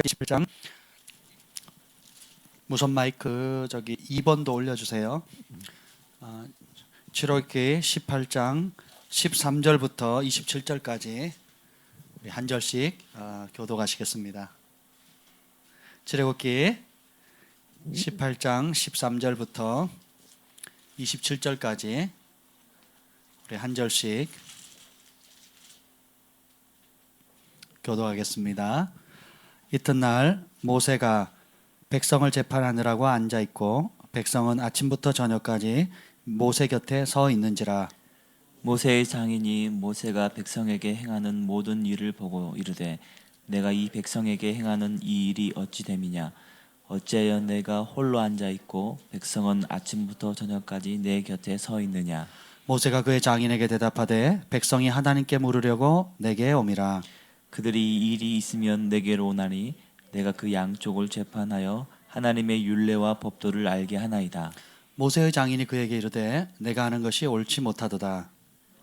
27장 무선 마이크 저기 2번도 올려주세요. 출애굽기 18장 13절부터 27절까지 우리 한 절씩 교독하시겠습니다. 출애굽기 18장 13절부터 27절까지 우리 한 절씩 교독하겠습니다. 이튿날 모세가 백성을 재판하느라고 앉아 있고 백성은 아침부터 저녁까지 모세 곁에 서 있는지라. 모세의 장인이 모세가 백성에게 행하는 모든 일을 보고 이르되 내가 이 백성에게 행하는 이 일이 어찌 됨이냐. 어찌하여 내가 홀로 앉아 있고 백성은 아침부터 저녁까지 내 곁에 서 있느냐. 모세가 그의 장인에게 대답하되 백성이 하나님께 물으려고 내게 오미라. 그들이 이 일이 있으면 내게로 오나니 내가 그 양쪽을 재판하여 하나님의 율례와 법도를 알게 하나이다. 모세의 장인이 그에게 이르되 내가 하는 것이 옳지 못하도다.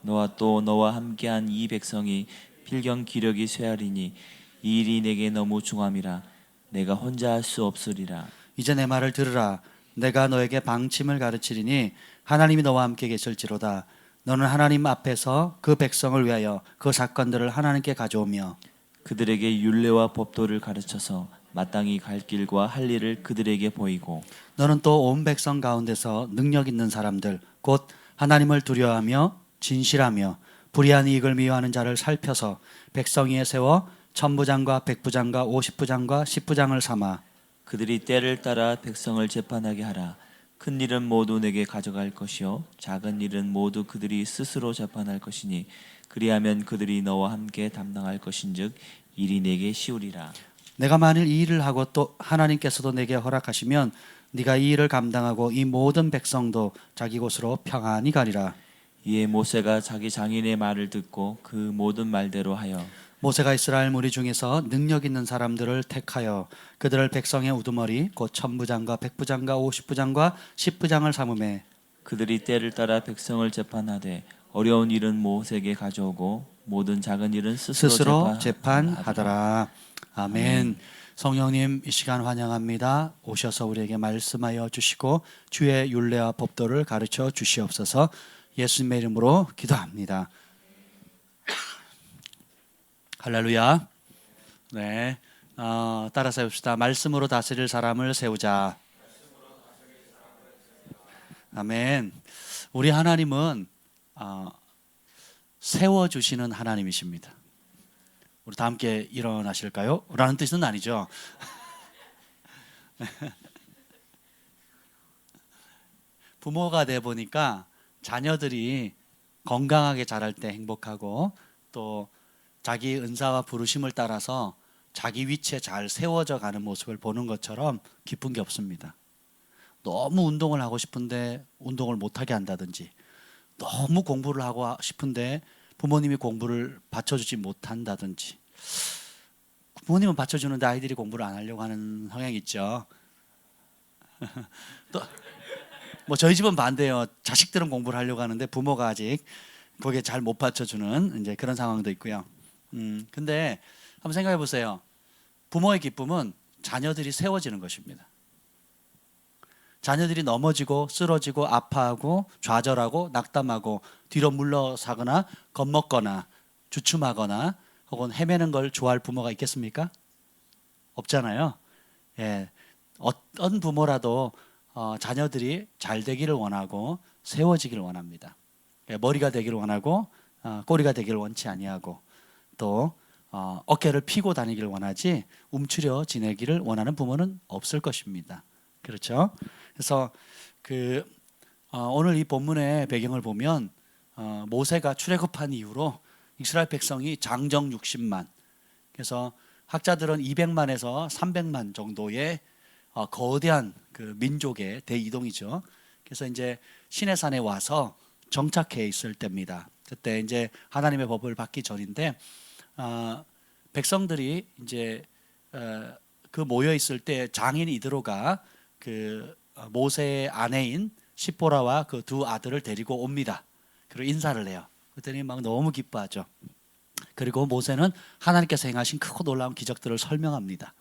너와 또 너와 함께한 이 백성이 필경 기력이 쇠하리니 이 일이 내게 너무 중함이라. 내가 혼자 할 수 없으리라. 이제 내 말을 들으라. 내가 너에게 방침을 가르치리니 하나님이 너와 함께 계실지로다. 너는 하나님 앞에서 그 백성을 위하여 그 사건들을 하나님께 가져오며 그들에게 율례와 법도를 가르쳐서 마땅히 갈 길과 할 일을 그들에게 보이고 너는 또 온 백성 가운데서 능력 있는 사람들 곧 하나님을 두려워하며 진실하며 불의한 이익을 미워하는 자를 살펴서 백성 위에 세워 천부장과 백부장과 오십부장과 십부장을 삼아 그들이 때를 따라 백성을 재판하게 하라. 큰 일은 모두 내게 가져갈 것이요 작은 일은 모두 그들이 스스로 재판할 것이니 그리하면 그들이 너와 함께 담당할 것인즉 일이 내게 쉬우리라. 내가 만일 이 일을 하고 또 하나님께서도 내게 허락하시면 네가 이 일을 감당하고 이 모든 백성도 자기 곳으로 평안히 가리라. 이에 모세가 자기 장인의 말을 듣고 그 모든 말대로 하여 모세가 이스라엘 무리 중에서 능력 있는 사람들을 택하여 그들을 백성의 우두머리 곧 천부장과 백부장과 오십부장과 십부장을 삼음해 그들이 때를 따라 백성을 재판하되 어려운 일은 모세에게 가져오고 모든 작은 일은 스스로 재판하더라. 아멘. 성령님 이 시간 환영합니다. 오셔서 우리에게 말씀하여 주시고 주의 율례와 법도를 가르쳐 주시옵소서. 예수님의 이름으로 기도합니다. 할렐루야. 네, 따라서 해봅시다. 말씀으로 다스릴 사람을 세우자. 아멘. 우리 하나님은 세워주시는 하나님이십니다. 우리 다 함께 일어나실까요? 라는 뜻은 아니죠. 부모가 돼 보니까 자녀들이 건강하게 자랄 때 행복하고 또 자기 은사와 부르심을 따라서 자기 위치에 잘 세워져 가는 모습을 보는 것처럼 기쁜 게 없습니다. 너무 운동을 하고 싶은데 운동을 못하게 한다든지 너무 공부를 하고 싶은데 부모님이 공부를 받쳐주지 못한다든지 부모님은 받쳐주는데 아이들이 공부를 안 하려고 하는 성향이 있죠. 또 뭐 저희 집은 반대예요. 자식들은 공부를 하려고 하는데 부모가 아직 거기에 잘 못 받쳐주는 이제 그런 상황도 있고요. 근데 한번 생각해 보세요. 부모의 기쁨은 자녀들이 세워지는 것입니다. 자녀들이 넘어지고 쓰러지고 아파하고 좌절하고 낙담하고 뒤로 물러서거나 겁먹거나 주춤하거나 혹은 헤매는 걸 좋아할 부모가 있겠습니까? 없잖아요. 예, 어떤 부모라도 자녀들이 잘 되기를 원하고 세워지기를 원합니다. 예, 머리가 되기를 원하고 꼬리가 되기를 원치 아니하고 또 어깨를 피고 다니기를 원하지 움츠려 지내기를 원하는 부모는 없을 것입니다. 그렇죠? 그래서 오늘 이 본문의 배경을 보면 모세가 출애굽한 이후로 이스라엘 백성이 장정 60만, 그래서 학자들은 200만에서 300만 정도의 거대한 그 민족의 대이동이죠. 그래서 이제 시내산에 와서 정착해 있을 때입니다. 그때 이제 하나님의 법을 받기 전인데 백성들이 이제 그 모여 있을 때 장인 이드로가 그 모세의 아내인 시보라와 그 두 아들을 데리고 옵니다. 그리고 인사를 해요. 그랬더니 막 너무 기뻐하죠. 그리고 모세는 하나님께서 행하신 크고 놀라운 기적들을 설명합니다.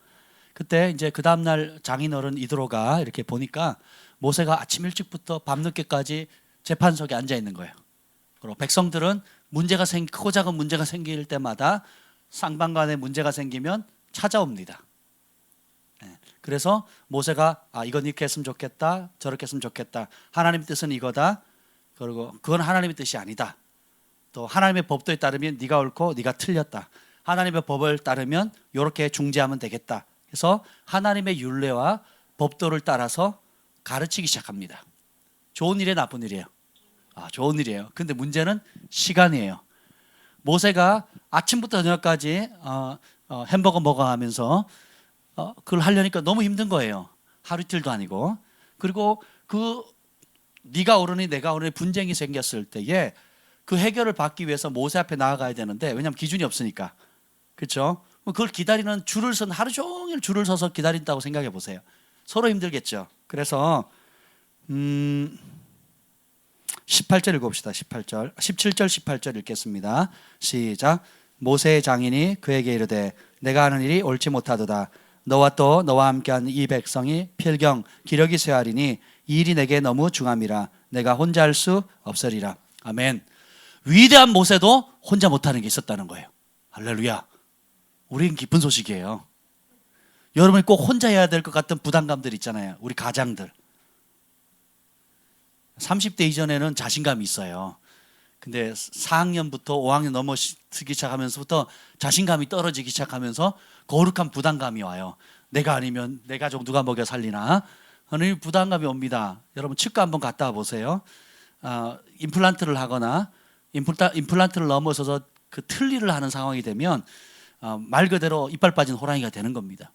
그때 이제 그 다음날 장인어른 이드로가 이렇게 보니까 모세가 아침 일찍부터 밤늦게까지 재판석에 앉아 있는 거예요. 그리고 백성들은 크고 작은 문제가 생길 때마다 쌍방간에 문제가 생기면 찾아옵니다. 그래서 모세가 이건 이렇게 했으면 좋겠다, 저렇게 했으면 좋겠다. 하나님의 뜻은 이거다. 그리고 그건 하나님의 뜻이 아니다. 또 하나님의 법도에 따르면 네가 옳고 네가 틀렸다. 하나님의 법을 따르면 이렇게 중재하면 되겠다. 그래서 하나님의 율례와 법도를 따라서 가르치기 시작합니다. 좋은 일이에요, 나쁜 일이에요? 좋은 일이에요. 근데 문제는 시간이에요. 모세가 아침부터 저녁까지 햄버거 먹어가면서 그걸 하려니까 너무 힘든 거예요. 하루 이틀도 아니고. 그리고 네가 옳으니 내가 옳으니 분쟁이 생겼을 때에 그 해결을 받기 위해서 모세 앞에 나아가야 되는데, 왜냐하면 기준이 없으니까. 그렇죠? 그걸 기다리는 하루 종일 줄을 서서 기다린다고 생각해 보세요. 서로 힘들겠죠. 그래서 18절 읽어봅시다. 17절 18절 읽겠습니다. 시작. 모세의 장인이 그에게 이르되 내가 하는 일이 옳지 못하도다. 너와 또 너와 함께한 이 백성이 필경 기력이 쇠하리니 이 일이 내게 너무 중함이라 내가 혼자 할 수 없으리라. 아멘. 위대한 모세도 혼자 못하는 게 있었다는 거예요. 할렐루야. 우리는 기쁜 소식이에요. 여러분이 꼭 혼자 해야 될 것 같은 부담감들 있잖아요. 우리 가장들 30대 이전에는 자신감이 있어요. 근데 4학년부터 5학년 넘어서기 시작하면서부터 자신감이 떨어지기 시작하면서 거룩한 부담감이 와요. 내가 아니면 내 가족 누가 먹여 살리나 하는 부담감이 옵니다. 여러분 치과 한번 갔다 와보세요. 임플란트를 하거나 임플란트를 넘어서서 그 틀니를 하는 상황이 되면 말 그대로 이빨 빠진 호랑이가 되는 겁니다.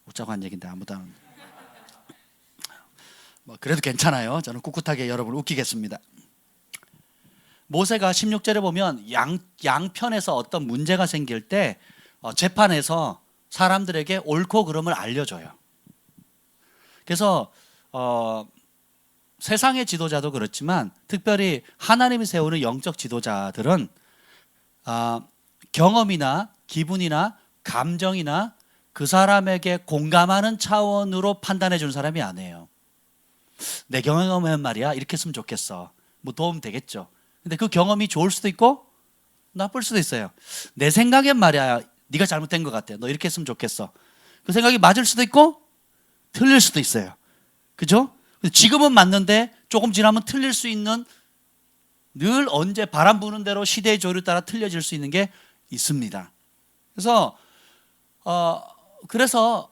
웃자고 한 얘기인데 아무도 안 그래도 괜찮아요. 저는 꿋꿋하게 여러분을 웃기겠습니다. 모세가 16절에 보면 양편에서 어떤 문제가 생길 때 재판에서 사람들에게 옳고 그름을 알려줘요. 그래서 세상의 지도자도 그렇지만 특별히 하나님이 세우는 영적 지도자들은 경험이나 기분이나 감정이나 그 사람에게 공감하는 차원으로 판단해 주는 사람이 아니에요. 내 경험은 말이야 이렇게 했으면 좋겠어. 뭐 도움 되겠죠. 근데 그 경험이 좋을 수도 있고 나쁠 수도 있어요. 내 생각엔 말이야 네가 잘못된 것 같아. 너 이렇게 했으면 좋겠어. 그 생각이 맞을 수도 있고 틀릴 수도 있어요. 그죠? 지금은 맞는데 조금 지나면 틀릴 수 있는, 늘 언제 바람 부는 대로 시대의 조류에 따라 틀려질 수 있는 게 있습니다. 그래서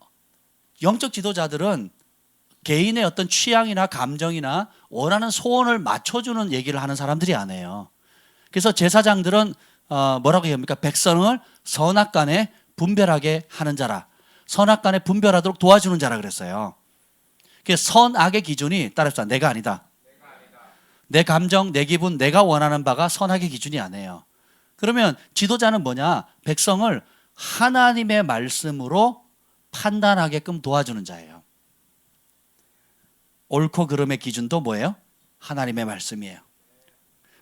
영적 지도자들은 개인의 어떤 취향이나 감정이나 원하는 소원을 맞춰주는 얘기를 하는 사람들이 아니에요. 그래서 제사장들은 뭐라고 얘기합니까? 백성을 선악간에 분별하게 하는 자라, 선악간에 분별하도록 도와주는 자라 그랬어요. 선악의 기준이 따라서 내가 아니다. 내 감정, 내 기분, 내가 원하는 바가 선악의 기준이 아니에요. 그러면 지도자는 뭐냐? 백성을 하나님의 말씀으로 판단하게끔 도와주는 자예요. 옳고 그름의 기준도 뭐예요? 하나님의 말씀이에요.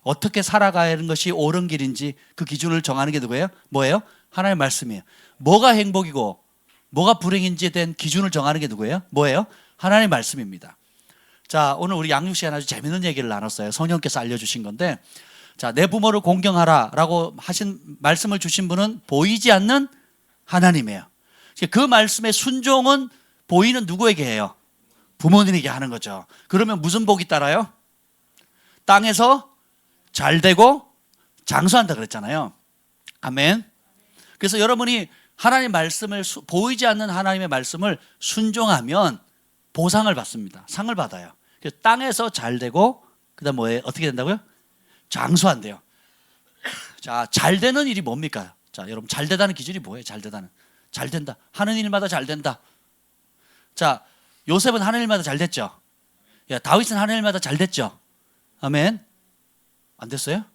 어떻게 살아가는 것이 옳은 길인지 그 기준을 정하는 게 누구예요? 뭐예요? 하나님의 말씀이에요. 뭐가 행복이고 뭐가 불행인지에 대한 기준을 정하는 게 누구예요? 뭐예요? 하나님의 말씀입니다. 자, 오늘 우리 양육 시간에 아주 재밌는 얘기를 나눴어요. 성령께서 알려주신 건데, 자, 내 부모를 공경하라라고 하신 말씀을 주신 분은 보이지 않는 하나님이에요. 그 말씀의 순종은 보이는 누구에게 해요? 부모님에게 하는 거죠. 그러면 무슨 복이 따라요? 땅에서 잘 되고 장수한다 그랬잖아요. 아멘. 그래서 여러분이 하나님의 말씀을 보이지 않는 하나님의 말씀을 순종하면 보상을 받습니다. 상을 받아요. 그래서 땅에서 잘 되고 그다음 뭐예요? 어떻게 된다고요? 장수한대요. 자, 잘 되는 일이 뭡니까? 자, 여러분 잘 되다는 기준이 뭐예요? 잘 되다는. 잘 된다. 하는 일마다 잘 된다. 자, 요셉은 하는 일마다 잘 됐죠. 야, 다윗은 하는 일마다 잘 됐죠. 아멘. 안 됐어요?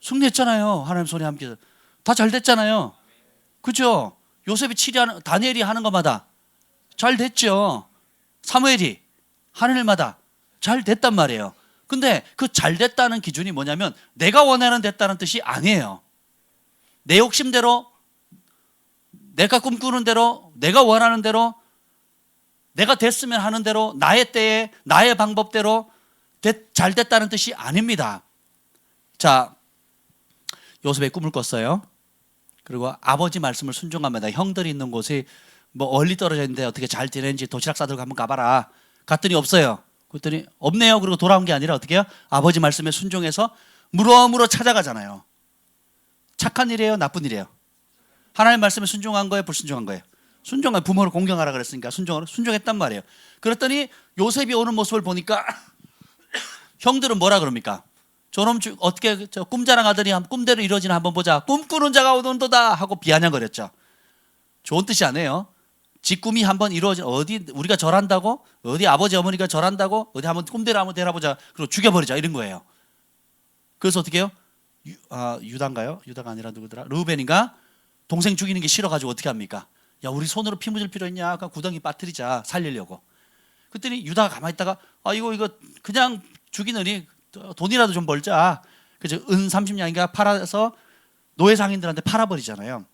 승리했잖아요. 하나님 손에 함께 다 잘 됐잖아요. 그죠? 요셉이 다니엘이 하는 것마다 잘 됐죠. 사무엘이 하는 일마다 잘 됐단 말이에요. 근데 그 잘 됐다는 기준이 뭐냐면 내가 원하는 됐다는 뜻이 아니에요. 내 욕심대로 내가 꿈꾸는 대로, 내가 원하는 대로, 내가 됐으면 하는 대로, 나의 때에 나의 방법대로 잘 됐다는 뜻이 아닙니다. 자, 요셉의 꿈을 꿨어요. 그리고 아버지 말씀을 순종합니다. 형들이 있는 곳이 뭐 멀리 떨어져 있는데 어떻게 잘 지내는지 도시락 싸들고 한번 가봐라. 갔더니 없어요. 그랬더니 없네요. 그리고 돌아온 게 아니라 어떻게 해요? 아버지 말씀에 순종해서 물어물어 찾아가잖아요. 착한 일이에요? 나쁜 일이에요? 하나님 말씀에 순종한 거예요? 불순종한 거예요? 순종한, 부모를 공경하라 그랬으니까 순종했단 말이에요. 그랬더니 요셉이 오는 모습을 보니까 형들은 뭐라 그럽니까? 저놈 어떻게 꿈자랑 아들이 꿈대로 이루어지나 한번 보자. 꿈꾸는 자가 오는도다 하고 비아냥거렸죠. 좋은 뜻이 아니에요. 지 꿈이 한번 이루어진, 어디 우리가 절한다고? 어디 아버지 어머니가 절한다고? 어디 한번 꿈대로 한번 대라보자. 그리고 죽여버리자 이런 거예요. 그래서 어떻게 해요? 유다인가요? 유다가 아니라 누구더라? 르우벤인가? 동생 죽이는 게 싫어가지고 어떻게 합니까? 야, 우리 손으로 피 묻을 필요 있냐? 그냥 구덩이 빠뜨리자, 살리려고. 그랬더니 유다가 가만히 있다가 이거 그냥 죽이느니 돈이라도 좀 벌자. 그죠? 은 30냥인가 팔아서 노예 상인들한테 팔아버리잖아요.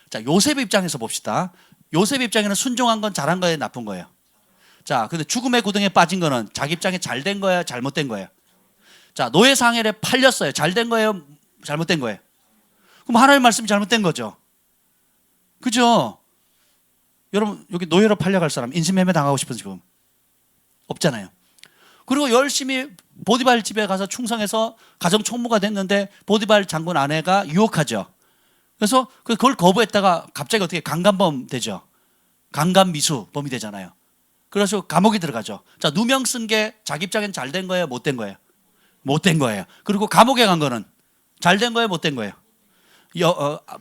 자, 요셉 입장에서 봅시다. 요셉 입장에는 순종한 건 잘한 거예요, 나쁜 거예요? 자, 근데 죽음의 구덩이에 빠진 거는 자기 입장에 잘된 거예요, 잘못된 거예요? 자, 노예 상인에 팔렸어요. 잘된 거예요, 잘못된 거예요? 그럼 하나님의 말씀이 잘못된 거죠. 그죠? 여러분, 여기 노예로 팔려갈 사람 인신매매 당하고 싶은 지금 없잖아요. 그리고 열심히 보디발 집에 가서 충성해서 가정 총무가 됐는데 보디발 장군 아내가 유혹하죠. 그래서 그걸 거부했다가 갑자기 어떻게 강간범 되죠. 강간미수범이 되잖아요. 그래서 감옥에 들어가죠. 자, 누명 쓴 게 자기 입장엔 잘된 거예요, 못된 거예요? 못된 거예요. 그리고 감옥에 간 거는 잘된 거예요, 못된 거예요?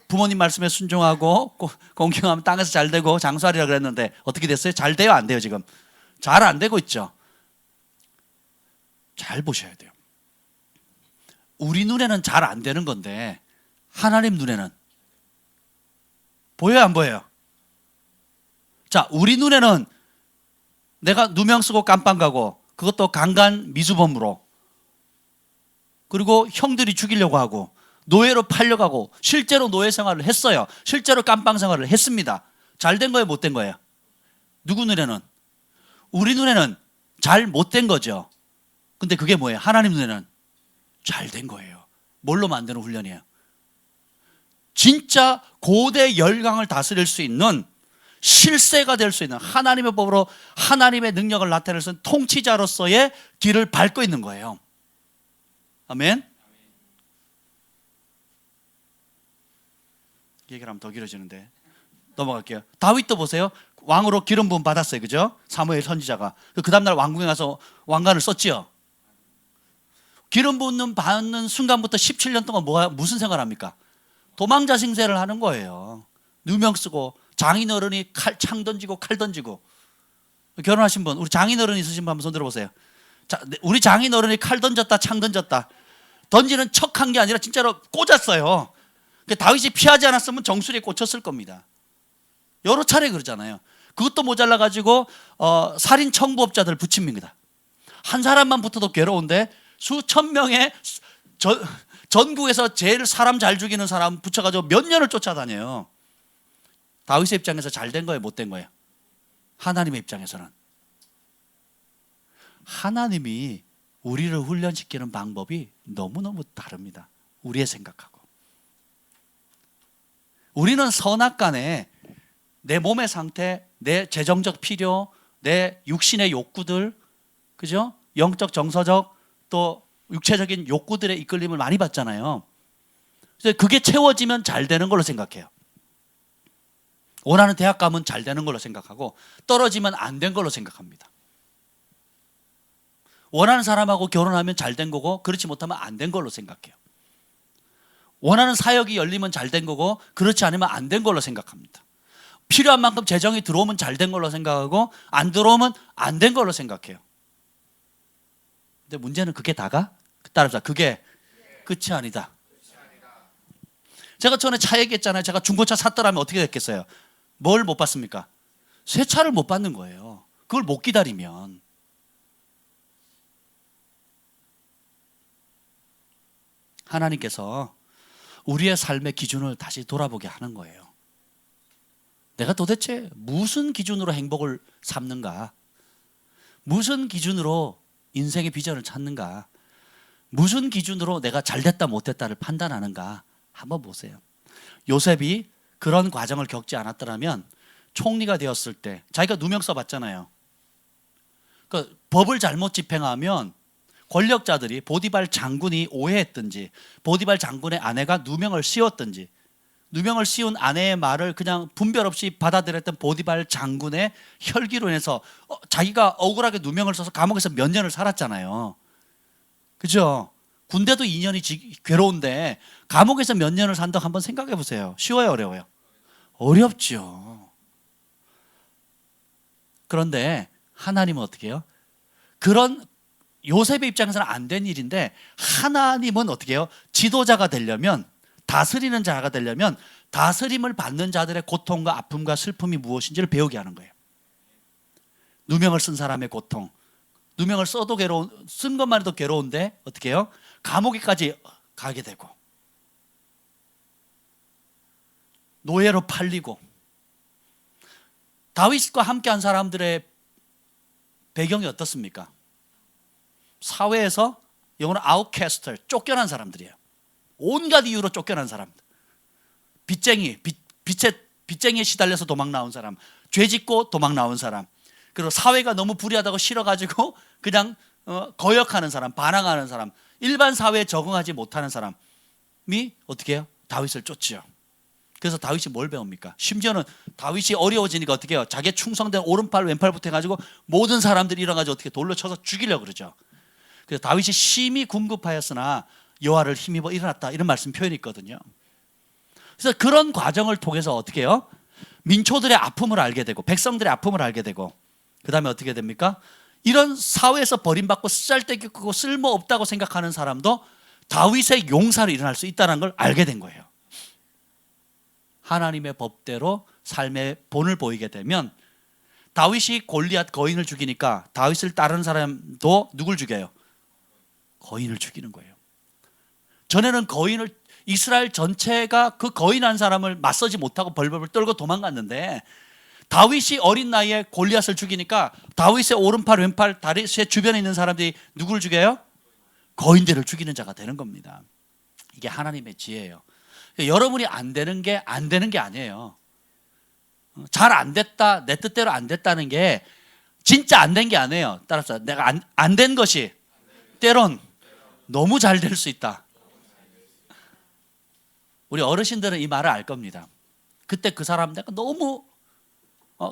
부모님 말씀에 순종하고 공경하면 땅에서 잘 되고 장수하리라 그랬는데 어떻게 됐어요? 잘 돼요, 안 돼요? 지금 잘 안 되고 있죠. 잘 보셔야 돼요. 우리 눈에는 잘 안 되는 건데 하나님 눈에는 보여요, 안 보여요? 자, 우리 눈에는 내가 누명 쓰고 깜빵 가고 그것도 강간 미수범으로, 그리고 형들이 죽이려고 하고 노예로 팔려가고 실제로 노예 생활을 했어요. 실제로 깜빵 생활을 했습니다. 잘 된 거예요, 못된 거예요? 누구 눈에는? 우리 눈에는 잘 못된 거죠. 근데 그게 뭐예요? 하나님 눈에는 잘 된 거예요. 뭘로 만드는 훈련이에요? 진짜 고대 열강을 다스릴 수 있는, 실세가 될 수 있는, 하나님의 법으로 하나님의 능력을 나타낼 수 있는 통치자로서의 길을 밟고 있는 거예요. 아멘. 얘기를 하면 더 길어지는데 넘어갈게요. 다윗도 보세요. 왕으로 기름 부음 받았어요. 그죠? 사무엘 선지자가. 그 다음날 왕궁에 가서 왕관을 썼지요. 기름 부음 받는 순간부터 17년 동안 무슨 생활합니까? 도망자 생세를 하는 거예요. 누명 쓰고 장인어른이 창 던지고 칼 던지고. 결혼하신 분, 우리 장인어른 있으신 분 한번 손 들어보세요. 자, 우리 장인어른이 칼 던졌다, 창 던졌다. 던지는 척한 게 아니라 진짜로 꽂았어요. 다윗이 피하지 않았으면 정수리에 꽂혔을 겁니다. 여러 차례 그러잖아요. 그것도 모자라 가지고 살인 청부업자들 붙입니다. 한 사람만 붙어도 괴로운데 수천 명의 전국에서 제일 사람 잘 죽이는 사람 붙여가지고 몇 년을 쫓아다녀요. 다윗의 입장에서 잘 된 거예요, 못된 거예요? 하나님의 입장에서는. 하나님이 우리를 훈련시키는 방법이 너무너무 다릅니다. 우리의 생각하고. 우리는 선악간에 내 몸의 상태, 내 재정적 필요, 내 육신의 욕구들, 그죠? 영적, 정서적, 또 육체적인 욕구들의 이끌림을 많이 받잖아요. 그래서 그게 채워지면 잘 되는 걸로 생각해요. 원하는 대학 가면 잘 되는 걸로 생각하고 떨어지면 안 된 걸로 생각합니다. 원하는 사람하고 결혼하면 잘 된 거고 그렇지 못하면 안 된 걸로 생각해요. 원하는 사역이 열리면 잘 된 거고 그렇지 않으면 안 된 걸로 생각합니다. 필요한 만큼 재정이 들어오면 잘 된 걸로 생각하고 안 들어오면 안 된 걸로 생각해요. 근데 문제는 그게 다가? 따라합시다. 그게 끝이 아니다. 제가 전에 차 얘기했잖아요. 제가 중고차 샀더라면 어떻게 됐겠어요? 뭘 못 받습니까? 새 차를 못 받는 거예요. 그걸 못 기다리면. 하나님께서 우리의 삶의 기준을 다시 돌아보게 하는 거예요. 내가 도대체 무슨 기준으로 행복을 삼는가? 무슨 기준으로 인생의 비전을 찾는가? 무슨 기준으로 내가 잘됐다 못됐다를 판단하는가? 한번 보세요. 요셉이 그런 과정을 겪지 않았더라면 총리가 되었을 때 자기가 누명 써봤잖아요. 그 법을 잘못 집행하면 권력자들이 보디발 장군이 오해했든지 보디발 장군의 아내가 누명을 씌웠든지 누명을 씌운 아내의 말을 그냥 분별 없이 받아들였던 보디발 장군의 혈기로 인해서 자기가 억울하게 누명을 써서 감옥에서 몇 년을 살았잖아요. 그죠? 군대도 2년이 괴로운데 감옥에서 몇 년을 산다고 한번 생각해 보세요. 쉬워요, 어려워요? 어렵죠. 그런데 하나님은 어떻게 해요? 그런 요셉의 입장에서는 안 된 일인데 하나님은 어떻게 해요? 지도자가 되려면, 다스리는 자가 되려면 다스림을 받는 자들의 고통과 아픔과 슬픔이 무엇인지를 배우게 하는 거예요. 누명을 쓴 사람의 고통, 누명을 써도 쓴 것만 해도 괴로운데 어떻게 해요? 감옥에까지 가게 되고 노예로 팔리고. 다윗과 함께한 사람들의 배경이 어떻습니까? 사회에서 영어로 아웃캐스트, 쫓겨난 사람들이에요. 온갖 이유로 쫓겨난 사람들. 빚쟁이에 시달려서 도망 나온 사람, 죄 짓고 도망 나온 사람, 그리고 사회가 너무 불의하다고 싫어가지고 그냥 거역하는 사람, 반항하는 사람, 일반 사회에 적응하지 못하는 사람이 어떻게 해요? 다윗을 쫓지요. 그래서 다윗이 뭘 배웁니까? 심지어는 다윗이 어려워지니까 어떻게 해요? 자기의 충성된 오른팔 왼팔부터 해가지고 모든 사람들이 일어나가지고 어떻게 돌로 쳐서 죽이려고 그러죠. 그래서 다윗이 심히 궁급하였으나 여호와를 힘입어 일어났다, 이런 말씀 표현이 있거든요. 그래서 그런 과정을 통해서 어떻게 해요? 민초들의 아픔을 알게 되고 백성들의 아픔을 알게 되고, 그 다음에 어떻게 됩니까? 이런 사회에서 버림받고 쓰잘데기고 쓸모없다고 생각하는 사람도 다윗의 용사로 일어날 수 있다는 걸 알게 된 거예요. 하나님의 법대로 삶의 본을 보이게 되면, 다윗이 골리앗 거인을 죽이니까 다윗을 따르는 사람도 누굴 죽여요? 거인을 죽이는 거예요. 전에는 거인을, 이스라엘 전체가 그 거인한 사람을 맞서지 못하고 벌벌 떨고 도망갔는데, 다윗이 어린 나이에 골리앗을 죽이니까 다윗의 오른팔 왼팔 다윗의 주변에 있는 사람들이 누구를 죽여요? 거인들을 죽이는 자가 되는 겁니다. 이게 하나님의 지혜예요. 여러분이 안 되는 게 아니에요. 잘 안 됐다, 내 뜻대로 안 됐다는 게 진짜 안 된 게 아니에요. 따라서 내가 안 된 것이 때론 너무 잘 될 수 있다. 우리 어르신들은 이 말을 알 겁니다. 그때 그 사람 내가 너무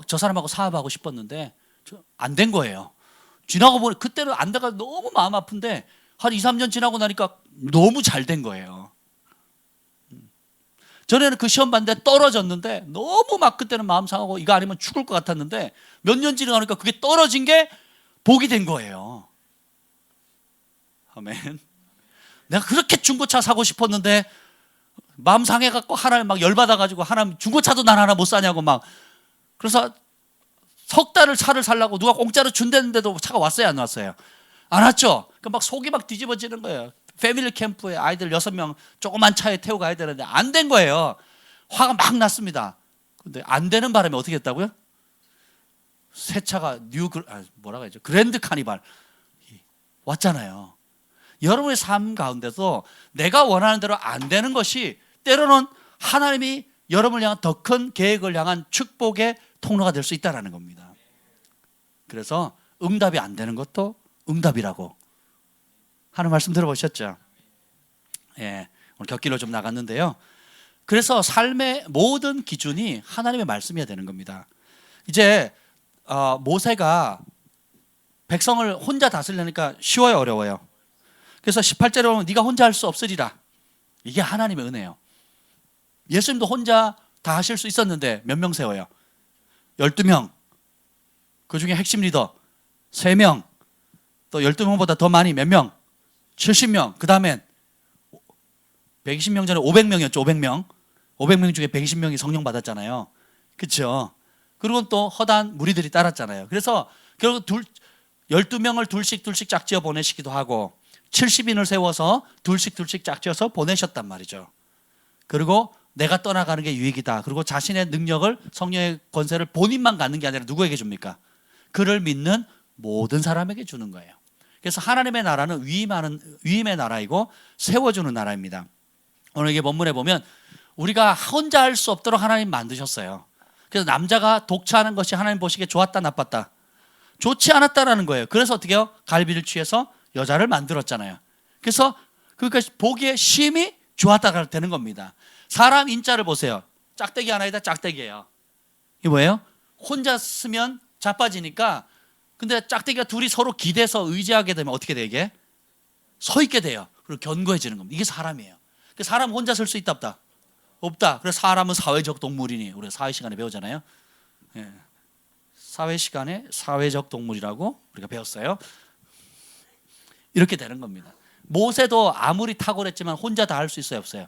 저 사람하고 사업하고 싶었는데 안 된 거예요. 지나고 보니 그때는 안 돼가 너무 마음 아픈데 한 2, 3년 지나고 나니까 너무 잘 된 거예요. 전에는 그 시험 봤는데 떨어졌는데 너무 막 그때는 마음 상하고 이거 아니면 죽을 것 같았는데 몇 년 지나가니까 그게 떨어진 게 복이 된 거예요. 아멘. 내가 그렇게 중고차 사고 싶었는데 마음 상해갖고 하나님 막 열받아가지고 하나님 중고차도 난 하나 못 사냐고 막, 그래서 석 달을 차를 살라고 누가 공짜로 준다는데도 차가 왔어요, 안 왔어요? 안 왔죠? 그러니까 막 속이 막 뒤집어지는 거예요. 패밀리 캠프에 아이들 6명 조그만 차에 태우고 가야 되는데 안 된 거예요. 화가 막 났습니다. 근데 안 되는 바람에 어떻게 했다고요? 새 차가 뭐라고 하죠? 그랜드 카니발 왔잖아요. 여러분의 삶 가운데서 내가 원하는 대로 안 되는 것이 때로는 하나님이 여러분을 향한 더 큰 계획을 향한 축복의 통로가 될 수 있다는 겁니다. 그래서 응답이 안 되는 것도 응답이라고 하는 말씀 들어보셨죠? 예, 오늘 격기로 좀 나갔는데요. 그래서 삶의 모든 기준이 하나님의 말씀이어야 되는 겁니다. 이제 모세가 백성을 혼자 다스리려니까 쉬워요, 어려워요? 그래서 18절에 보면 네가 혼자 할 수 없으리라. 이게 하나님의 은혜예요. 예수님도 혼자 다 하실 수 있었는데 몇 명 세워요? 12명. 그 중에 핵심 리더 3명. 또 12명보다 더 많이 몇 명? 70명. 그 다음엔 120명 전에 500명이었죠. 500명. 500명 중에 120명이 성령 받았잖아요. 그렇죠? 그리고 또 허다한 무리들이 따랐잖아요. 그래서 결국 12명을 둘씩 짝지어 보내시기도 하고 70인을 세워서 둘씩 짝지어서 보내셨단 말이죠. 그리고 내가 떠나가는 게 유익이다. 그리고 자신의 능력을, 성령의 권세를 본인만 갖는 게 아니라 누구에게 줍니까? 그를 믿는 모든 사람에게 주는 거예요. 그래서 하나님의 나라는 위임의 나라이고 세워주는 나라입니다. 오늘 이게 본문에 보면 우리가 혼자 할 수 없도록 하나님 만드셨어요. 그래서 남자가 독차하는 것이 하나님 보시기에 좋았다 나빴다? 좋지 않았다라는 거예요. 그래서 어떻게 해요? 갈비를 취해서 여자를 만들었잖아요. 그래서 그것이 보기에 심히 좋았다가 되는 겁니다. 사람 인자를 보세요. 짝대기 하나에다 짝대기예요. 이게 뭐예요? 혼자 쓰면 자빠지니까, 근데 짝대기가 둘이 서로 기대서 의지하게 되면 어떻게 되게? 서 있게 돼요. 그리고 견고해지는 겁니다. 이게 사람이에요. 사람 혼자 쓸 수 있다 없다? 없다. 그래서 사람은 사회적 동물이니 우리가 사회 시간에 배우잖아요. 예. 사회 시간에 사회적 동물이라고 우리가 배웠어요. 이렇게 되는 겁니다. 모세도 아무리 탁월했지만 혼자 다 할 수 있어요, 없어요?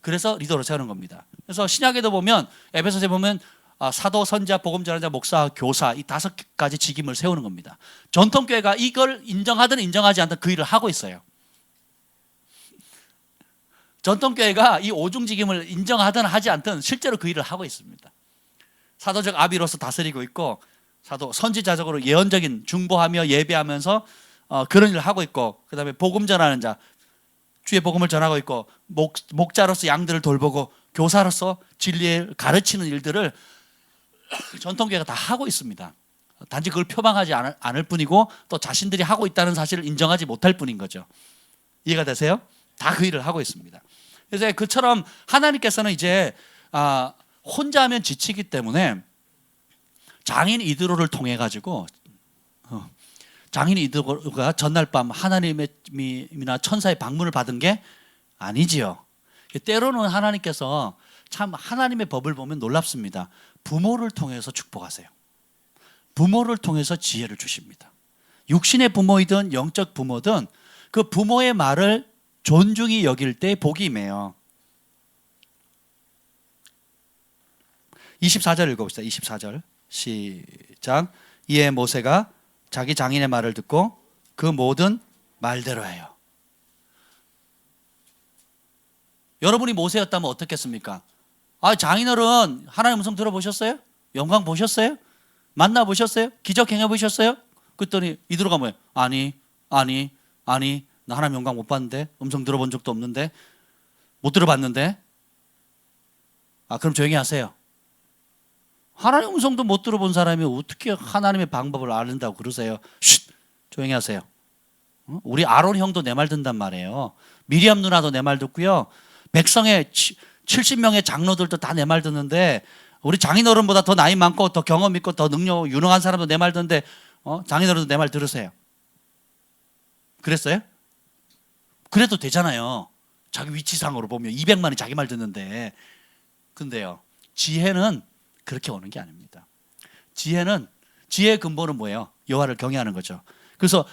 그래서 리더로 세우는 겁니다. 그래서 신약에도 보면, 에베소서에 보면 사도, 선지자, 복음 전하자, 목사, 교사, 이 5가지 직임을 세우는 겁니다. 전통교회가 이걸 인정하든 인정하지 않든 그 일을 하고 있어요. 전통교회가 이 5중 직임을 인정하든 하지 않든 실제로 그 일을 하고 있습니다. 사도적 아비로서 다스리고 있고, 사도 선지자적으로 예언적인 중보하며 예배하면서 그런 일을 하고 있고, 그 다음에 복음 전하는 자, 주의 복음을 전하고 있고, 목자로서 양들을 돌보고, 교사로서 진리를 가르치는 일들을 전통교회가 다 하고 있습니다. 단지 그걸 표방하지 않을 뿐이고 또 자신들이 하고 있다는 사실을 인정하지 못할 뿐인 거죠. 이해가 되세요? 다 그 일을 하고 있습니다. 그래서 그처럼 하나님께서는 이제 혼자 하면 지치기 때문에 장인 이드로를 통해 가지고, 장인 이드로가 전날 밤 하나님이나 천사의 방문을 받은 게 아니지요. 때로는 하나님께서 참 하나님의 법을 보면 놀랍습니다. 부모를 통해서 축복하세요. 부모를 통해서 지혜를 주십니다. 육신의 부모이든 영적 부모든 그 부모의 말을 존중히 여길 때 복이 임해요. 24절 읽어봅시다. 24절 시작. 이에 모세가 자기 장인의 말을 듣고 그 모든 말대로 해요. 여러분이 모세였다면 어떻겠습니까? 장인어른 하나님 음성 들어보셨어요? 영광 보셨어요? 만나보셨어요? 기적 행해보셨어요? 그랬더니 이드로가 뭐예요? 아니 나 하나님 영광 못 봤는데, 음성 들어본 적도 없는데, 못 들어봤는데. 그럼 조용히 하세요. 하나님 음성도 못 들어본 사람이 어떻게 하나님의 방법을 아는다고 그러세요? 쉿! 조용히 하세요. 우리 아론 형도 내 말 듣는단 말이에요. 미리암 누나도 내 말 듣고요. 백성의 70명의 장로들도 다 내 말 듣는데, 우리 장인어른보다 더 나이 많고 더 경험 있고 더 능력 유능한 사람도 내 말 듣는데 장인어른도 내 말 들으세요. 그랬어요? 그래도 되잖아요. 자기 위치상으로 보면 200만이 자기 말 듣는데. 근데요, 지혜는 그렇게 오는 게 아닙니다. 지혜의 근본은 뭐예요? 여호와를 경외하는 거죠. 그래서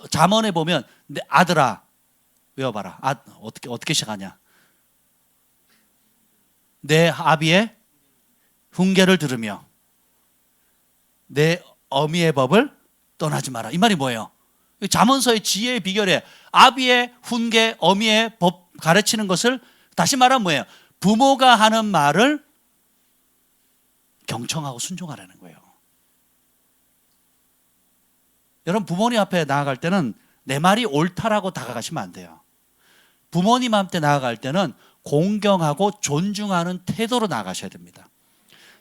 잠언에 보면 내 아들아 외워봐라. 어떻게 시작하냐? 내 아비의 훈계를 들으며 내 어미의 법을 떠나지 마라. 이 말이 뭐예요? 잠언서의 지혜의 비결에 아비의 훈계, 어미의 법 가르치는 것을, 다시 말하면 뭐예요? 부모가 하는 말을 경청하고 순종하라는 거예요. 여러분, 부모님 앞에 나아갈 때는 내 말이 옳다라고 다가가시면 안 돼요. 부모님 앞에 나아갈 때는 공경하고 존중하는 태도로 나아가셔야 됩니다.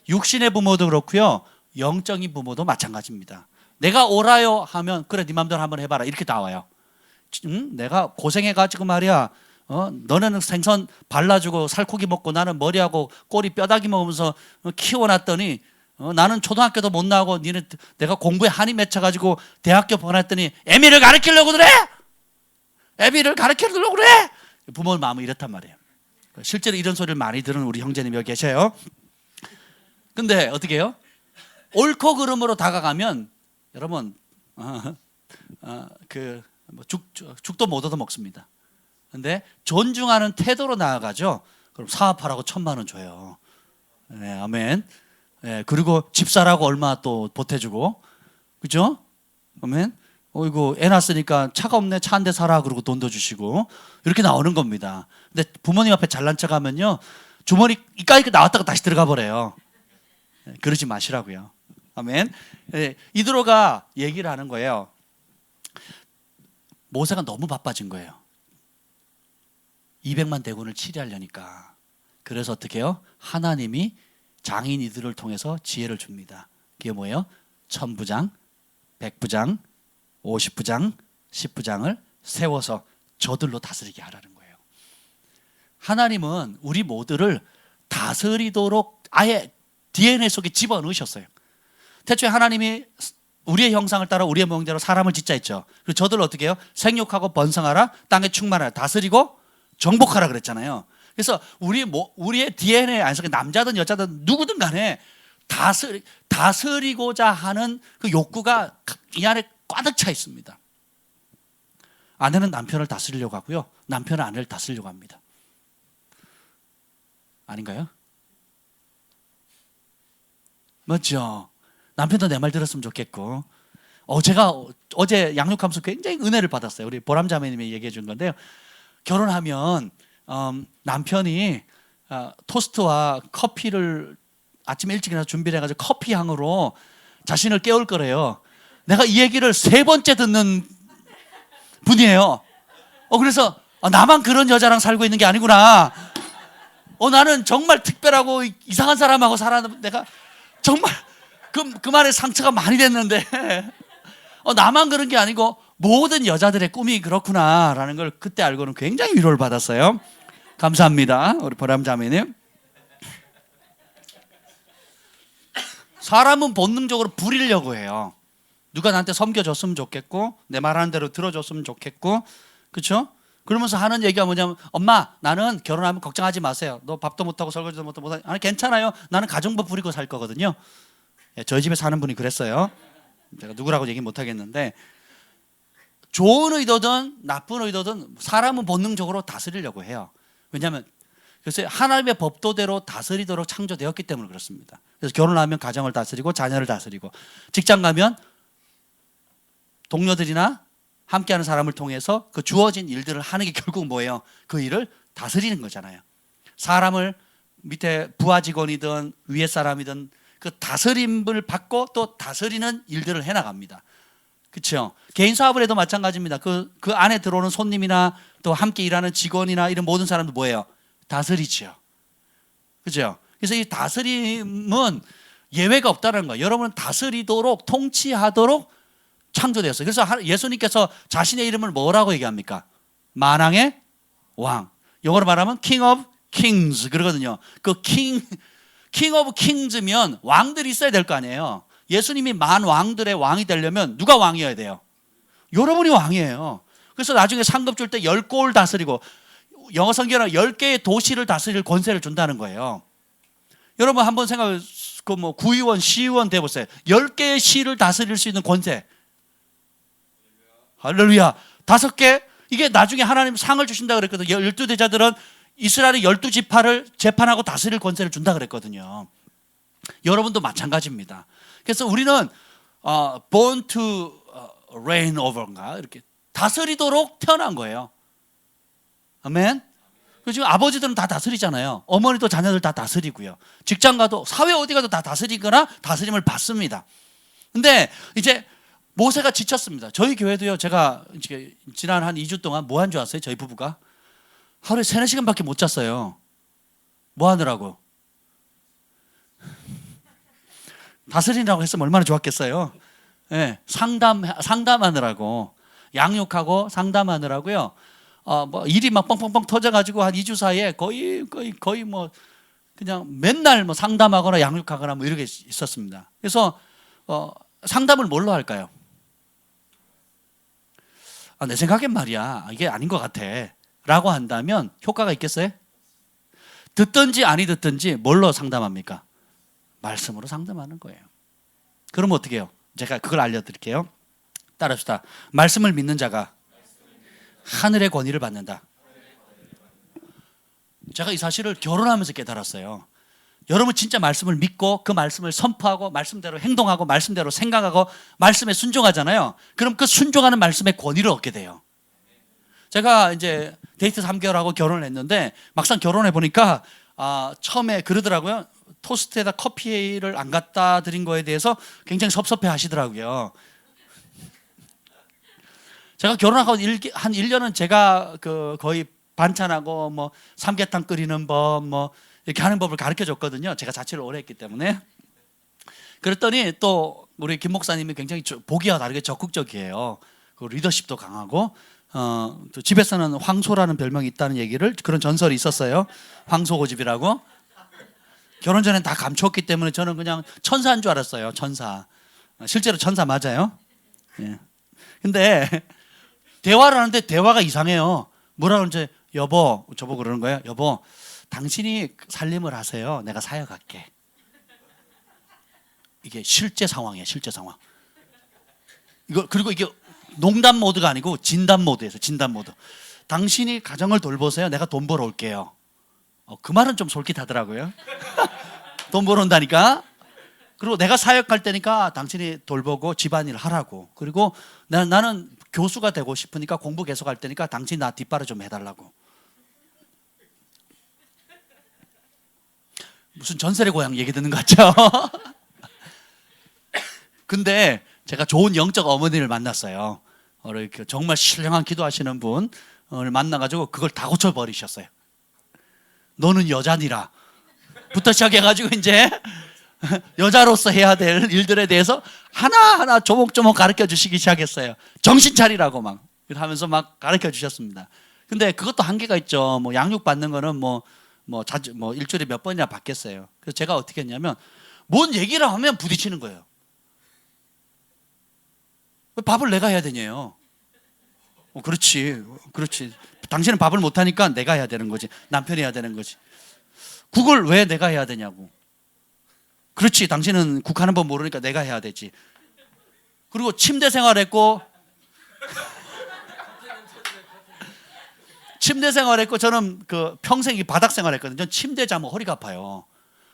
육신의 부모도 그렇고요, 영적인 부모도 마찬가지입니다. 내가 옳아요 하면 그래 네 맘대로 한번 해봐라 이렇게 나와요. 내가 고생해가지고 말이야, 너네는 생선 발라주고 살코기 먹고 나는 머리하고 꼬리 뼈다귀 먹으면서 키워놨더니 나는 초등학교도 못 나오고 니네 내가 공부에 한이 맺혀가지고 대학교 보냈더니 애미를 가르치려고 그래? 애미를 가르치려고 그래? 부모 마음은 이렇단 말이에요. 실제로 이런 소리를 많이 들은 우리 형제님 여기 계셔요. 근데 어떻게 해요? 옳고 그름으로 다가가면 여러분 죽도 못 얻어 먹습니다. 근데 존중하는 태도로 나아가죠. 그럼 사업하라고 1,000만 원 줘요. 네, 아멘. 네, 그리고 집사라고 얼마 또 보태주고, 그죠? 아멘. 이거 애 낳았으니까 차가 없네, 차 한 대 사라 그러고 돈도 주시고 이렇게 나오는 겁니다. 근데 부모님 앞에 잘난 척하면요, 주머니 이까이까 나왔다가 다시 들어가 버려요. 그러지 마시라고요. 아멘. 이드로가 얘기를 하는 거예요. 모세가 너무 바빠진 거예요. 200만 대군을 치리하려니까. 그래서 어떻게 해요? 하나님이 장인 이들을 통해서 지혜를 줍니다. 그게 뭐예요? 1000부장, 100부장, 50부장, 10부장을 세워서 저들로 다스리게 하라는 거예요. 하나님은 우리 모두를 다스리도록 아예 DNA 속에 집어넣으셨어요. 태초에 하나님이 우리의 형상을 따라 우리의 모형대로 사람을 짓자 했죠. 그리고 저들을 어떻게 해요? 생육하고 번성하라, 땅에 충만하라, 다스리고 정복하라 그랬잖아요. 그래서 우리의 DNA 안에서 남자든 여자든 누구든 간에 다스리고자 하는 그 욕구가 이 안에 꽉 차 있습니다. 아내는 남편을 다스리려고 하고요, 남편은 아내를 다스리려고 합니다. 아닌가요? 맞죠? 남편도 내 말 들었으면 좋겠고. 제가 어제 양육하면서 굉장히 은혜를 받았어요. 우리 보람 자매님이 얘기해 준 건데요. 결혼하면 남편이 토스트와 커피를 아침에 일찍 일어나서 준비를 해가지고 커피 향으로 자신을 깨울 거래요. 내가 이 얘기를 3번째 듣는 분이에요. 그래서 나만 그런 여자랑 살고 있는 게 아니구나. 나는 정말 특별하고 이상한 사람하고 살았는데 내가 정말 그 말에 상처가 많이 됐는데 나만 그런 게 아니고 모든 여자들의 꿈이 그렇구나라는 걸 그때 알고는 굉장히 위로를 받았어요. 감사합니다. 우리 보람 자매님. 사람은 본능적으로 부리려고 해요. 누가 나한테 섬겨줬으면 좋겠고 내 말하는 대로 들어줬으면 좋겠고, 그렇죠? 그러면서 하는 얘기가 뭐냐면, 엄마 나는 결혼하면 걱정하지 마세요. 너 밥도 못하고 설거지도 못하고 아니 괜찮아요. 나는 가정부 부리고 살 거거든요. 저희 집에 사는 분이 그랬어요. 제가 누구라고 얘기 못 하겠는데, 좋은 의도든 나쁜 의도든 사람은 본능적으로 다스리려고 해요. 왜냐하면 그래서 하나님의 법도대로 다스리도록 창조되었기 때문에 그렇습니다. 그래서 결혼하면 가정을 다스리고 자녀를 다스리고, 직장 가면 동료들이나 함께하는 사람을 통해서 그 주어진 일들을 하는 게 결국 뭐예요? 그 일을 다스리는 거잖아요. 사람을 밑에 부하 직원이든 위에 사람이든 그 다스림을 받고 또 다스리는 일들을 해나갑니다. 그렇죠? 개인 사업을 해도 마찬가지입니다. 그 안에 들어오는 손님이나 또 함께 일하는 직원이나 이런 모든 사람들 뭐예요? 다스리죠. 그렇죠? 그래서 이 다스림은 예외가 없다는 거예요. 여러분은 다스리도록 통치하도록 창조되었어요. 그래서 예수님께서 자신의 이름을 뭐라고 얘기합니까? 만왕의 왕. 영어로 말하면 King of Kings 그러거든요. 그 King of Kings면 왕들이 있어야 될 거 아니에요. 예수님이 만 왕들의 왕이 되려면 누가 왕이어야 돼요? 여러분이 왕이에요. 그래서 나중에 상급 줄 때 10골 다스리고, 영어 성경은 10개의 도시를 다스릴 권세를 준다는 거예요. 여러분 한번 생각해, 구의원, 시의원 돼보세요. 10개의 시를 다스릴 수 있는 권세. 할렐루야. 5개, 이게 나중에 하나님 상을 주신다 그랬거든요. 12대자들은 이스라엘의 12지파를 재판하고 다스릴 권세를 준다 그랬거든요. 여러분도 마찬가지입니다. 그래서 우리는 born to reign over인가 이렇게 다스리도록 태어난 거예요. 아멘. 지금 아버지들은 다 다스리잖아요. 어머니도 자녀들 다 다스리고요. 직장 가도 사회 어디 가도 다 다스리거나 다스림을 받습니다. 근데 이제 모세가 지쳤습니다. 저희 교회도요. 제가 이제 지난 한 2주 동안 뭐 한 줄 아세요? 저희 부부가 하루에 3-4시간밖에 못 잤어요. 뭐 하느라고? 다스리라고 했으면 얼마나 좋았겠어요. 네, 상담하느라고, 양육하고 상담하느라고요. 일이 막 뻥뻥뻥 터져가지고 한 2주 사이에 거의 뭐 그냥 맨날 뭐 상담하거나 양육하거나 뭐 이렇게 있었습니다. 그래서 상담을 뭘로 할까요? 내 생각엔 말이야 이게 아닌 것 같아 라고 한다면 효과가 있겠어요? 듣든지 아니 듣든지 뭘로 상담합니까? 말씀으로 상담하는 거예요. 그러면 어떻게 해요? 제가 그걸 알려드릴게요. 따라합시다. 말씀을 믿는 자가 하늘의 권위를 받는다. 제가 이 사실을 결혼하면서 깨달았어요. 여러분 진짜 말씀을 믿고 그 말씀을 선포하고 말씀대로 행동하고 말씀대로 생각하고 말씀에 순종하잖아요. 그럼 그 순종하는 말씀의 권위를 얻게 돼요. 제가 이제 데이트 3개월하고 결혼을 했는데 막상 결혼해 보니까 처음에 그러더라고요. 토스트에다 커피를 안 갖다 드린 거에 대해서 굉장히 섭섭해 하시더라고요. 제가 결혼하고 한 1년은 제가 거의 반찬하고 뭐 삼계탕 끓이는 법 뭐 이렇게 하는 법을 가르쳐 줬거든요. 제가 자취를 오래 했기 때문에. 그랬더니 또 우리 김 목사님이 굉장히 보기와 다르게 적극적이에요. 그 리더십도 강하고 또 집에서는 황소라는 별명이 있다는 얘기를, 그런 전설이 있었어요. 황소고집이라고. 결혼 전엔 다 감추었기 때문에 저는 그냥 천사인 줄 알았어요. 천사. 실제로 천사 맞아요. 예. 근데 대화를 하는데 대화가 이상해요. 뭐라 그러는지, 여보, 저보고 그러는 거예요. 여보, 당신이 살림을 하세요. 내가 사역할게. 이게 실제 상황이에요. 실제 상황. 그리고 이게 농담 모드가 아니고 진담 모드에서 진담 모드. 당신이 가정을 돌보세요. 내가 돈 벌어 올게요. 그 말은 좀 솔깃하더라고요. 돈 벌어 온다니까. 그리고 내가 사역할 때니까 당신이 돌보고 집안일 하라고. 그리고 나는 교수가 되고 싶으니까 공부 계속 할 테니까 당신 나 뒷바라 좀 해달라고. 무슨 전설의 고향 얘기 듣는 것 같죠? 근데 제가 좋은 영적 어머니를 만났어요. 정말 신령한 기도하시는 분을 만나가지고 그걸 다 고쳐버리셨어요. 너는 여자니라 부터 시작해가지고 이제 여자로서 해야 될 일들에 대해서 하나하나 조목조목 가르쳐 주시기 시작했어요. 정신 차리라고 막 하면서 막 가르쳐 주셨습니다. 근데 그것도 한계가 있죠. 뭐 양육 받는 거는 자주 일주일에 몇 번이나 받겠어요. 그래서 제가 어떻게 했냐면, 뭔 얘기를 하면 부딪히는 거예요. 왜 밥을 내가 해야 되냐요? 그렇지. 당신은 밥을 못 하니까 내가 해야 되는 거지. 남편이 해야 되는 거지. 국을 왜 내가 해야 되냐고. 그렇지. 당신은 국하는 법 모르니까 내가 해야 되지. 그리고 침대 생활했고 저는 평생 이 바닥 생활했거든요. 전 침대 자면 허리가 아파요.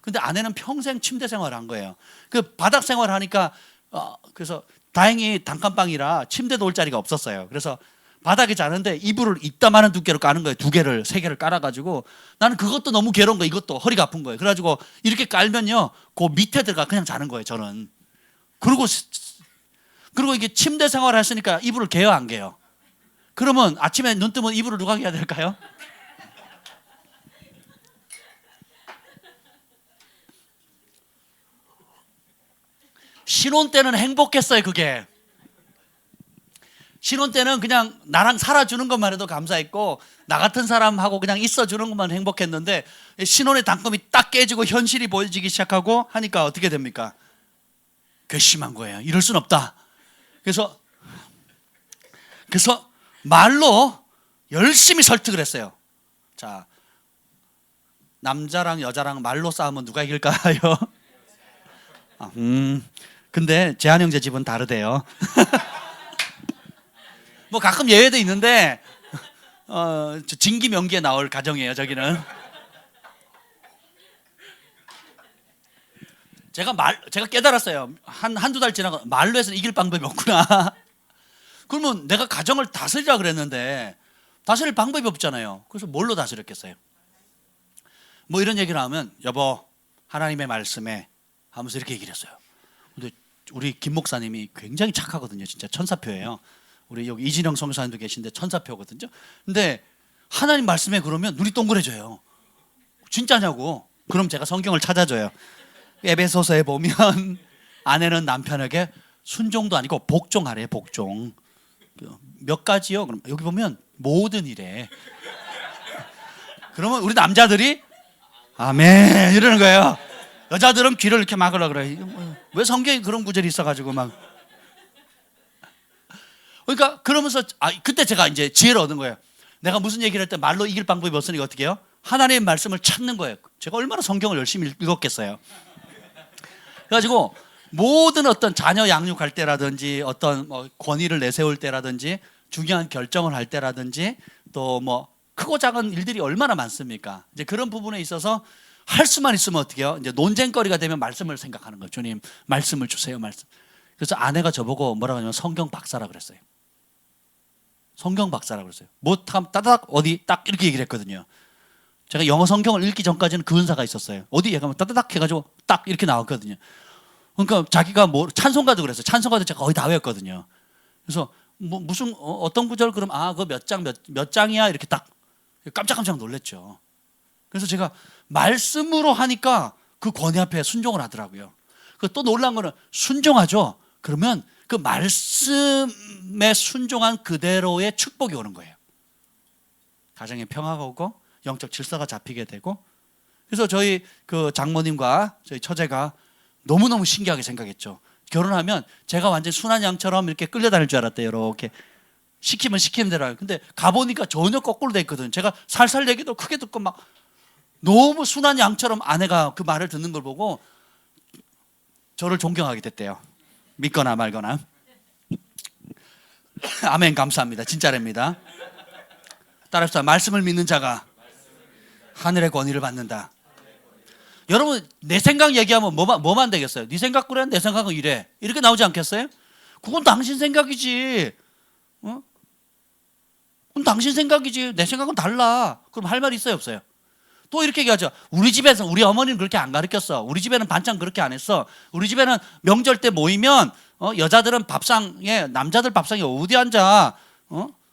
근데 아내는 평생 침대 생활을 한 거예요. 그 바닥 생활을 하니까 그래서 다행히 단칸방이라 침대 놓을 자리가 없었어요. 그래서 바닥에 자는데 이불을 이따마한 두께로 까는 거예요. 2개를 3개를 깔아가지고. 나는 그것도 너무 괴로운 거예요. 이것도 허리가 아픈 거예요. 그래가지고 이렇게 깔면요, 그 밑에 들어가 그냥 자는 거예요. 저는. 그리고 이게 침대 생활을 했으니까 이불을 개요, 안 개요? 그러면 아침에 눈 뜨면 이불을 누가 개야 될까요? 신혼 때는 행복했어요. 그게 신혼 때는 그냥 나랑 살아주는 것만 해도 감사했고, 나 같은 사람하고 그냥 있어주는 것만 행복했는데, 신혼의 단검이 딱 깨지고 현실이 보여지기 시작하고 하니까 어떻게 됩니까? 괘씸한 거예요. 이럴 순 없다. 그래서 말로 열심히 설득을 했어요. 자, 남자랑 여자랑 말로 싸우면 누가 이길까요? 근데 재한 형제 집은 다르대요. 뭐 가끔 예외도 있는데 진기 명기에 나올 가정이에요. 저기는. 제가 깨달았어요. 한두 달 지나고 말로 해서는 이길 방법이 없구나. 그러면 내가 가정을 다스리라 그랬는데 다스릴 방법이 없잖아요. 그래서 뭘로 다스렸겠어요? 뭐 이런 얘기를 하면, 여보, 하나님의 말씀에 하면서 이렇게 얘기를 했어요. 근데 우리 김 목사님이 굉장히 착하거든요. 진짜 천사표예요. 우리 여기 이진영 성교사님도 계신데 천사표거든요. 근데 하나님 말씀에 그러면 눈이 동그래져요. 진짜냐고. 그럼 제가 성경을 찾아줘요. 에베소서에 보면 아내는 남편에게 순종도 아니고 복종하래. 복종. 몇 가지요? 그럼 여기 보면 모든 일에. 그러면 우리 남자들이 아멘 이러는 거예요. 여자들은 귀를 이렇게 막으라 그래. 왜 성경에 그런 구절이 있어가지고 막. 그러니까 그러면서 그때 제가 이제 지혜를 얻은 거예요. 내가 무슨 얘기를 할 때 말로 이길 방법이 없으니까 어떻게 해요? 하나님의 말씀을 찾는 거예요. 제가 얼마나 성경을 열심히 읽었겠어요. 그래가지고 모든 어떤 자녀 양육할 때라든지 어떤 권위를 내세울 때라든지 중요한 결정을 할 때라든지 또 크고 작은 일들이 얼마나 많습니까? 이제 그런 부분에 있어서 할 수만 있으면 어떻게 해요? 이제 논쟁거리가 되면 말씀을 생각하는 거예요. 주님, 말씀을 주세요, 말씀. 그래서 아내가 저보고 뭐라고 하냐면 성경 박사라 그랬어요. 성경 박사라 그랬어요. 따닥 어디 딱 이렇게 얘기를 했거든요. 제가 영어 성경을 읽기 전까지는 그 은사가 있었어요. 어디 얘가면 따다닥 해가지고 딱 이렇게 나왔거든요. 그러니까 자기가 뭐 찬송가도 그랬어요. 찬송가도 제가 거의 다 외웠거든요. 그래서 뭐 무슨 어떤 구절 그럼 그거 몇 장이야 이렇게 딱 깜짝깜짝 놀랐죠. 그래서 제가 말씀으로 하니까 그 권위 앞에 순종을 하더라고요. 또 놀란 거는 순종하죠. 그러면 그 말씀에 순종한 그대로의 축복이 오는 거예요. 가정에 평화가 오고 영적 질서가 잡히게 되고. 그래서 저희 그 장모님과 저희 처제가 너무너무 신기하게 생각했죠. 결혼하면 제가 완전 순한 양처럼 이렇게 끌려다닐 줄 알았대요. 이렇게 시키면 시키는 대로. 근데 가보니까 전혀 거꾸로 돼 있거든요. 제가 살살 얘기도 크게 듣고 막 너무 순한 양처럼 아내가 그 말을 듣는 걸 보고 저를 존경하게 됐대요. 믿거나 말거나. 아멘, 감사합니다. 진짜랍니다. 따라합시다. 말씀을 믿는 자가 하늘의 권위를 받는다. 여러분, 내 생각 얘기하면 뭐만 되겠어요? 네 생각 그래? 내 생각은 이래. 이렇게 나오지 않겠어요? 그건 당신 생각이지. 그건 당신 생각이지. 내 생각은 달라. 그럼 할 말이 있어요, 없어요? 또 이렇게 얘기하죠. 우리 집에서 우리 어머니는 그렇게 안 가르쳤어. 우리 집에는 반찬 그렇게 안 했어. 우리 집에는 명절 때 모이면 여자들은 밥상에, 남자들 밥상에 어디 앉아?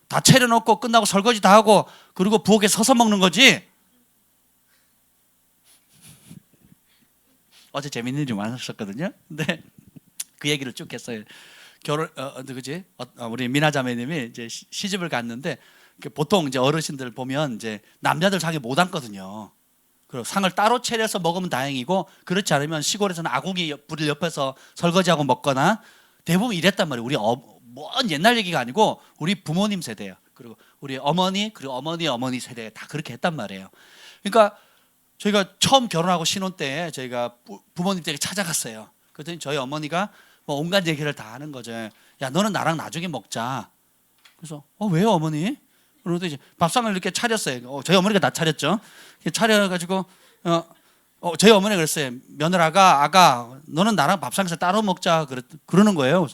다 차려놓고 끝나고 설거지 다 하고 그리고 부엌에 서서 먹는 거지. 어제 재밌는 일이 많았었거든요. 근데 그 얘기를 쭉 했어요. 우리 미나 자매님이 이제 시집을 갔는데 보통 이제 어르신들 보면 이제 남자들 상에 못 앉거든요. 그리고 상을 따로 차려서 먹으면 다행이고 그렇지 않으면 시골에서는 아궁이 불을 옆에서 설거지하고 먹거나 대부분 이랬단 말이에요. 우리 먼 옛날 얘기가 아니고 우리 부모님 세대예요. 그리고 우리 어머니 그리고 어머니 세대 다 그렇게 했단 말이에요. 그러니까 저희가 처음 결혼하고 신혼 때 저희가 부모님 댁에 찾아갔어요. 그랬더니 저희 어머니가 뭐 온갖 얘기를 다 하는 거죠. 야, 너는 나랑 나중에 먹자. 그래서 왜요, 어머니? 그러더니 이제 밥상을 이렇게 차렸어요. 저희 어머니가 다 차렸죠. 차려가지고 저희 어머니가 그랬어요. 며느라가 너는 나랑 밥상에서 따로 먹자 그러는 거예요.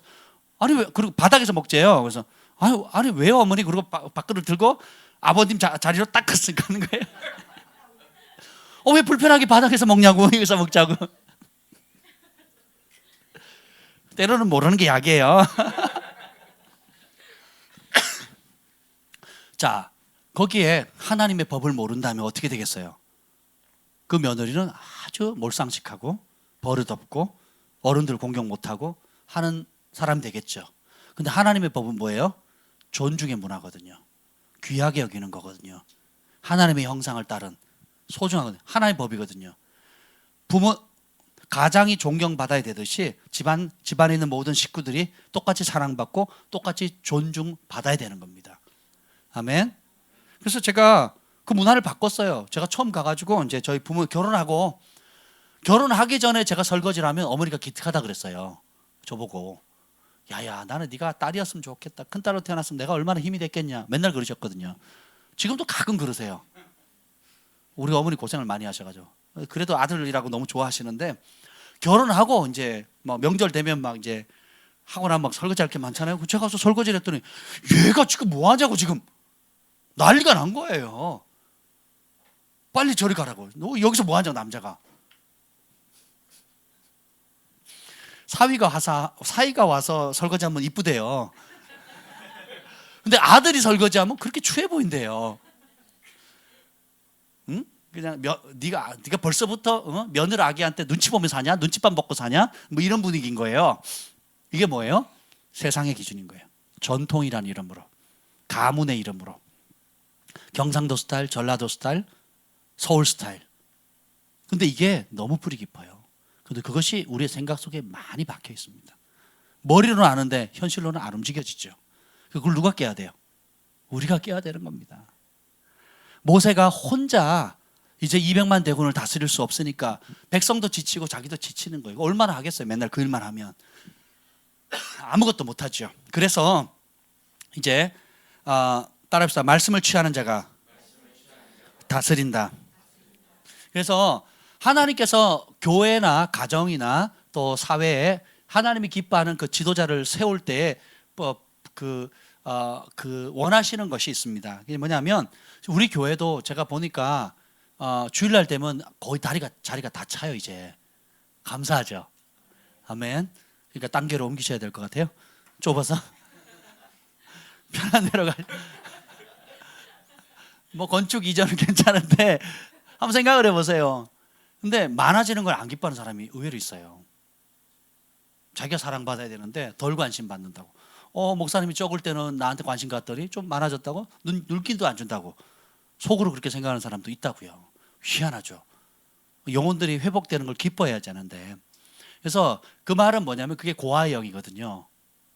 아니 왜 그리고 바닥에서 먹재요. 그래서 아니 왜요, 어머니? 그리고 밥그릇 들고 아버님 자리로 딱 가는 거예요. 왜 불편하게 바닥에서 먹냐고. 여기서 먹자고. 때로는 모르는 게 약이에요. 자, 거기에 하나님의 법을 모른다면 어떻게 되겠어요? 그 며느리는 아주 몰상식하고 버릇없고 어른들 공경 못하고 하는 사람이 되겠죠. 근데 하나님의 법은 뭐예요? 존중의 문화거든요. 귀하게 여기는 거거든요. 하나님의 형상을 따른 소중하거든요. 하나님의 법이거든요. 가장이 존경받아야 되듯이 집안에 있는 모든 식구들이 똑같이 사랑받고 똑같이 존중받아야 되는 겁니다. 아멘. 그래서 제가 그 문화를 바꿨어요. 제가 처음 가가지고 이제 저희 부모 결혼하기 전에 제가 설거지를 하면 어머니가 기특하다 그랬어요. 저보고 야야, 나는 네가 딸이었으면 좋겠다. 큰 딸로 태어났으면 내가 얼마나 힘이 됐겠냐. 맨날 그러셨거든요. 지금도 가끔 그러세요. 우리 어머니 고생을 많이 하셔가지고 그래도 아들이라고 너무 좋아하시는데 결혼하고 이제 뭐 명절 되면 막 이제 하고 나면 막 설거지할 게 많잖아요. 제가 가서 설거지를 했더니 얘가 지금 뭐 하냐고 지금 난리가 난 거예요. 빨리 저리 가라고. 너 여기서 뭐 하냐고 남자가. 사위가 와서 설거지하면 이쁘대요. 근데 아들이 설거지하면 그렇게 추해 보인대요. 응? 그냥 네가 벌써부터 며느리 아기한테 눈치 보면서 사냐? 눈치밥 먹고 사냐? 뭐 이런 분위기인 거예요. 이게 뭐예요? 세상의 기준인 거예요. 전통이라는 이름으로, 가문의 이름으로, 경상도 스타일, 전라도 스타일, 서울 스타일. 근데 이게 너무 뿌리 깊어요. 근데 그것이 우리의 생각 속에 많이 박혀 있습니다. 머리로는 아는데 현실로는 안 움직여지죠. 그걸 누가 깨야 돼요? 우리가 깨야 되는 겁니다. 모세가 혼자 이제 200만 대군을 다스릴 수 없으니까 백성도 지치고 자기도 지치는 거예요. 얼마나 하겠어요? 맨날 그 일만 하면 아무것도 못하죠. 그래서 이제 따라합시다. 말씀을 취하는 자가 다스린다. 그래서 하나님께서 교회나 가정이나 또 사회에 하나님이 기뻐하는 그 지도자를 세울 때 원하시는 것이 있습니다. 그게 뭐냐면 우리 교회도 제가 보니까 주일날 되면 거의 자리가 다 차요 이제. 감사하죠. 아멘. 그러니까 딴 개로 옮기셔야 될 것 같아요. 좁아서 편한 데로 갈. 뭐 건축 이전은 괜찮은데 한번 생각을 해보세요. 근데 많아지는 걸 안 기뻐하는 사람이 의외로 있어요. 자기가 사랑받아야 되는데 덜 관심 받는다고. 목사님이 적을 때는 나한테 관심 갖더니 좀 많아졌다고? 눈길도 안 준다고. 속으로 그렇게 생각하는 사람도 있다고요. 희한하죠. 영혼들이 회복되는 걸 기뻐해야지 하는데. 그래서 그 말은 뭐냐면 그게 고아의 영이거든요.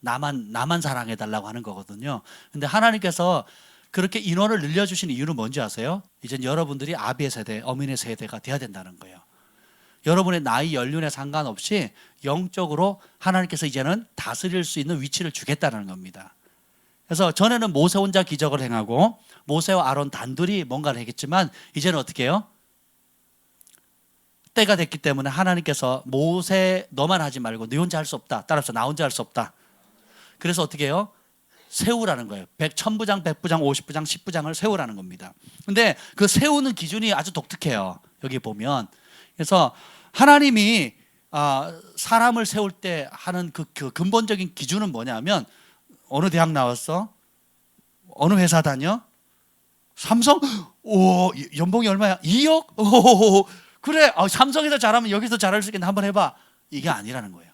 나만 사랑해달라고 하는 거거든요. 근데 하나님께서 그렇게 인원을 늘려주신 이유는 뭔지 아세요? 이젠 여러분들이 아비의 세대, 어머니의 세대가 돼야 된다는 거예요. 여러분의 나이, 연륜에 상관없이 영적으로 하나님께서 이제는 다스릴 수 있는 위치를 주겠다는 겁니다. 그래서 전에는 모세 혼자 기적을 행하고 모세와 아론 단둘이 뭔가를 했겠지만 이제는 어떻게 해요? 때가 됐기 때문에 하나님께서 모세 너만 하지 말고 네 혼자 할 수 없다. 따라서 나 혼자 할 수 없다. 그래서 어떻게 해요? 세우라는 거예요. 1000부장, 100부장, 50부장, 10부장을 세우라는 겁니다. 근데 그 세우는 기준이 아주 독특해요. 여기 보면. 그래서 하나님이 사람을 세울 때 하는 그 근본적인 기준은 뭐냐면 어느 대학 나왔어? 어느 회사 다녀? 삼성? 오, 연봉이 얼마야? 2억? 오, 그래. 삼성에서 잘하면 여기서 잘할 수 있겠네. 한번 해봐. 이게 아니라는 거예요.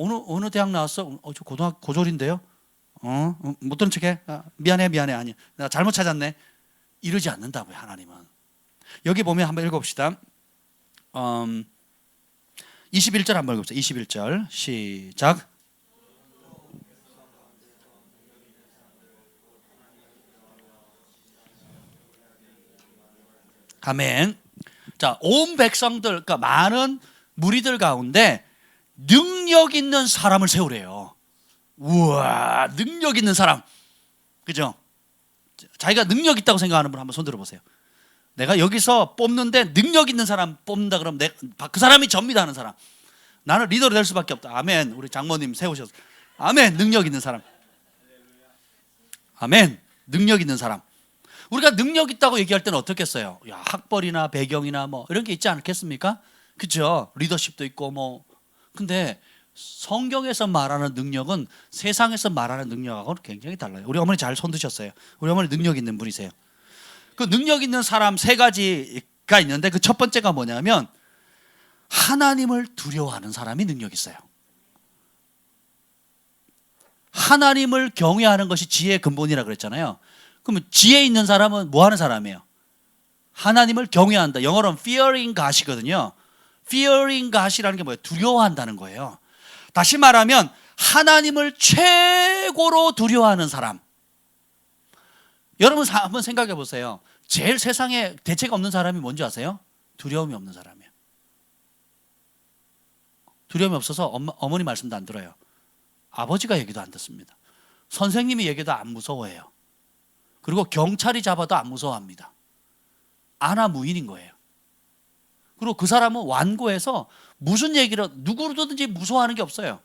어느 대학 나왔어? 저 고등학교 고졸인데요. 못 들은 척해. 미안해. 아니, 내가 잘못 찾았네. 이러지 않는다고요, 하나님은. 여기 보면 한번 읽어봅시다. 21절 한번 읽어봅시다. 21절 시작. 아멘. 자, 온 백성들, 그러니까 많은 무리들 가운데 능력 있는 사람을 세우래요. 우와, 능력 있는 사람. 그죠? 자기가 능력 있다고 생각하는 분 한번 손 들어보세요. 내가 여기서 뽑는데 능력 있는 사람 뽑는다 그러면 그 사람이 접니다 하는 사람. 나는 리더로 될 수밖에 없다. 아멘. 우리 장모님 세우셔서. 아멘. 능력 있는 사람. 아멘. 능력 있는 사람. 우리가 능력 있다고 얘기할 때는 어떻겠어요? 야, 학벌이나 배경이나 뭐 이런 게 있지 않겠습니까? 그죠? 리더십도 있고 뭐. 근데 성경에서 말하는 능력은 세상에서 말하는 능력하고는 굉장히 달라요. 우리 어머니 잘 손드셨어요. 우리 어머니 능력 있는 분이세요. 그 능력 있는 사람 세 가지가 있는데 그 첫 번째가 뭐냐면 하나님을 두려워하는 사람이 능력 있어요. 하나님을 경외하는 것이 지혜의 근본이라 그랬잖아요. 그러면 지혜 있는 사람은 뭐 하는 사람이에요? 하나님을 경외한다. 영어로는 fearing God이거든요. fearing God이라는 게 뭐예요? 두려워한다는 거예요. 다시 말하면 하나님을 최고로 두려워하는 사람. 여러분 한번 생각해 보세요. 제일 세상에 대책 없는 사람이 뭔지 아세요? 두려움이 없는 사람이에요. 두려움이 없어서 어머니 말씀도 안 들어요. 아버지가 얘기도 안 듣습니다. 선생님이 얘기도 안 무서워해요. 그리고 경찰이 잡아도 안 무서워합니다. 아나무인인 거예요. 그리고 그 사람은 완고해서 무슨 얘기를 누구로든지 무서워하는 게 없어요.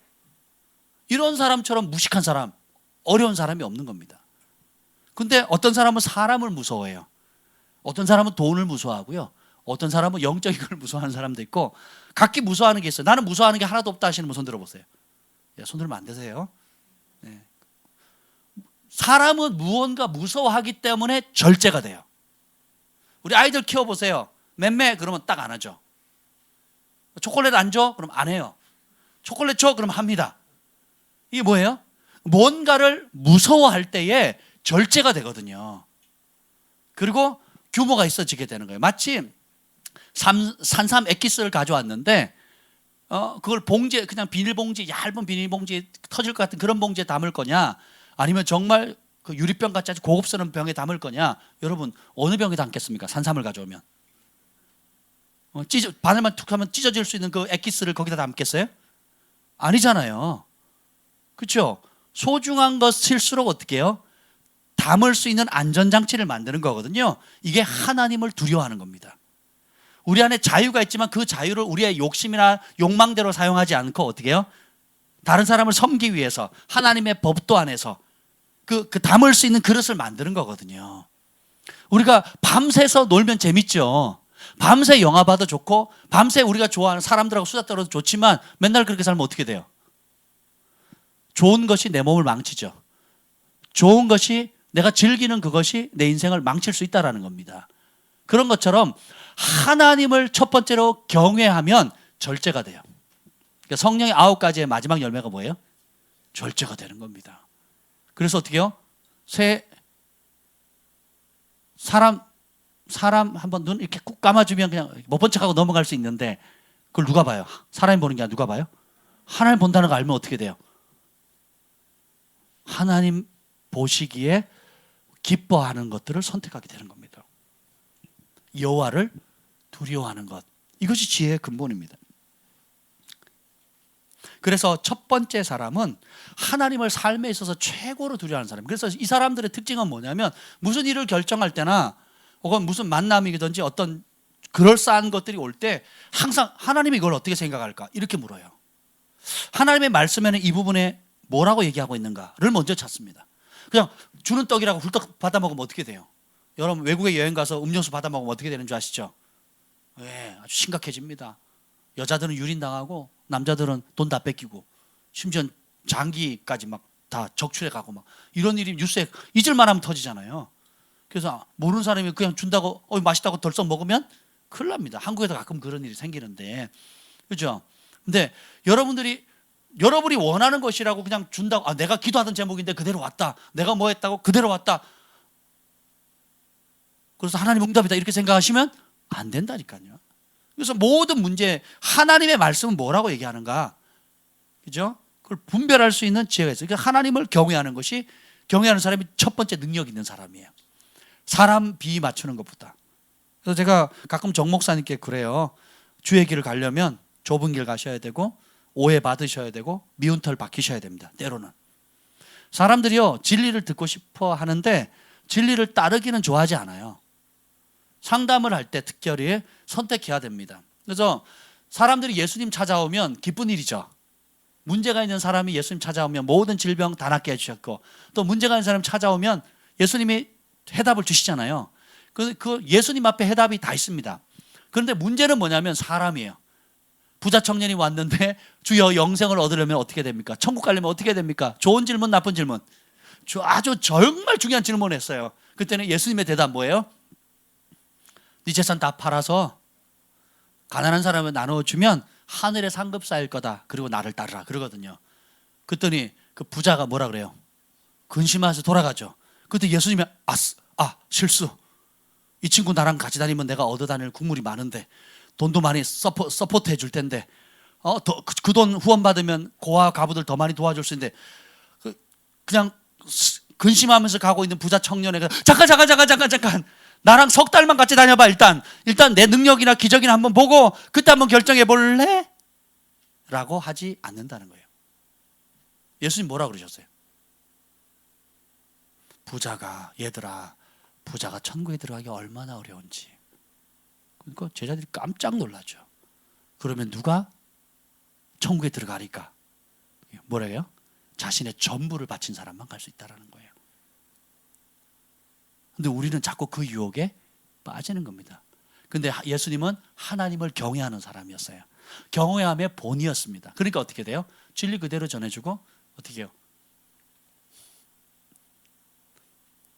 이런 사람처럼 무식한 사람, 어려운 사람이 없는 겁니다. 근데 어떤 사람은 사람을 무서워해요. 어떤 사람은 돈을 무서워하고요. 어떤 사람은 영적인 걸 무서워하는 사람도 있고 각기 무서워하는 게 있어요. 나는 무서워하는 게 하나도 없다 하시는 분 손 들어보세요. 손 들면 안 되세요. 네. 사람은 무언가 무서워하기 때문에 절제가 돼요. 우리 아이들 키워보세요. 맴매 그러면 딱 안 하죠. 초콜릿 안 줘? 그럼 안 해요. 초콜릿 줘? 그럼 합니다. 이게 뭐예요? 뭔가를 무서워할 때에 절제가 되거든요. 그리고 규모가 있어지게 되는 거예요. 마치 산삼 액기스를 가져왔는데 그걸 봉지에 그냥 비닐봉지 얇은 비닐봉지 터질 것 같은 그런 봉지에 담을 거냐 아니면 정말 그 유리병 같이 아주 고급스러운 병에 담을 거냐. 여러분 어느 병에 담겠습니까? 산삼을 가져오면 바늘만 툭 하면 찢어질 수 있는 그 액기스를 거기다 담겠어요? 아니잖아요. 그렇죠? 소중한 것일수록 어떻게 해요? 담을 수 있는 안전장치를 만드는 거거든요. 이게 하나님을 두려워하는 겁니다. 우리 안에 자유가 있지만 그 자유를 우리의 욕심이나 욕망대로 사용하지 않고 어떻게 해요? 다른 사람을 섬기기 위해서 하나님의 법도 안에서 그 담을 수 있는 그릇을 만드는 거거든요. 우리가 밤새서 놀면 재밌죠. 밤새 영화 봐도 좋고 밤새 우리가 좋아하는 사람들하고 수다 떨어도 좋지만 맨날 그렇게 살면 어떻게 돼요? 좋은 것이 내 몸을 망치죠. 좋은 것이 내가 즐기는 그것이 내 인생을 망칠 수 있다는 겁니다. 그런 것처럼 하나님을 첫 번째로 경외하면 절제가 돼요. 그러니까 성령의 9가지의 마지막 열매가 뭐예요? 절제가 되는 겁니다. 그래서 어떻게 해요? 사람 한번 눈 이렇게 꾹 감아주면 그냥 못 본 척하고 넘어갈 수 있는데 그걸 누가 봐요? 사람이 보는 게 아니라 누가 봐요? 하나님 본다는 거 알면 어떻게 돼요? 하나님 보시기에 기뻐하는 것들을 선택하게 되는 겁니다. 여호와를 두려워하는 것, 이것이 지혜의 근본입니다. 그래서 첫 번째 사람은 하나님을 삶에 있어서 최고로 두려워하는 사람. 그래서 이 사람들의 특징은 뭐냐면 무슨 일을 결정할 때나 혹은 무슨 만남이든지 어떤 그럴싸한 것들이 올 때 항상 하나님이 이걸 어떻게 생각할까 이렇게 물어요. 하나님의 말씀에는 이 부분에 뭐라고 얘기하고 있는가를 먼저 찾습니다. 그냥 주는 떡이라고 훌떡 받아 먹으면 어떻게 돼요? 여러분 외국에 여행 가서 음료수 받아 먹으면 어떻게 되는 줄 아시죠? 네, 아주 심각해집니다. 여자들은 유린당하고 남자들은 돈 다 뺏기고 심지어 장기까지 막 다 적출해 가고 막 이런 일이 뉴스에 잊을만 하면 터지잖아요. 그래서 모르는 사람이 그냥 준다고 맛있다고 덜썩 먹으면 큰일 납니다. 한국에도 가끔 그런 일이 생기는데, 그렇죠? 근데 여러분이 원하는 것이라고 그냥 준다고, 내가 기도하던 제목인데 그대로 왔다, 내가 뭐 했다고 그대로 왔다, 그래서 하나님 응답이다 이렇게 생각하시면 안 된다니까요. 그래서 모든 문제 하나님의 말씀은 뭐라고 얘기하는가, 그죠? 그걸 분별할 수 있는 지혜가 있어요. 그러니까 하나님을 경외하는 것이, 경외하는 사람이 첫 번째 능력 있는 사람이에요. 사람 비위 맞추는 것보다. 그래서 제가 가끔 정 목사님께 그래요. 주의 길을 가려면 좁은 길 가셔야 되고 오해 받으셔야 되고 미운 털 박히셔야 됩니다. 때로는 사람들이요 진리를 듣고 싶어 하는데 진리를 따르기는 좋아하지 않아요. 상담을 할 때 특별히 선택해야 됩니다. 그래서 사람들이 예수님 찾아오면 기쁜 일이죠. 문제가 있는 사람이 예수님 찾아오면 모든 질병 다 낫게 해주셨고, 또 문제가 있는 사람 찾아오면 예수님이 해답을 주시잖아요. 그 예수님 앞에 해답이 다 있습니다. 그런데 문제는 뭐냐면 사람이에요. 부자 청년이 왔는데 주여 영생을 얻으려면 어떻게 됩니까? 천국 가려면 어떻게 됩니까? 좋은 질문, 나쁜 질문. 아주 정말 중요한 질문을 했어요. 그때는 예수님의 대답 뭐예요? 네 재산 다 팔아서 가난한 사람을 나눠주면 하늘의 상급 쌓일 거다. 그리고 나를 따르라 그러거든요. 그랬더니 그 부자가 뭐라 그래요? 근심해서 돌아가죠. 그때 예수님이 실수. 이 친구 나랑 같이 다니면 내가 얻어 다닐 국물이 많은데, 돈도 많이 서포트 해줄 텐데, 그 돈 후원 받으면 고아 가부들 더 많이 도와줄 수 있는데, 그냥 근심하면서 가고 있는 부자 청년에게 잠깐 나랑 석 달만 같이 다녀봐. 일단 내 능력이나 기적이나 한번 보고 그때 한번 결정해 볼래? 라고 하지 않는다는 거예요. 예수님 뭐라 그러셨어요? 얘들아 부자가 천국에 들어가기 얼마나 어려운지. 그러니까 제자들이 깜짝 놀라죠. 그러면 누가 천국에 들어가니까 뭐래요? 자신의 전부를 바친 사람만 갈 수 있다는 거예요. 근데 우리는 자꾸 그 유혹에 빠지는 겁니다. 근데 예수님은 하나님을 경외하는 사람이었어요. 경외함의 본이었습니다. 그러니까 어떻게 돼요? 진리 그대로 전해주고 어떻게 해요?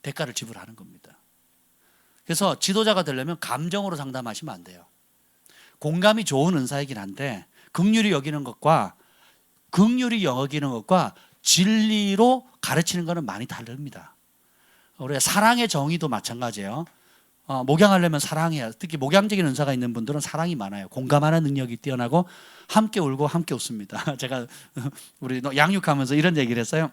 대가를 지불하는 겁니다. 그래서 지도자가 되려면 감정으로 상담하시면 안 돼요. 공감이 좋은 은사이긴 한데 긍휼히 여기는 것과 진리로 가르치는 것은 많이 다릅니다. 우리가 사랑의 정의도 마찬가지예요. 목양하려면 사랑해야, 특히 목양적인 은사가 있는 분들은 사랑이 많아요. 공감하는 능력이 뛰어나고 함께 울고 함께 웃습니다. 제가 우리 양육하면서 이런 얘기를 했어요.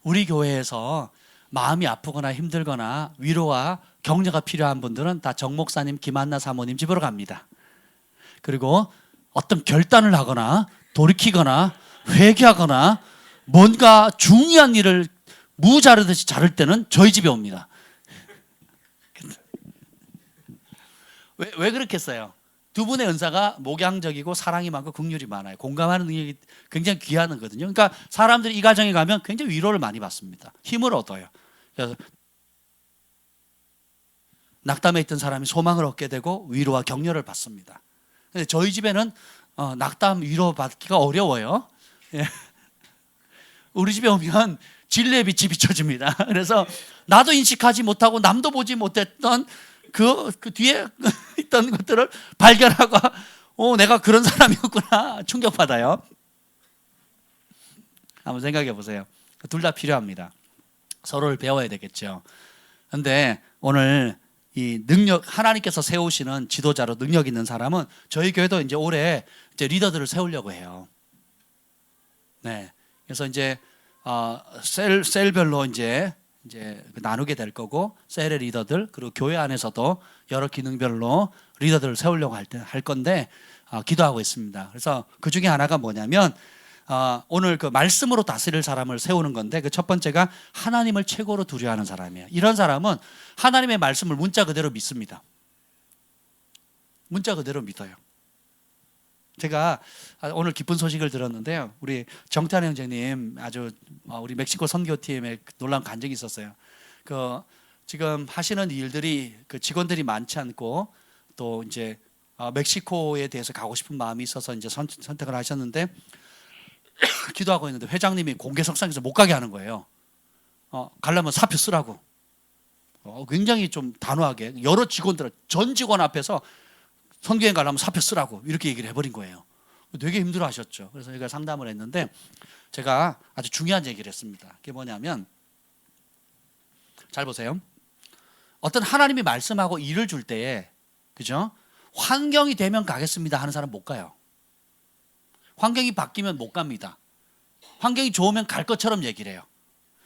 우리 교회에서 마음이 아프거나 힘들거나 위로와 격려가 필요한 분들은 다 정 목사님, 김한나 사모님 집으로 갑니다. 그리고 어떤 결단을 하거나 돌이키거나 회개하거나 뭔가 중요한 일을 무 자르듯이 자를 때는 저희 집에 옵니다. 왜 그렇겠어요? 두 분의 은사가 목양적이고 사랑이 많고 긍휼이 많아요. 공감하는 능력이 굉장히 귀한 거거든요. 그러니까 사람들이 이 가정에 가면 굉장히 위로를 많이 받습니다. 힘을 얻어요. 그래서 낙담에 있던 사람이 소망을 얻게 되고 위로와 격려를 받습니다. 근데 저희 집에는 낙담 위로받기가 어려워요. 예. 우리 집에 오면 진례빛이 비춰집니다. 그래서 나도 인식하지 못하고 남도 보지 못했던 그 뒤에 있던 것들을 발견하고 내가 그런 사람이었구나 충격받아요. 한번 생각해 보세요. 둘 다 필요합니다. 서로를 배워야 되겠죠. 그런데 오늘 이 능력, 하나님께서 세우시는 지도자로 능력 있는 사람은 저희 교회도 이제 올해 이제 리더들을 세우려고 해요. 네. 그래서 이제 셀별로 이제 나누게 될 거고, 셀의 리더들 그리고 교회 안에서도 여러 기능별로 리더들을 세우려고 할 건데 기도하고 있습니다. 그래서 그 중에 하나가 뭐냐면 오늘 그 말씀으로 다스릴 사람을 세우는 건데, 그 첫 번째가 하나님을 최고로 두려워하는 사람이에요. 이런 사람은 하나님의 말씀을 문자 그대로 믿습니다. 문자 그대로 믿어요. 제가 오늘 기쁜 소식을 들었는데요. 우리 정태환 형제님 아주 우리 멕시코 선교팀에 놀라운 간증이 있었어요. 그 지금 하시는 일들이 그 직원들이 많지 않고 또 이제 멕시코에 대해서 가고 싶은 마음이 있어서 이제 선택을 하셨는데 기도하고 있는데 회장님이 공개석상에서 못 가게 하는 거예요. 가려면 사표 쓰라고. 굉장히 좀 단호하게 여러 직원들, 전 직원 앞에서 선교행 가려면 사표 쓰라고 이렇게 얘기를 해버린 거예요. 되게 힘들어하셨죠. 그래서 제가 상담을 했는데 제가 아주 중요한 얘기를 했습니다. 그게 뭐냐면, 잘 보세요. 어떤 하나님이 말씀하고 일을 줄 때에, 그죠? 환경이 되면 가겠습니다 하는 사람 못 가요. 환경이 바뀌면 못 갑니다. 환경이 좋으면 갈 것처럼 얘기를 해요.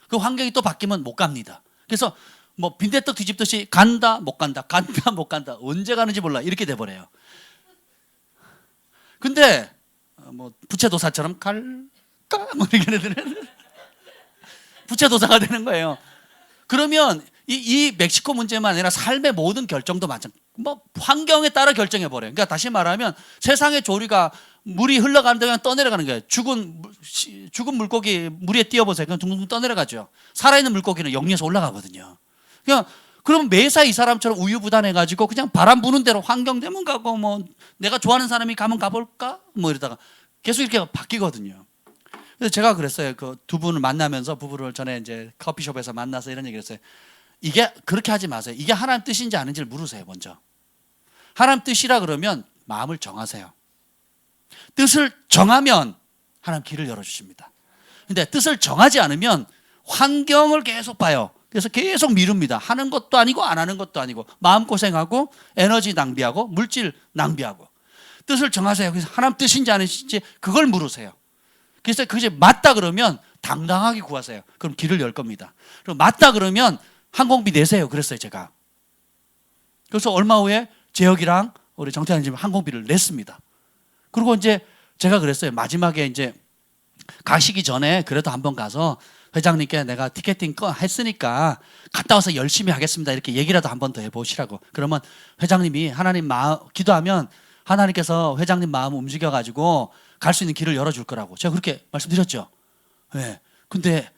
그 환경이 또 바뀌면 못 갑니다. 그래서 뭐 빈대떡 뒤집듯이 간다 못 간다, 간다 못 간다, 언제 가는지 몰라 이렇게 돼버려요. 근데 뭐 부채도사처럼 갈까 뭐 이렇게 되는 부채도사가 되는 거예요. 그러면 이 멕시코 문제만 아니라 삶의 모든 결정도 뭐 환경에 따라 결정해 버려요. 그러니까 다시 말하면 세상의 조리가 물이 흘러가는데 그냥 떠내려가는 거예요. 죽은 물고기 물 위에 띄워보세요. 그냥 둥둥 떠내려가죠. 살아있는 물고기는 영리해서 올라가거든요. 그럼 매사 이 사람처럼 우유부단해가지고 그냥 바람 부는 대로 환경 되면 가고, 뭐 내가 좋아하는 사람이 가면 가볼까 뭐 이러다가 계속 이렇게 바뀌거든요. 그래서 제가 그랬어요. 그 두 분을 만나면서, 부부를 전에 이제 커피숍에서 만나서 이런 얘기를 했어요. 이게 그렇게 하지 마세요. 이게 하나님 뜻인지 아닌지를 물으세요. 먼저 하나님 뜻이라 그러면 마음을 정하세요. 뜻을 정하면 하나님 길을 열어주십니다. 근데 뜻을 정하지 않으면 환경을 계속 봐요. 그래서 계속 미룹니다. 하는 것도 아니고 안 하는 것도 아니고, 마음고생하고 에너지 낭비하고 물질 낭비하고. 뜻을 정하세요. 그래서 하나님 뜻인지 아닌지 그걸 물으세요. 그래서 그게 맞다 그러면 당당하게 구하세요. 그럼 길을 열 겁니다. 그럼 맞다 그러면 항공비 내세요. 그랬어요, 제가. 그래서 얼마 후에 재혁이랑 우리 정태환 님 항공비를 냈습니다. 그리고 이제 제가 그랬어요. 마지막에 이제 가시기 전에 그래도 한번 가서 회장님께 내가 티켓팅 했으니까 갔다 와서 열심히 하겠습니다 이렇게 얘기라도 한 번 더 해보시라고. 그러면 회장님이 하나님 마음 기도하면 하나님께서 회장님 마음 움직여가지고 갈 수 있는 길을 열어줄 거라고 제가 그렇게 말씀드렸죠. 네. 근데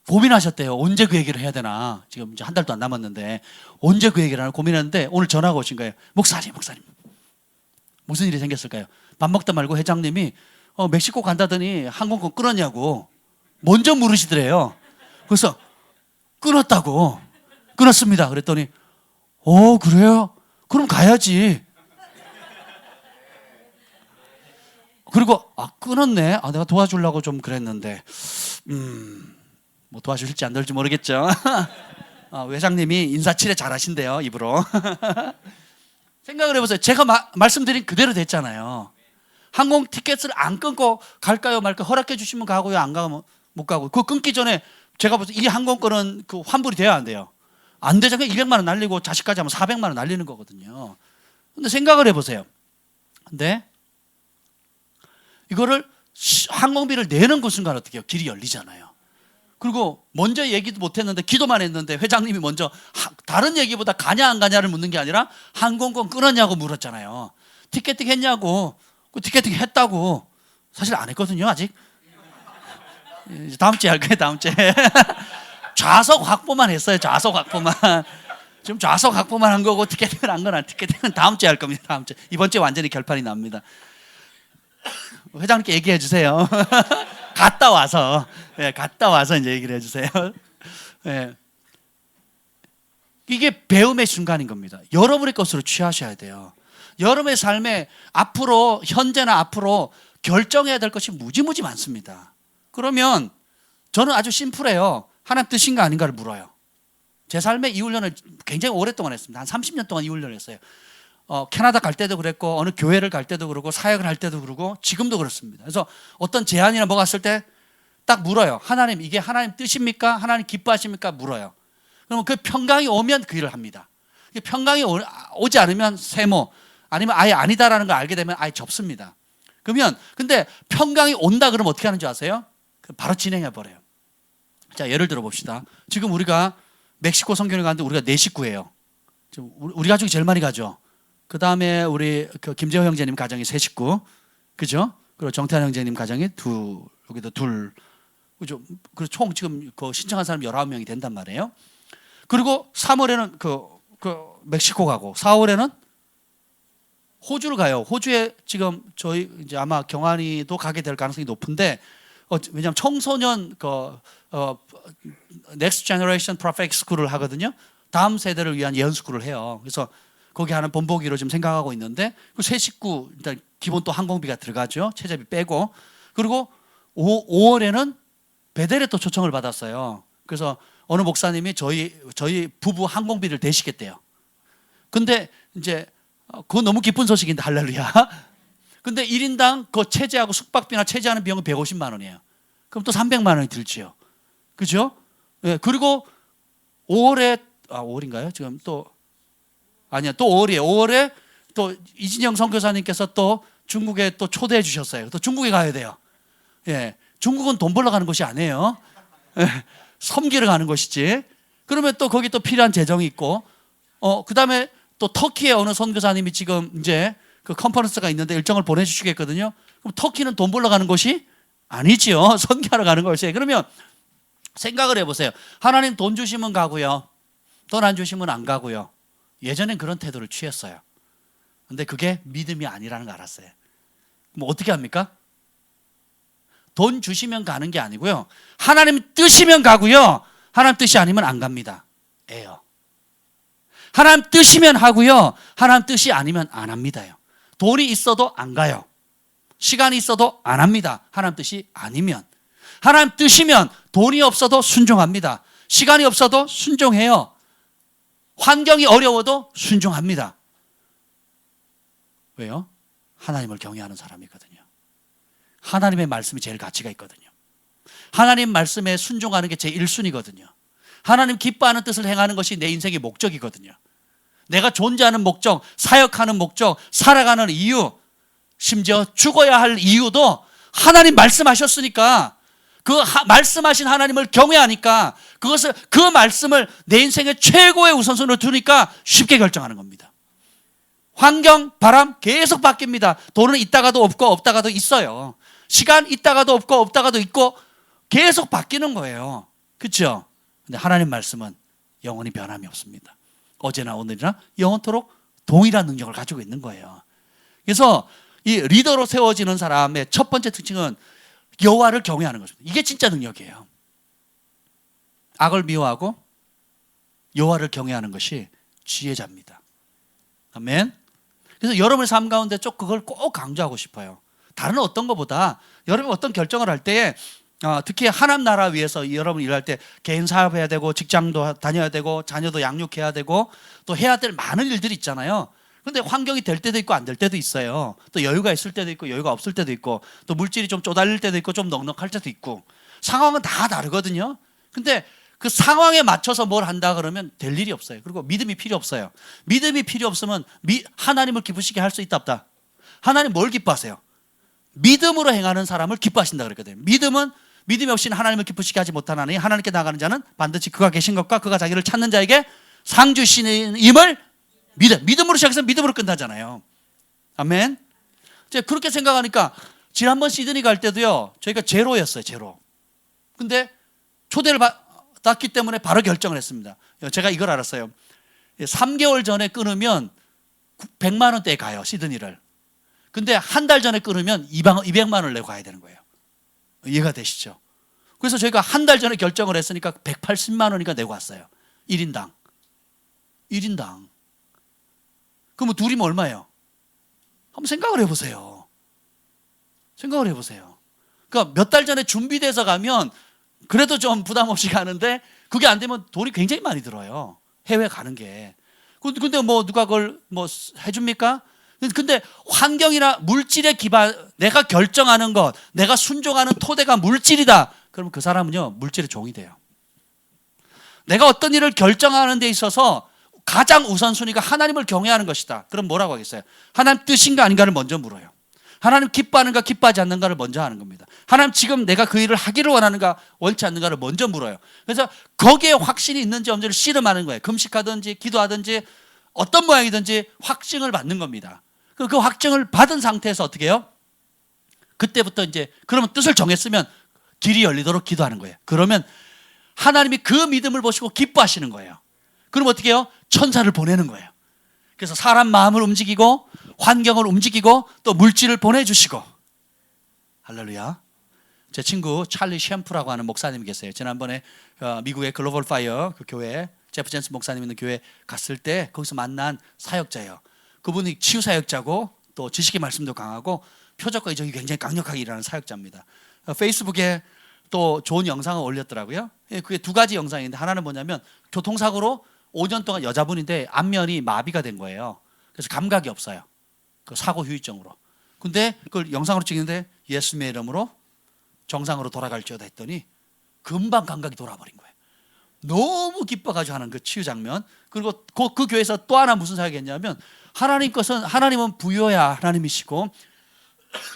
고민하셨대요. 언제 그 얘기를 해야 되나. 지금 이제 한 달도 안 남았는데 언제 그 얘기를 하나 고민했는데 오늘 전화가 오신 거예요. 목사님 무슨 일이 생겼을까요? 밥 먹다 말고 회장님이 멕시코 간다더니 항공권 끊었냐고 먼저 물으시더래요. 그래서 끊었습니다. 그랬더니 그래요? 그럼 가야지. 그리고 끊었네. 내가 도와주려고 좀 그랬는데 뭐 도와주실지 안 될지 모르겠죠. 회장님이 인사치레 잘하신대요, 입으로. 생각을 해보세요. 제가 말씀드린 그대로 됐잖아요. 항공 티켓을 안 끊고 갈까요 말까 허락해 주시면 가고요, 안 가면 못 가고. 그거 끊기 전에 제가 보세요. 이 항공권은 그 환불이 돼야 안 돼요. 안 되잖아요. 200만 원 날리고 자식까지 하면 400만 원 날리는 거거든요. 근데 생각을 해보세요. 근데 이거를 항공비를 내는 그 순간 어떻게 해요? 길이 열리잖아요. 그리고 먼저 얘기도 못했는데 기도만 했는데 회장님이 먼저 다른 얘기보다 가냐 안 가냐를 묻는 게 아니라 항공권 끊었냐고 물었잖아요. 티켓팅 했냐고. 그 티켓팅 했다고. 사실 안 했거든요, 아직. 다음 주에 할 거예요, 다음 주에. 좌석 확보만 했어요, 좌석 확보만. 지금 좌석 확보만 한 거고 티켓팅을 한 건 티켓팅은 다음 주에 할 겁니다. 다음 주. 이번 주에 완전히 결판이 납니다. 회장님께 얘기해 주세요. 갔다 와서 이제 얘기를 해 주세요. 예. 이게 배움의 순간인 겁니다. 여러분의 것으로 취하셔야 돼요. 여러분의 삶에 앞으로 현재나 앞으로 결정해야 될 것이 무지무지 많습니다. 그러면 저는 아주 심플해요. 하나님 뜻인가 아닌가를 물어요. 제 삶에 이 훈련을 굉장히 오랫동안 했습니다. 한 30년 동안 이 훈련을 했어요. 캐나다 갈 때도 그랬고 어느 교회를 갈 때도 그러고 사역을 할 때도 그러고 지금도 그렇습니다. 그래서 어떤 제안이나 뭐가 왔을 때 딱 물어요. 하나님, 이게 하나님 뜻입니까? 하나님 기뻐하십니까? 물어요. 그러면 그 평강이 오면 그 일을 합니다. 평강이 오지 않으면 세모, 아니면 아예 아니다라는 걸 알게 되면 아예 접습니다. 그러면 근데 평강이 온다 그러면 어떻게 하는 줄 아세요? 바로 진행해 버려요. 자, 예를 들어 봅시다. 지금 우리가 멕시코 선교를 가는데 우리가 4식구예요. 우리 가족이 제일 많이 가죠. 그 다음에 우리 김재호 형제님 가정이 3식구, 그죠? 그리고 정태환 형제님 가정이 여기도 2, 그죠? 그리고 총 지금 신청한 사람 19명이 된단 말이에요. 그리고 3월에는 멕시코 가고 4월에는 호주를 가요. 호주에 지금 저희 이제 아마 경환이도 가게 될 가능성이 높은데 왜냐하면 청소년 Next Generation Prophetic School을 하거든요. 다음 세대를 위한 예언 스쿨을 해요. 그래서 거기 하는 본보기로 지금 생각하고 있는데 그 세 식구 일단 기본 또 항공비가 들어가죠. 체제비 빼고. 그리고 5월에는 베델에 또 초청을 받았어요. 그래서 어느 목사님이 저희 부부 항공비를 대시겠대요. 근데 이제 그건 너무 기쁜 소식인데 할렐루야. 근데 1인당 그 체제하고 숙박비나 체제하는 비용은 150만 원이에요. 그럼 또 300만 원이 들지요. 그죠? 예, 그리고 5월인가요? 지금 또 5월이에요. 5월에 또 이진영 선교사님께서 또 중국에 또 초대해 주셨어요. 또 중국에 가야 돼요. 예. 중국은 돈 벌러 가는 곳이 아니에요. 예, 섬기러 가는 곳이지. 그러면 또 거기 또 필요한 재정이 있고, 그다음에 또 터키에 어느 선교사님이 지금 이제 그 컨퍼런스가 있는데 일정을 보내주시겠거든요. 그럼 터키는 돈 벌러 가는 곳이 아니지요. 선교하러 가는 곳이에요. 그러면 생각을 해보세요. 하나님 돈 주시면 가고요. 돈 안 주시면 안 가고요. 예전엔 그런 태도를 취했어요. 근데 그게 믿음이 아니라는 걸 알았어요. 뭐 어떻게 합니까? 돈 주시면 가는 게 아니고요. 하나님 뜻이면 가고요. 하나님 뜻이 아니면 안 갑니다. 예요. 하나님 뜻이면 하고요. 하나님 뜻이 아니면 안 합니다요. 돈이 있어도 안 가요. 시간이 있어도 안 합니다. 하나님 뜻이 아니면. 하나님 뜻이면 돈이 없어도 순종합니다. 시간이 없어도 순종해요. 환경이 어려워도 순종합니다. 왜요? 하나님을 경외하는 사람이거든요. 하나님의 말씀이 제일 가치가 있거든요. 하나님 말씀에 순종하는 게 제 1순위거든요. 하나님 기뻐하는 뜻을 행하는 것이 내 인생의 목적이거든요. 내가 존재하는 목적, 사역하는 목적, 살아가는 이유, 심지어 죽어야 할 이유도 하나님 말씀하셨으니까 그 말씀하신 하나님을 경외하니까 그 말씀을 내 인생의 최고의 우선순위로 두니까 쉽게 결정하는 겁니다. 환경, 바람 계속 바뀝니다. 돈은 있다가도 없고 없다가도 있어요. 시간 있다가도 없고 없다가도 있고 계속 바뀌는 거예요. 그렇죠? 근데 하나님 말씀은 영원히 변함이 없습니다. 어제나 오늘이나 영원토록 동일한 능력을 가지고 있는 거예요. 그래서 이 리더로 세워지는 사람의 첫 번째 특징은 여호와를 경외하는 것입니다. 이게 진짜 능력이에요. 악을 미워하고 여호와를 경외하는 것이 지혜자입니다. 아멘. 그래서 여러분의 삶 가운데 그걸 꼭 강조하고 싶어요. 다른 어떤 것보다 여러분이 어떤 결정을 할 때에 특히 하나님 나라 위해서 여러분 일할 때 개인 사업해야 되고 직장도 다녀야 되고 자녀도 양육해야 되고 또 해야 될 많은 일들이 있잖아요. 그런데 환경이 될 때도 있고 안 될 때도 있어요. 또 여유가 있을 때도 있고 여유가 없을 때도 있고 또 물질이 좀 쪼달릴 때도 있고 좀 넉넉할 때도 있고 상황은 다 다르거든요. 근데 그 상황에 맞춰서 뭘 한다 그러면 될 일이 없어요. 그리고 믿음이 필요 없어요. 믿음이 필요 없으면 하나님을 기쁘시게 할 수 있다 없다? 하나님 뭘 기뻐하세요? 믿음으로 행하는 사람을 기뻐하신다 그랬거든요. 믿음이 없이는 하나님을 기쁘시게 하지 못하나니 하나님께 나가는 자는 반드시 그가 계신 것과 그가 자기를 찾는 자에게 상 주시님을 믿음으로 시작해서 믿음으로 끝나잖아요. 아멘. 이제 그렇게 생각하니까 지난번 시드니 갈 때도요. 저희가 제로였어요. 제로. 근데 초대를 받았기 때문에 바로 결정을 했습니다. 제가 이걸 알았어요. 3개월 전에 끊으면 100만 원대에 가요, 시드니를. 근데 한 달 전에 끊으면 200만 원을 내고 가야 되는 거예요. 이해가 되시죠? 그래서 저희가 한 달 전에 결정을 했으니까 180만 원이니까 내고 왔어요. 1인당. 1인당. 그러면 둘이면 얼마예요? 한번 생각을 해보세요. 생각을 해보세요. 그러니까 몇 달 전에 준비돼서 가면 그래도 좀 부담 없이 가는데 그게 안 되면 돈이 굉장히 많이 들어요. 해외 가는 게. 근데 뭐 누가 그걸 뭐 해줍니까? 근데 환경이나 물질에 기반, 내가 결정하는 것, 내가 순종하는 토대가 물질이다. 그러면 그 사람은요, 물질의 종이 돼요. 내가 어떤 일을 결정하는 데 있어서 가장 우선순위가 하나님을 경외하는 것이다. 그럼 뭐라고 하겠어요? 하나님 뜻인가 아닌가를 먼저 물어요. 하나님 기뻐하는가 기뻐하지 않는가를 먼저 하는 겁니다. 하나님 지금 내가 그 일을 하기를 원하는가 원치 않는가를 먼저 물어요. 그래서 거기에 확신이 있는지 없는지를 씨름하는 거예요. 금식하든지 기도하든지 어떤 모양이든지 확증을 받는 겁니다. 그 확증을 받은 상태에서 어떻게 해요? 그때부터 이제 그러면 뜻을 정했으면 길이 열리도록 기도하는 거예요. 그러면 하나님이 그 믿음을 보시고 기뻐하시는 거예요. 그럼 어떻게 해요? 천사를 보내는 거예요. 그래서 사람 마음을 움직이고 환경을 움직이고 또 물질을 보내주시고. 할렐루야. 제 친구 찰리 쉔프라고 하는 목사님이 계세요. 지난번에 미국의 글로벌 파이어 그 교회 제프 젠슨 목사님 있는 교회 갔을 때 거기서 만난 사역자예요. 그분이 치유 사역자고 또 지식의 말씀도 강하고 표적과 이적이 굉장히 강력하게 일하는 사역자입니다. 페이스북에 또 좋은 영상을 올렸더라고요. 그게 두 가지 영상인데 하나는 뭐냐면 교통사고로 5년 동안 여자분인데 안면이 마비가 된 거예요. 그래서 감각이 없어요. 그 사고 후유증으로. 근데 그걸 영상으로 찍는데 예수님의 이름으로 정상으로 돌아갈지어다 했더니 금방 감각이 돌아버린 거예요. 너무 기뻐가지고 하는 그 치유 장면. 그리고 그 교회에서 또 하나 무슨 사역이 했냐면 하나님은 부여야 하나님이시고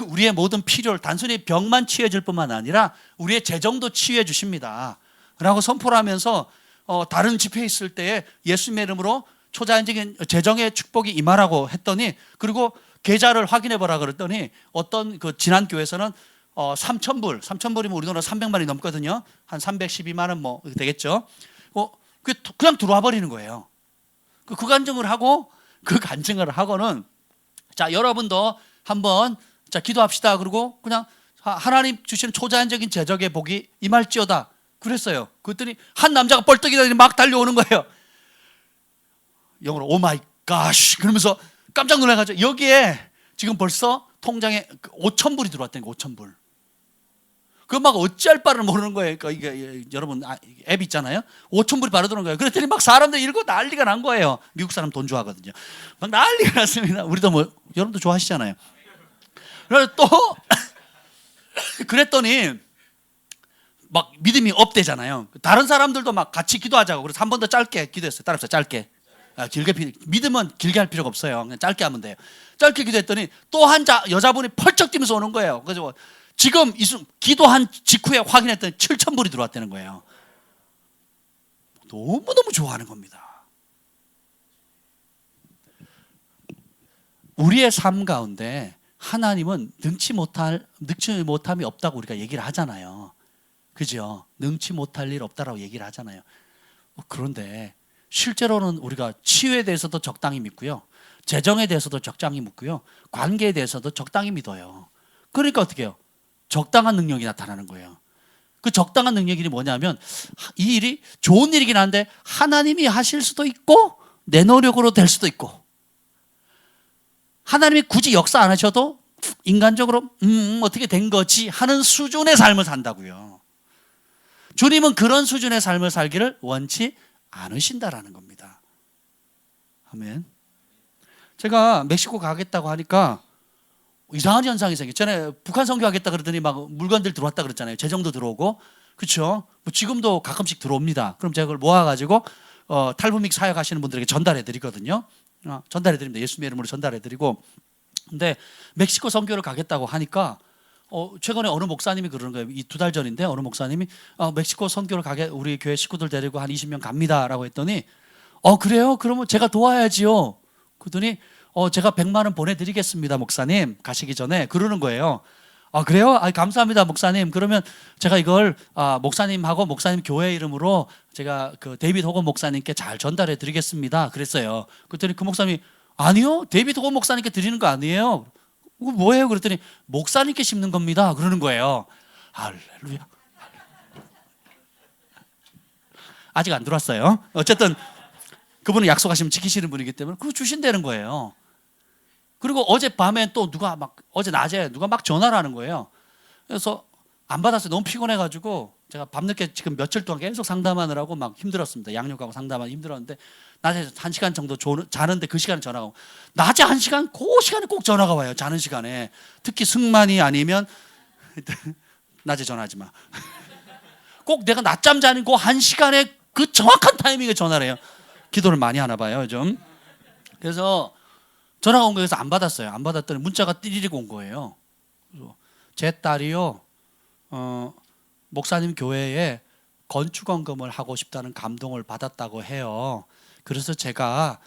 우리의 모든 필요를 단순히 병만 치유해 줄 뿐만 아니라 우리의 재정도 치유해 주십니다 라고 선포를 하면서 다른 집회에 있을 때에 예수님의 이름으로 초자연적인 재정의 축복이 임하라고 했더니 그리고 계좌를 확인해 보라 그랬더니 어떤 그 지난 교회에서는 3,000불이면 우리 돈으로 300만이 넘거든요. 한 312만 원 뭐 되겠죠. 그냥 들어와 버리는 거예요. 그 간증을 하고 그 간증을 하고는 자 여러분도 한번 자 기도합시다. 그리고 그냥 하나님 주시는 초자연적인 재정의 복이 임할지어다 그랬어요. 그랬더니 한 남자가 벌떡 일어나서 막 달려오는 거예요. 영어로 오 마이 갓 그러면서 깜짝 놀라가지고 여기에 지금 벌써 통장에 5,000불이 들어왔다니까. 5,000불. 그거 막 어찌할 바를 모르는 거예요. 그러니까 이게 여러분 앱 있잖아요. 5,000불이 바로 들어온 거예요. 그랬더니 막 사람들 읽고 난리가 난 거예요. 미국 사람 돈 좋아하거든요. 막 난리가 났습니다. 우리도 뭐 여러분도 좋아하시잖아요. 그래서 또 그랬더니 막 믿음이 업되잖아요. 다른 사람들도 막 같이 기도하자고. 그래서 한 번 더 짧게 기도했어요. 따라합시다. 짧게. 믿음은 길게 할 필요가 없어요. 그냥 짧게 하면 돼요. 짧게 기도했더니 또 한 여자분이 펄쩍 뛰면서 오는 거예요. 그래서 지금 기도한 직후에 확인했더니 7,000불이 들어왔다는 거예요. 너무너무 좋아하는 겁니다. 우리의 삶 가운데 하나님은 능치 못함이 없다고 우리가 얘기를 하잖아요. 그죠? 능치 못할 일 없다라고 얘기를 하잖아요. 그런데 실제로는 우리가 치유에 대해서도 적당히 믿고요. 재정에 대해서도 적당히 믿고요. 관계에 대해서도 적당히 믿어요. 그러니까 어떻게 해요? 적당한 능력이 나타나는 거예요. 그 적당한 능력이 뭐냐면 이 일이 좋은 일이긴 한데 하나님이 하실 수도 있고 내 노력으로 될 수도 있고 하나님이 굳이 역사 안 하셔도 인간적으로 어떻게 된 거지 하는 수준의 삶을 산다고요. 주님은 그런 수준의 삶을 살기를 원치 않으신다라는 겁니다. 아멘. 제가 멕시코 가겠다고 하니까 이상한 현상이 생겼죠. 전에 북한 선교하겠다 그러더니 막 물건들 들어왔다 그랬잖아요. 재정도 들어오고. 그렇죠? 뭐 지금도 가끔씩 들어옵니다. 그럼 제가 그걸 모아가지고 탈북민 사역하시는 분들에게 전달해 드리거든요. 전달해 드립니다. 예수님의 이름으로 전달해 드리고. 근데 멕시코 선교를 가겠다고 하니까 최근에 어느 목사님이 그러는 거예요. 이 2달 전인데 어느 목사님이 멕시코 선교를 우리 교회 식구들 데리고 한 20명 갑니다라고 했더니 그래요? 그러면 제가 도와야지요. 그러더니 제가 100만 원 보내드리겠습니다 목사님 가시기 전에 그러는 거예요. 아, 그래요? 아, 감사합니다, 목사님. 그러면 제가 이걸 목사님하고 목사님 교회 이름으로 제가 그 데이비드 호건 목사님께 잘 전달해 드리겠습니다. 그랬어요. 그랬더니 그 목사님이 아니요, 데이비드 호건 목사님께 드리는 거 아니에요. 그거 뭐예요? 그랬더니 목사님께 심는 겁니다. 그러는 거예요. 할렐루야. 아직 안 들어왔어요. 어쨌든 그분은 약속하시면 지키시는 분이기 때문에 그거 주신다는 거예요. 그리고 어젯밤에 또 어제 낮에 누가 막 전화를 하는 거예요. 그래서 안 받았어요. 너무 피곤해가지고 제가 밤늦게 지금 며칠 동안 계속 상담하느라고 막 힘들었습니다. 양육하고 상담하기 힘들었는데 낮에 1시간 정도 자는데 그 시간에 전화가 오고 낮에 1시간 그 시간에 꼭 전화가 와요. 자는 시간에. 특히 승만이 아니면 낮에 전화하지 마. 꼭 내가 낮잠 자는 그 1시간에 그 정확한 타이밍에 전화를 해요. 기도를 많이 하나 봐요, 좀. 그래서 전화가 온 거에서 안 받았어요. 안 받았더니 문자가 띠리릭 온 거예요. 그래서 제 딸이요, 목사님 교회에 건축원금을 하고 싶다는 감동을 받았다고 해요. 그래서 제가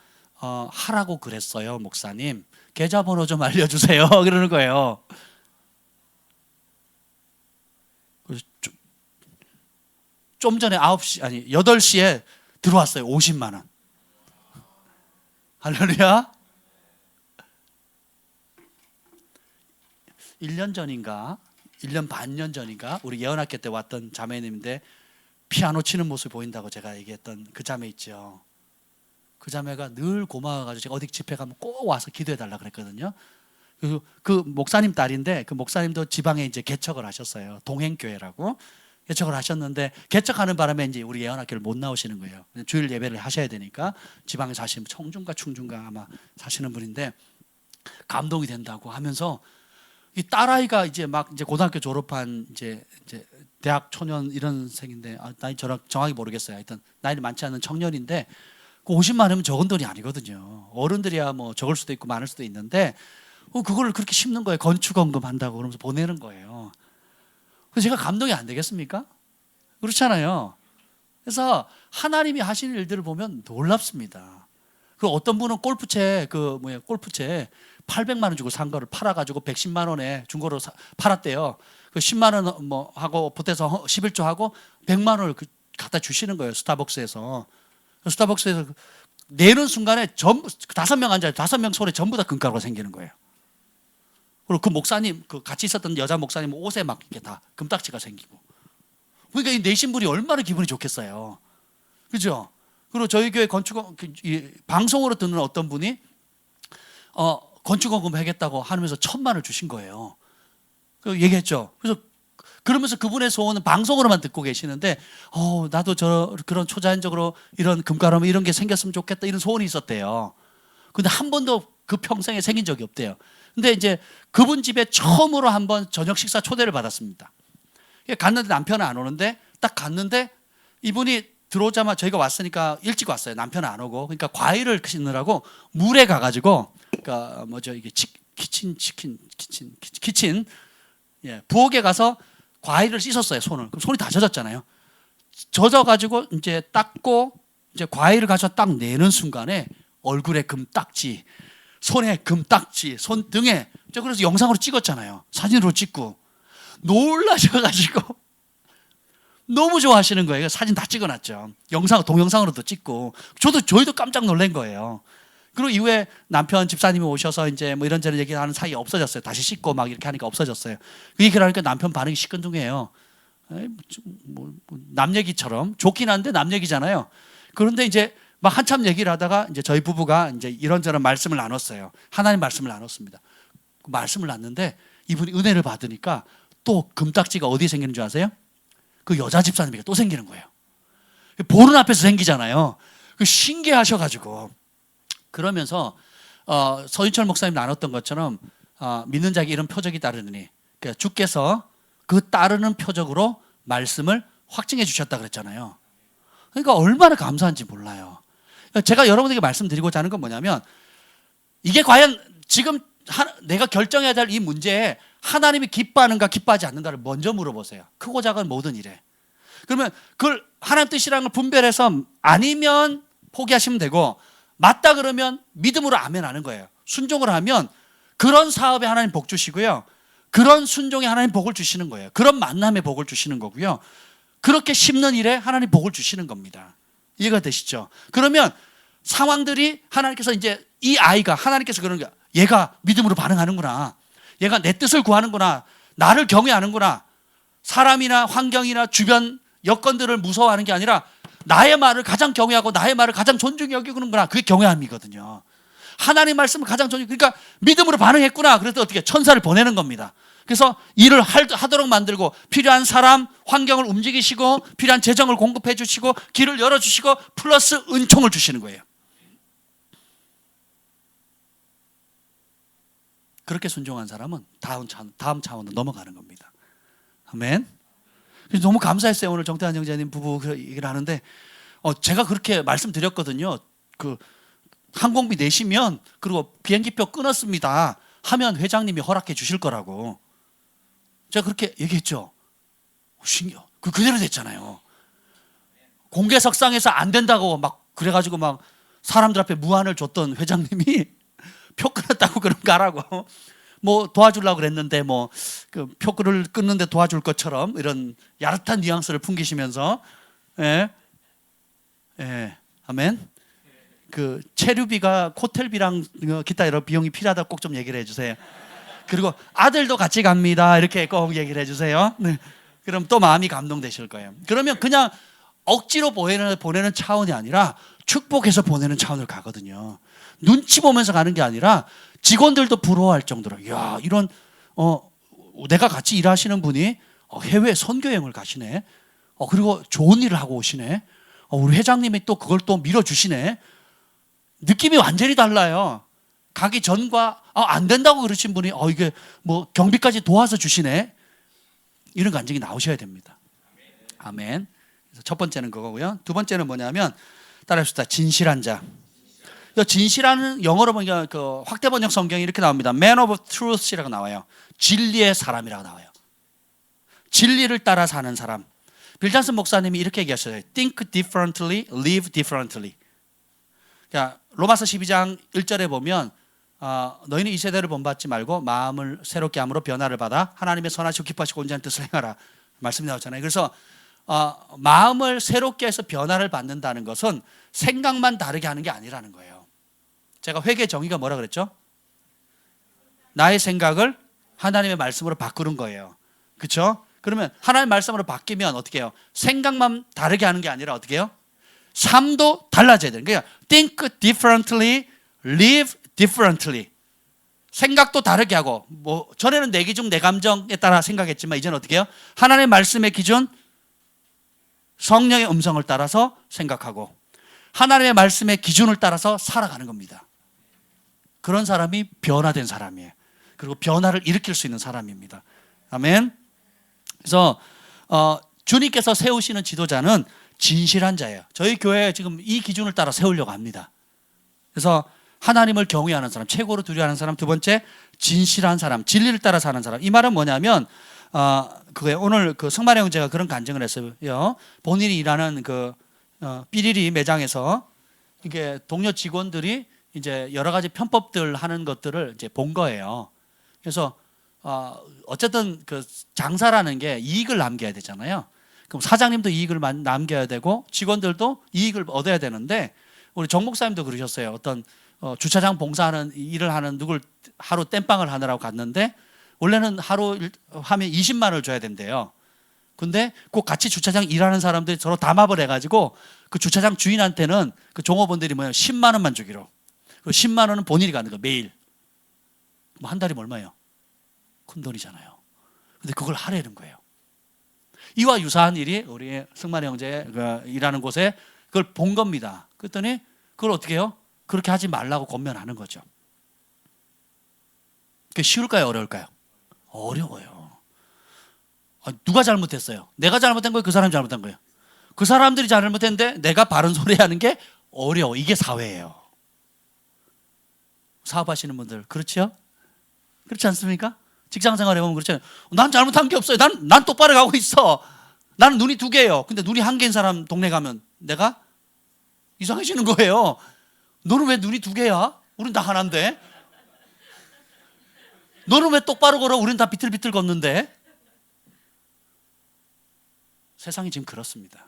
하라고 그랬어요, 목사님. 계좌번호 좀 알려주세요. 그러는 거예요. 그래서 좀 전에 8시에 들어왔어요. 50만 원. 할렐루야. 1년 전인가 1년 반년 전인가 우리 예언학교 때 왔던 자매님인데 피아노 치는 모습이 보인다고 제가 얘기했던 그 자매 있죠. 그 자매가 늘 고마워가지고 제가 어디 집회 가면 꼭 와서 기도해달라 그랬거든요. 그리고 그 목사님 딸인데 그 목사님도 지방에 이제 개척을 하셨어요. 동행교회라고 개척을 하셨는데 개척하는 바람에 이제 우리 예언학교를 못 나오시는 거예요. 주일 예배를 하셔야 되니까 지방에 사시는 청중가 충중가 아마 사시는 분인데 감동이 된다고 하면서 이 딸아이가 이제 고등학교 졸업한 이제 대학 초년 이런 생인데 나이 정확히 모르겠어요. 하여튼 나이는 많지 않은 청년인데 그 50만 원이면 적은 돈이 아니거든요. 어른들이야 뭐 적을 수도 있고 많을 수도 있는데 그걸 그렇게 심는 거예요. 건축원금 한다고 그러면서 보내는 거예요. 그래서 제가 감동이 안 되겠습니까? 그렇잖아요. 그래서 하나님이 하시는 일들을 보면 놀랍습니다. 그 어떤 분은 골프채 800만 원 주고 산 거를 팔아가지고 110만 원에 중고로 팔았대요. 그 10만 원 뭐 하고 보태서 11조 하고 100만 원을 갖다 주시는 거예요. 스타벅스에서 내는 순간에 전부 5명 앉아요. 5명 손에 전부 다 금가루가 생기는 거예요. 그리고 그 목사님 그 같이 있었던 여자 목사님 옷에 막 이렇게 다 금딱지가 생기고. 그러니까 이 내신 분이 얼마나 기분이 좋겠어요. 그죠? 그리고 저희 교회 방송으로 듣는 어떤 분이 건축원금 하겠다고 하면서 1,000만 원을 주신 거예요. 그 얘기했죠. 그래서 그러면서 그분의 소원은 방송으로만 듣고 계시는데 나도 그런 초자연적으로 이런 금가루 이런 게 생겼으면 좋겠다 이런 소원이 있었대요. 근데 한 번도 그 평생에 생긴 적이 없대요. 근데 이제 그분 집에 처음으로 한번 저녁 식사 초대를 받았습니다. 갔는데 남편은 안 오는데 딱 갔는데 이분이 들어오자마자 저희가 왔으니까 일찍 왔어요. 남편은 안 오고. 그러니까 과일을 씻느라고 물에 가가지고 그러니까 이게 키친 부엌에 가서 과일을 씻었어요. 손을. 그럼 손이 다 젖었잖아요. 젖어가지고 이제 닦고 이제 과일을 가서 딱 내는 순간에 얼굴에 금딱지, 손에 금딱지, 손등에 그래서 영상으로 찍었잖아요. 사진으로 찍고 놀라셔가지고 너무 좋아하시는 거예요. 사진 다 찍어놨죠. 동영상으로도 찍고 저희도 깜짝 놀란 거예요. 그리고 이후에 남편 집사님이 오셔서 이제 뭐 이런저런 얘기하는 사이에 없어졌어요. 다시 씻고 막 이렇게 하니까 없어졌어요. 그 얘기를 하니까 남편 반응이 시큰둥해요. 남 얘기처럼 좋긴 한데 남 얘기잖아요. 그런데 이제 막 한참 얘기를 하다가 이제 저희 부부가 이제 이런저런 말씀을 나눴어요. 하나님 말씀을 나눴습니다. 그 말씀을 나눴는데 이분이 은혜를 받으니까 또 금딱지가 어디에 생기는 줄 아세요? 그 여자 집사님에게 또 생기는 거예요. 보는 앞에서 생기잖아요. 그 신기하셔가지고 그러면서 서인철 목사님 나눴던 것처럼 믿는 자에게 이런 표적이 따르느니 그러니까 주께서 그 따르는 표적으로 말씀을 확증해 주셨다 그랬잖아요. 그러니까 얼마나 감사한지 몰라요. 제가 여러분에게 말씀드리고자 하는 건 뭐냐면 이게 과연 지금 내가 결정해야 될 이 문제에 하나님이 기뻐하는가 기뻐하지 않는가를 먼저 물어보세요. 크고 작은 모든 일에. 그러면 그걸 하나님 뜻이라는 걸 분별해서 아니면 포기하시면 되고 맞다 그러면 믿음으로 아멘 하는 거예요. 순종을 하면 그런 사업에 하나님 복 주시고요. 그런 순종에 하나님 복을 주시는 거예요. 그런 만남에 복을 주시는 거고요. 그렇게 심는 일에 하나님 복을 주시는 겁니다. 이해가 되시죠? 그러면 상황들이 하나님께서 이제 이 아이가 하나님께서 그러는 거야. 얘가 믿음으로 반응하는구나. 얘가 내 뜻을 구하는구나. 나를 경외하는구나. 사람이나 환경이나 주변 여건들을 무서워하는 게 아니라 나의 말을 가장 경외하고 나의 말을 가장 존중히 여기는구나. 그게 경외함이거든요. 하나님 말씀을 가장 존중. 그러니까 믿음으로 반응했구나. 그래서 어떻게 천사를 보내는 겁니다. 그래서 일을 하도록 만들고 필요한 사람, 환경을 움직이시고 필요한 재정을 공급해 주시고 길을 열어주시고 플러스 은총을 주시는 거예요. 그렇게 순종한 사람은 다음 차원으로 넘어가는 겁니다. 아멘. 그래서 너무 감사했어요. 오늘 정태환 형제님 부부 얘기를 하는데 제가 그렇게 말씀드렸거든요. 그 항공비 내시면 그리고 비행기표 끊었습니다 하면 회장님이 허락해 주실 거라고 제가 그렇게 얘기했죠. 신기해. 그대로 됐잖아요. 공개석상에서 안 된다고 막 그래가지고 막 사람들 앞에 무안을 줬던 회장님이 표 끊었다고 그런 거 하라고 뭐 도와주려고 그랬는데 뭐 그 표를 끊는데 도와줄 것처럼 이런 야릇한 뉘앙스를 풍기시면서 예, 아멘. 그 체류비가 호텔비랑 기타 여러 비용이 필요하다 꼭 좀 얘기를 해주세요. 그리고 아들도 같이 갑니다 이렇게 꼭 얘기를 해주세요. 네. 그럼 또 마음이 감동되실 거예요. 그러면 그냥 억지로 보내는 차원이 아니라 축복해서 보내는 차원을 가거든요. 눈치 보면서 가는 게 아니라 직원들도 부러워할 정도로 야 이런 내가 같이 일하시는 분이 해외 선교여행을 가시네. 그리고 좋은 일을 하고 오시네. 우리 회장님이 또 그걸 또 밀어주시네. 느낌이 완전히 달라요. 가기 전과 안 된다고 그러신 분이 이게 뭐 경비까지 도와서 주시네. 이런 감정이 나오셔야 됩니다. 아멘. 그래서 첫 번째는 그거고요. 두 번째는 뭐냐면 따라합시다. 진실한 자. 진실한 영어로 보니까 그 확대 번역 성경이 이렇게 나옵니다. Man of Truth이라고 나와요. 진리의 사람이라고 나와요. 진리를 따라 사는 사람. 빌 잔슨 목사님이 이렇게 얘기하셨어요. Think differently, live differently. 그러니까 로마서 12장 1절에 보면 너희는 이 세대를 본받지 말고 마음을 새롭게 함으로 변화를 받아 하나님의 선하시고 기뻐하시고 온전한 뜻을 행하라. 말씀이 나오잖아요. 그래서 마음을 새롭게 해서 변화를 받는다는 것은 생각만 다르게 하는 게 아니라는 거예요. 제가 회개 정의가 뭐라 그랬죠? 나의 생각을 하나님의 말씀으로 바꾸는 거예요. 그렇죠? 그러면 하나님의 말씀으로 바뀌면 어떻게 해요? 생각만 다르게 하는 게 아니라 어떻게 해요? 삶도 달라져야 돼요. 그러니까 think differently, live differently. 생각도 다르게 하고 뭐 전에는 내 기준, 내 감정에 따라 생각했지만 이제는 어떻게 해요? 하나님의 말씀의 기준, 성령의 음성을 따라서 생각하고 하나님의 말씀의 기준을 따라서 살아가는 겁니다. 그런 사람이 변화된 사람이에요. 그리고 변화를 일으킬 수 있는 사람입니다. 아멘. 그래서 주님께서 세우시는 지도자는 진실한 자예요. 저희 교회 지금 이 기준을 따라 세우려고 합니다. 그래서 하나님을 경외하는 사람, 최고로 두려워하는 사람, 두 번째 진실한 사람, 진리를 따라 사는 사람. 이 말은 뭐냐면 그게 오늘 그 성만의 형제가 그런 간증을 했어요. 본인이 일하는 그 삐리리 매장에서 이게 동료 직원들이 이제 여러 가지 편법들 하는 것들을 이제 본 거예요. 그래서 어쨌든 그 장사라는 게 이익을 남겨야 되잖아요. 그럼 사장님도 이익을 남겨야 되고 직원들도 이익을 얻어야 되는데 우리 정 목사님도 그러셨어요. 어떤 주차장 봉사하는 일을 하는 누굴 하루 땜빵을 하느라고 갔는데 원래는 하루 하면 20만 원을 줘야 된대요. 근데 꼭 같이 주차장 일하는 사람들이 서로 담합을 해가지고 그 주차장 주인한테는 그 종업원들이 10만 원만 주기로. 그 10만 원은 본인이 가는 거예요. 매일. 뭐 한 달이면 얼마예요? 큰 돈이잖아요. 근데 그걸 하려는 거예요. 이와 유사한 일이 우리 승만의 형제 일하는 곳에 그걸 본 겁니다. 그랬더니 그걸 어떻게 해요? 그렇게 하지 말라고 권면하는 거죠. 그게 쉬울까요? 어려울까요? 어려워요. 누가 잘못했어요? 내가 잘못한 거예요? 그 사람이 잘못한 거예요? 그 사람들이 잘못했는데 내가 바른 소리 하는 게 어려워. 이게 사회예요. 사업하시는 분들 그렇죠? 그렇지 않습니까? 직장생활 해보면 그렇잖아요. 난 잘못한 게 없어요. 난 똑바로 가고 있어. 나는 눈이 두 개예요. 근데 눈이 한 개인 사람 동네 가면 내가 이상해지는 거예요. 너는 왜 눈이 두 개야? 우린 다 하나인데. 너는 왜 똑바로 걸어? 우린 다 비틀비틀 걷는데. 세상이 지금 그렇습니다.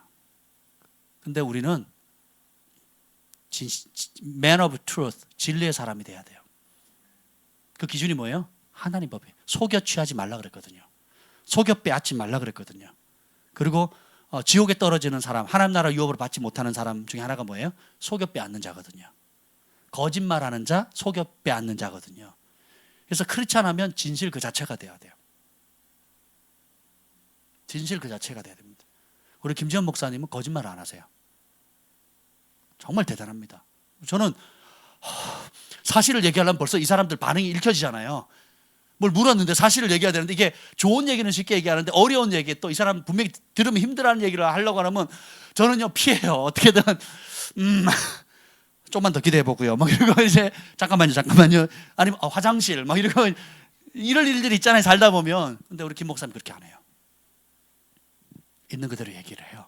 근데 우리는 man of truth, 진리의 사람이 돼야 돼요. 그 기준이 뭐예요? 하나님 법이에요. 속여 취하지 말라 그랬거든요. 속여 빼앗지 말라 그랬거든요. 그리고 지옥에 떨어지는 사람, 하나님 나라 유업을 받지 못하는 사람 중에 하나가 뭐예요? 속여 빼앗는 자거든요. 거짓말하는 자, 속여 빼앗는 자거든요. 그래서 크리스찬하면 진실 그 자체가 돼야 돼요. 진실 그 자체가 돼야 됩니다. 우리 김지현 목사님은 거짓말 안 하세요. 정말 대단합니다. 저는 사실을 얘기하려면 벌써 이 사람들 반응이 읽혀지잖아요. 뭘 물었는데 사실을 얘기해야 되는데, 이게 좋은 얘기는 쉽게 얘기하는데 어려운 얘기, 또 이 사람 분명히 들으면 힘들어하는 얘기를 하려고 하면 저는요 피해요. 어떻게든 좀만 더 기대해 보고요. 막 이러고 이제 잠깐만요. 아니면 화장실 막 이러고 이럴 일들이 있잖아요. 살다 보면. 근데 우리 김 목사님 그렇게 안 해요. 있는 그대로 얘기를 해요.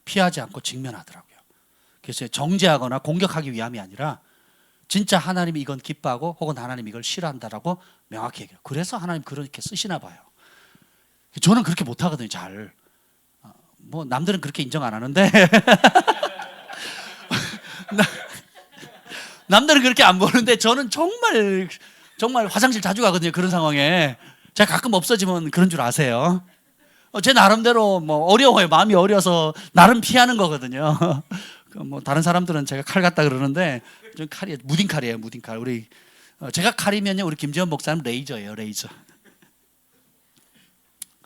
피하지 않고 직면하더라고요. 그래서 정죄하거나 공격하기 위함이 아니라 진짜 하나님이 이건 기뻐하고 혹은 하나님이 이걸 싫어한다라고 명확히 얘기해요. 그래서 하나님 그렇게 쓰시나 봐요. 저는 그렇게 못하거든요. 잘. 뭐 남들은 그렇게 인정 안 하는데 남들은 그렇게 안 보는데 저는 정말 화장실 자주 가거든요. 그런 상황에. 제가 가끔 없어지면 그런 줄 아세요. 제 나름대로 뭐 어려워요. 마음이 어려서 나름 피하는 거거든요. 뭐 다른 사람들은 제가 칼 같다 그러는데 좀 칼이 무딘 칼이에요. 무딘 칼. 우리 제가 칼이면요, 우리 김지현 목사님 레이저예요. 레이저.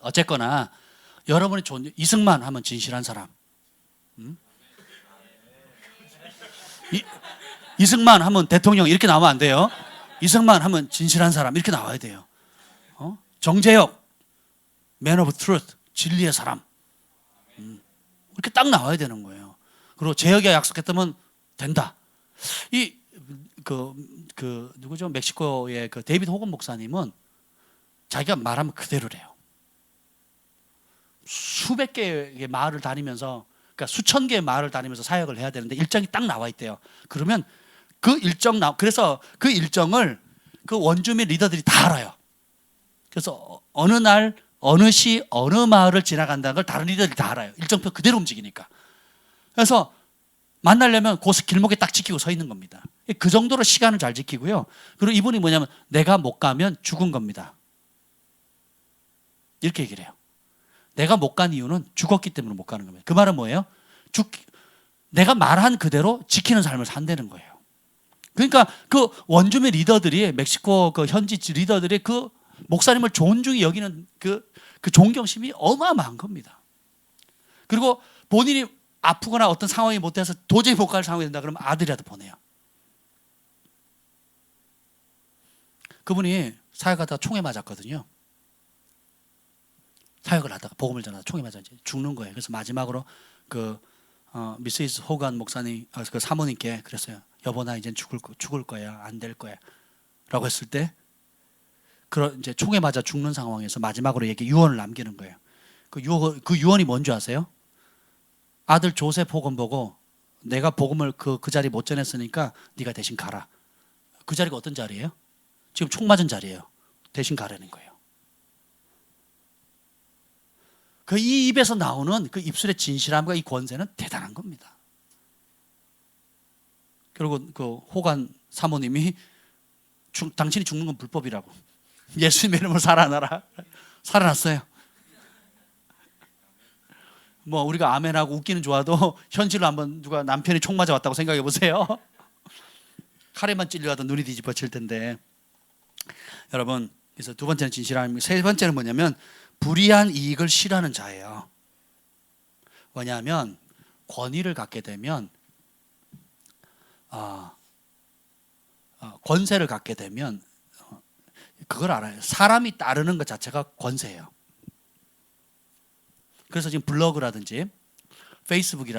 어쨌거나 여러분이 좋은 이승만 하면 진실한 사람. 이승만 하면 대통령 이렇게 나오면 안 돼요. 이승만 하면 진실한 사람 이렇게 나와야 돼요. 정재혁 man of truth, 진리의 사람. 이렇게 딱 나와야 되는 거예요. 그리고 재혁이가 약속했다면 된다. 누구죠? 멕시코의 그 데이비드 호건 목사님은 자기가 말하면 그대로래요. 수백 개의 마을을 다니면서, 그러니까 수천 개의 마을을 다니면서 사역을 해야 되는데 일정이 딱 나와 있대요. 그러면 그래서 그 일정을 그 원주민 리더들이 다 알아요. 그래서 어느 날 어느 시 어느 마을을 지나간다는 걸 다른 리더들이 다 알아요. 일정표 그대로 움직이니까. 그래서 만나려면 그 길목에 딱 지키고 서 있는 겁니다. 그 정도로 시간을 잘 지키고요. 그리고 이분이 뭐냐면 내가 못 가면 죽은 겁니다. 이렇게 얘기를 해요. 내가 못 간 이유는 죽었기 때문에 못 가는 겁니다. 그 말은 뭐예요? 내가 말한 그대로 지키는 삶을 산다는 거예요. 그러니까 그 원주민 리더들이, 멕시코 그 현지 리더들이 그 목사님을 존중히 여기는 그 존경심이 어마어마한 겁니다. 그리고 본인이 아프거나 어떤 상황이 못 돼서 도저히 못 갈 상황이 된다 그러면 아들이라도 보내요. 그분이 사역하다가 총에 맞았거든요. 사역을 하다가 복음을 전하다가 총에 맞아 죽는 거예요. 그래서 마지막으로 미세스 호간 목사님, 그 사모님께 그랬어요. 여보, 나 이제 죽을 거야, 안 될 거야 라고 했을 때 이제 총에 맞아 죽는 상황에서 마지막으로 유언을 남기는 거예요. 그 유언이 뭔지 아세요? 아들 조셉 호건 보고 내가 복음을 그 자리 못 전했으니까 네가 대신 가라. 그 자리가 어떤 자리예요? 지금 총 맞은 자리예요. 대신 가라는 거예요. 이 입에서 나오는 그 입술의 진실함과 이 권세는 대단한 겁니다. 그리고 그 호간 사모님이 당신이 죽는 건 불법이라고. 예수님의 이름으로 살아나라. 살아났어요. 뭐 우리가 아멘하고 웃기는 좋아도 현실로 한번 누가 남편이 총 맞아 왔다고 생각해 보세요. 칼에만 찔려가도 눈이 뒤집어질 텐데. 여러분, 그래서 두 번째는 진실함이고, 세 번째는 뭐냐면 불이한 이익을 싫어하는 자예요. 왜냐하면 권위를 갖게 되면 권세를 갖게 되면 그걸 알아요. 사람이 따르는 것 자체가 권세예요. 그래서 지금 블로그라든지 페이스북이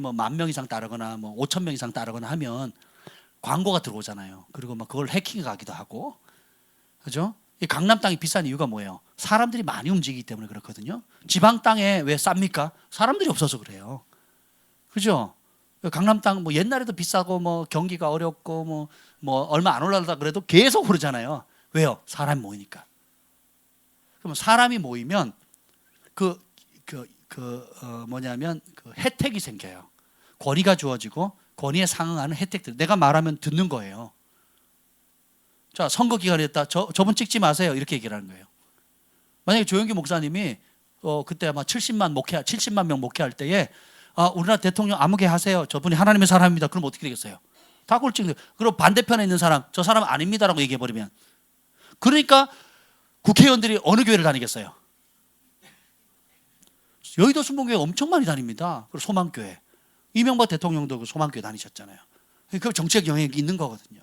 뭐 10,000명 이상 따르거나 뭐 5,000명 이상 따르거나 하면 광고가 들어오잖아요. 그리고 막 그걸 해킹해 가기도 하고, 그죠? 이 강남 땅이 비싼 이유가 뭐예요? 사람들이 많이 움직이기 때문에 그렇거든요. 지방 땅에 왜 쌉니까? 사람들이 없어서 그래요. 그죠? 강남 땅 뭐 옛날에도 비싸고 뭐 경기가 어렵고 뭐 얼마 안 올라다 그래도 계속 오르잖아요. 왜요? 사람이 모이니까. 그럼 사람이 모이면 뭐냐면 그 혜택이 생겨요. 권위가 주어지고 권위에 상응하는 혜택들. 내가 말하면 듣는 거예요. 자, 선거 기간이 됐다. 저분 찍지 마세요. 이렇게 얘기를 하는 거예요. 만약에 조영기 목사님이 그때 아마 70만 명 목회할 때에 우리나라 대통령 아무개 하세요. 저분이 하나님의 사람입니다. 그럼 어떻게 되겠어요? 다 꼴찌. 그리고 반대편에 있는 사람, 저 사람 아닙니다라고 얘기해 버리면, 그러니까 국회의원들이 어느 교회를 다니겠어요? 여의도 순복음교회 엄청 많이 다닙니다. 그리고 소망교회. 이명박 대통령도 그 소망교회 다니셨잖아요. 그 정치적 영향이 있는 거거든요.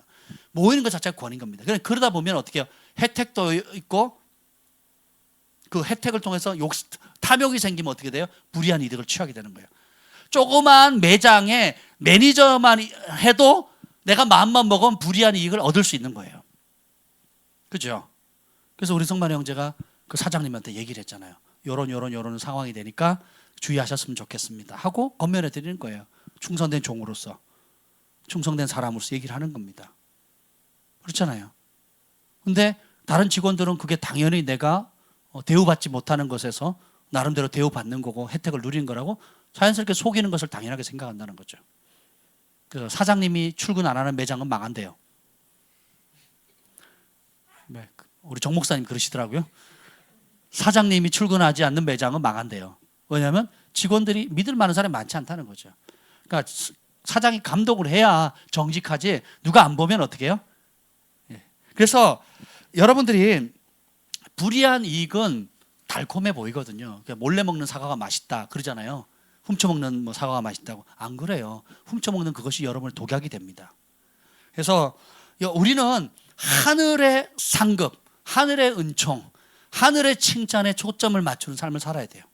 모이는 것 자체가 권인 겁니다. 그러다 보면 어떻게 해요? 혜택도 있고, 그 혜택을 통해서 탐욕이 생기면 어떻게 돼요? 불이한 이득을 취하게 되는 거예요. 조그만 매장에 매니저만 해도 내가 마음만 먹으면 불이한 이익을 얻을 수 있는 거예요. 그죠? 그래서 우리 성만의 형제가 그 사장님한테 얘기를 했잖아요. 요런 상황이 되니까 주의하셨으면 좋겠습니다 하고 권면해 드리는 거예요. 충성된 종으로서, 충성된 사람으로서 얘기를 하는 겁니다. 그렇잖아요. 근데 다른 직원들은 그게 당연히 내가 대우받지 못하는 것에서 나름대로 대우받는 거고 혜택을 누리는 거라고 자연스럽게 속이는 것을 당연하게 생각한다는 거죠. 그래서 사장님이 출근 안 하는 매장은 망한대요. 네, 우리 정 목사님 그러시더라고요. 사장님이 출근하지 않는 매장은 망한대요. 왜냐하면 직원들이 믿을 만한 사람이 많지 않다는 거죠. 그러니까 사장이 감독을 해야 정직하지, 누가 안 보면 어떻게 해요? 그래서 여러분들이 불이한 이익은 달콤해 보이거든요. 그러니까 몰래 먹는 사과가 맛있다 그러잖아요. 훔쳐먹는 사과가 맛있다고. 안 그래요. 훔쳐먹는 그것이 여러분을 독약이 됩니다. 그래서 우리는 하늘의 상급, 하늘의 은총, 하늘의 칭찬에 초점을 맞추는 삶을 살아야 돼요.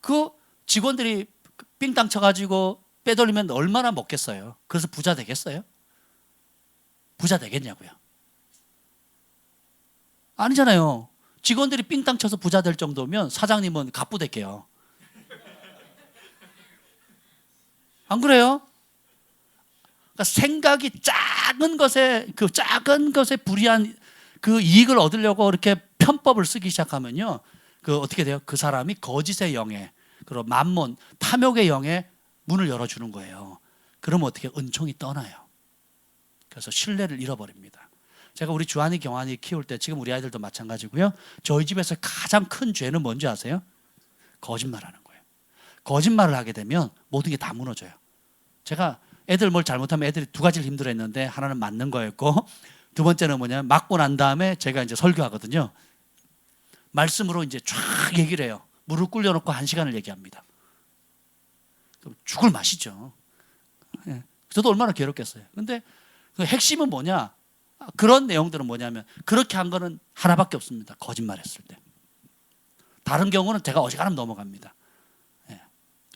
그 직원들이 삥땅 쳐가지고 빼돌리면 얼마나 먹겠어요? 그래서 부자 되겠어요? 부자 되겠냐고요? 아니잖아요. 직원들이 삥땅 쳐서 부자 될 정도면 사장님은 갑부될게요. 안 그래요? 그러니까 생각이 작은 것에 불이한 그 이익을 얻으려고 이렇게 편법을 쓰기 시작하면요, 그 어떻게 돼요? 그 사람이 거짓의 영에, 그리고 만몬, 탐욕의 영에 문을 열어주는 거예요. 그러면 어떻게 은총이 떠나요. 그래서 신뢰를 잃어버립니다. 제가 우리 주한이 경환이 키울 때, 지금 우리 아이들도 마찬가지고요, 저희 집에서 가장 큰 죄는 뭔지 아세요? 거짓말하는 거예요. 거짓말을 하게 되면 모든 게 다 무너져요. 제가 애들 뭘 잘못하면 애들이 두 가지를 힘들어했는데, 하나는 맞는 거였고, 두 번째는 뭐냐면 맞고 난 다음에 제가 이제 설교하거든요. 말씀으로 이제 쫙 얘기를 해요. 무릎 꿇려놓고 1시간을 얘기합니다. 그럼 죽을 맛이죠. 저도 얼마나 괴롭겠어요. 근데 그 핵심은 뭐냐? 그런 내용들은 뭐냐면, 그렇게 한 거는 하나밖에 없습니다. 거짓말했을 때. 다른 경우는 제가 어지간하면 넘어갑니다.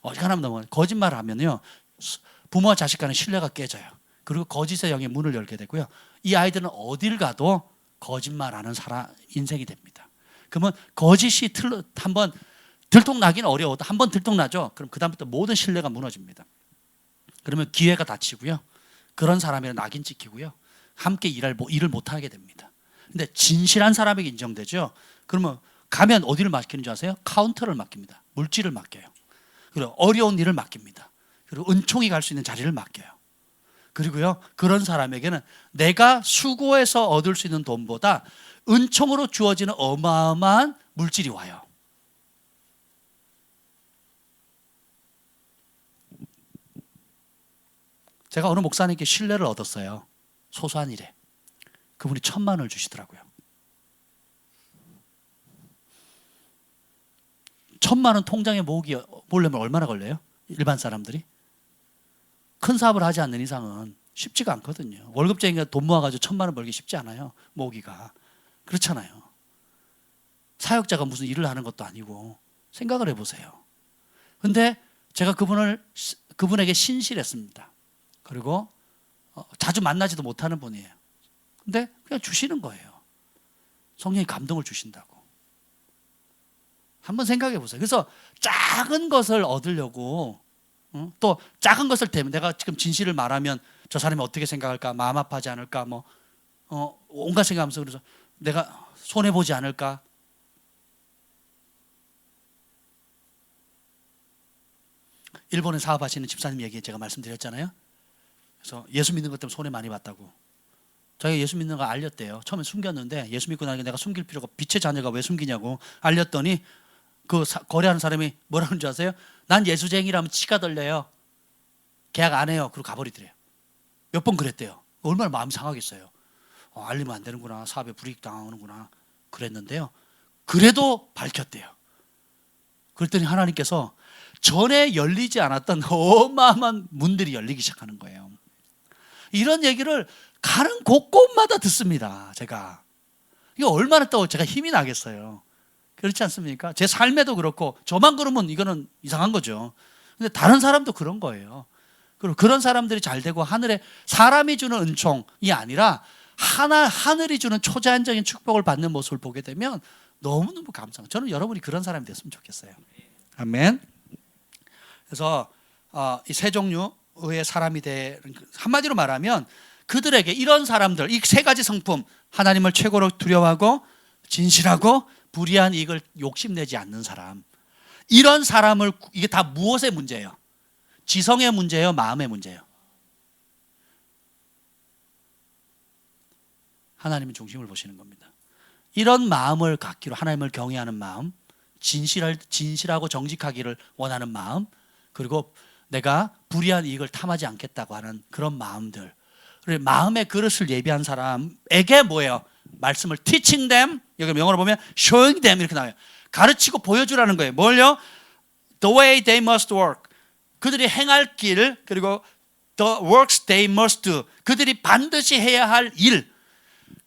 어지간하면 넘어가요. 거짓말을 하면요, 부모와 자식 간의 신뢰가 깨져요. 그리고 거짓의 영의 문을 열게 되고요, 이 아이들은 어딜 가도 거짓말하는 사람 인생이 됩니다. 그러면 거짓이 한번 들통나기는 어려워도 한번 들통나죠. 그럼 그 다음부터 모든 신뢰가 무너집니다. 그러면 기회가 닫히고요, 그런 사람에는 낙인 찍히고요, 함께 일을 못하게 됩니다. 근데 진실한 사람에게 인정되죠. 그러면 가면 어디를 맡기는 줄 아세요? 카운터를 맡깁니다. 물질을 맡겨요. 그리고 어려운 일을 맡깁니다. 그리고 은총이 갈 수 있는 자리를 맡겨요. 그리고요, 그런 사람에게는 내가 수고해서 얻을 수 있는 돈보다 은총으로 주어지는 어마어마한 물질이 와요. 제가 어느 목사님께 신뢰를 얻었어요. 소소한 일에. 그분이 1,000만 원을 주시더라고요. 1,000만 원 통장에 모으려면 얼마나 걸려요? 일반 사람들이? 큰 사업을 하지 않는 이상은 쉽지가 않거든요. 월급쟁이가 돈 모아가지고 1,000만 원 벌기 쉽지 않아요. 모으기가. 그렇잖아요. 사역자가 무슨 일을 하는 것도 아니고. 생각을 해보세요. 근데 제가 그분에게 신실했습니다. 그리고 자주 만나지도 못하는 분이에요. 근데 그냥 주시는 거예요. 성령이 감동을 주신다고. 한번 생각해 보세요. 그래서 작은 것을 얻으려고, 또 작은 것을 때문에 내가 지금 진실을 말하면 저 사람이 어떻게 생각할까, 마음 아파하지 않을까, 온갖 생각하면서 그래서 내가 손해 보지 않을까? 일본에 사업하시는 집사님 얘기 제가 말씀드렸잖아요. 그래서 예수 믿는 것 때문에 손해 많이 봤다고. 자기가 예수 믿는 거 알렸대요. 처음에 숨겼는데 예수 믿고 나니까 내가 숨길 필요가, 빛의 자녀가 왜 숨기냐고 알렸더니 거래하는 사람이 뭐라는 줄 아세요? 난 예수쟁이라면 치가 들려요. 계약 안 해요. 그리고 가버리더래요. 몇 번 그랬대요. 얼마나 마음이 상하겠어요. 알리면 안 되는구나. 사업에 불이익 당하는구나. 그랬는데요. 그래도 밝혔대요. 그랬더니 하나님께서 전에 열리지 않았던 어마어마한 문들이 열리기 시작하는 거예요. 이런 얘기를 가는 곳곳마다 듣습니다. 제가 이거 얼마나 또 제가 힘이 나겠어요. 그렇지 않습니까? 제 삶에도 그렇고 저만 그러면 이거는 이상한 거죠. 근데 다른 사람도 그런 거예요. 그리고 그런 사람들이 잘 되고 하늘에 사람이 주는 은총이 아니라 하늘이 주는 초자연적인 축복을 받는 모습을 보게 되면 너무너무 감사해요. 저는 여러분이 그런 사람이 됐으면 좋겠어요. 아멘. 그래서 이 세 종류의 사람이 되는, 한마디로 말하면 그들에게 이런 사람들, 이 세 가지 성품, 하나님을 최고로 두려워하고 진실하고 불의한 이익을 욕심내지 않는 사람, 이런 사람을, 이게 다 무엇의 문제예요? 지성의 문제예요? 마음의 문제예요? 하나님은 중심을 보시는 겁니다. 이런 마음을 갖기로, 하나님을 경외하는 마음, 진실하고 정직하기를 원하는 마음, 그리고 내가 불의한 이익을 탐하지 않겠다고 하는 그런 마음들, 마음의 그릇을 예비한 사람에게 뭐예요? 말씀을 teaching them, 여기 영어로 보면 showing them 이렇게 나와요. 가르치고 보여주라는 거예요. 뭘요? The way they must work, 그들이 행할 길, 그리고 the works they must do, 그들이 반드시 해야 할 일,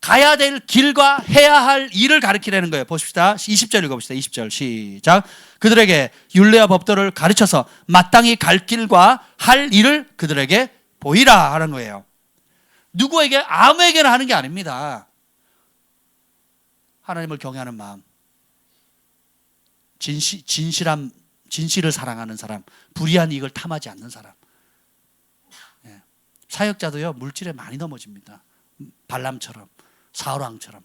가야 될 길과 해야 할 일을 가르치라는 거예요. 보십시다. 20절 읽어봅시다. 20절 시작. 그들에게 율례와 법도를 가르쳐서 마땅히 갈 길과 할 일을 그들에게 보이라 하는 거예요. 누구에게, 아무에게나 하는 게 아닙니다. 하나님을 경외하는 마음, 진실을 사랑하는 사람, 불의한 이익을 탐하지 않는 사람. 사역자도요, 물질에 많이 넘어집니다. 발람처럼, 사울왕처럼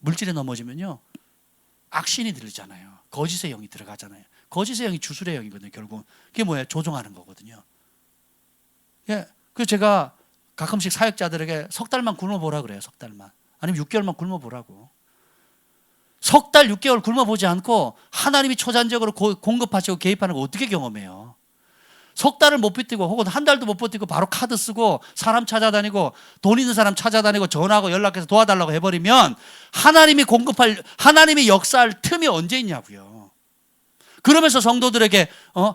물질에 넘어지면요 악신이 들리잖아요. 거짓의 영이 들어가잖아요. 거짓의 영이 주술의 영이거든요. 결국 그게 뭐예요? 조종하는 거거든요. 그래서 제가 가끔씩 사역자들에게 석 달만 굶어보라 그래요. 석 달만, 아니면 6개월만 굶어보라고. 석 달 6개월 굶어보지 않고 하나님이 초자연적으로 공급하시고 개입하는 거 어떻게 경험해요? 석 달을 못 버티고 혹은 한 달도 못 버티고 바로 카드 쓰고 사람 찾아다니고 돈 있는 사람 찾아다니고 전화하고 연락해서 도와달라고 해버리면 하나님이 역사할 틈이 언제 있냐고요. 그러면서 성도들에게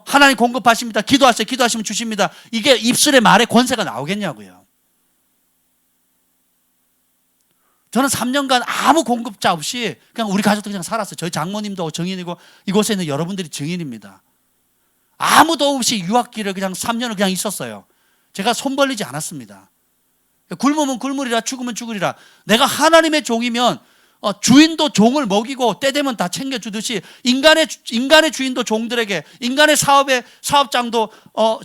하나님 공급하십니다. 기도하세요. 기도하시면 주십니다. 이게 입술의 말에 권세가 나오겠냐고요. 저는 3년간 아무 공급자 없이 그냥 우리 가족도 그냥 살았어요. 저희 장모님도 증인이고 이곳에 있는 여러분들이 증인입니다. 아무 도움 없이 유학기를 그냥 3년을 그냥 있었어요. 제가 손 벌리지 않았습니다. 굶으면 굶으리라, 죽으면 죽으리라. 내가 하나님의 종이면 주인도 종을 먹이고 때 되면 다 챙겨주듯이 인간의 주인도 종들에게, 인간의 사업장도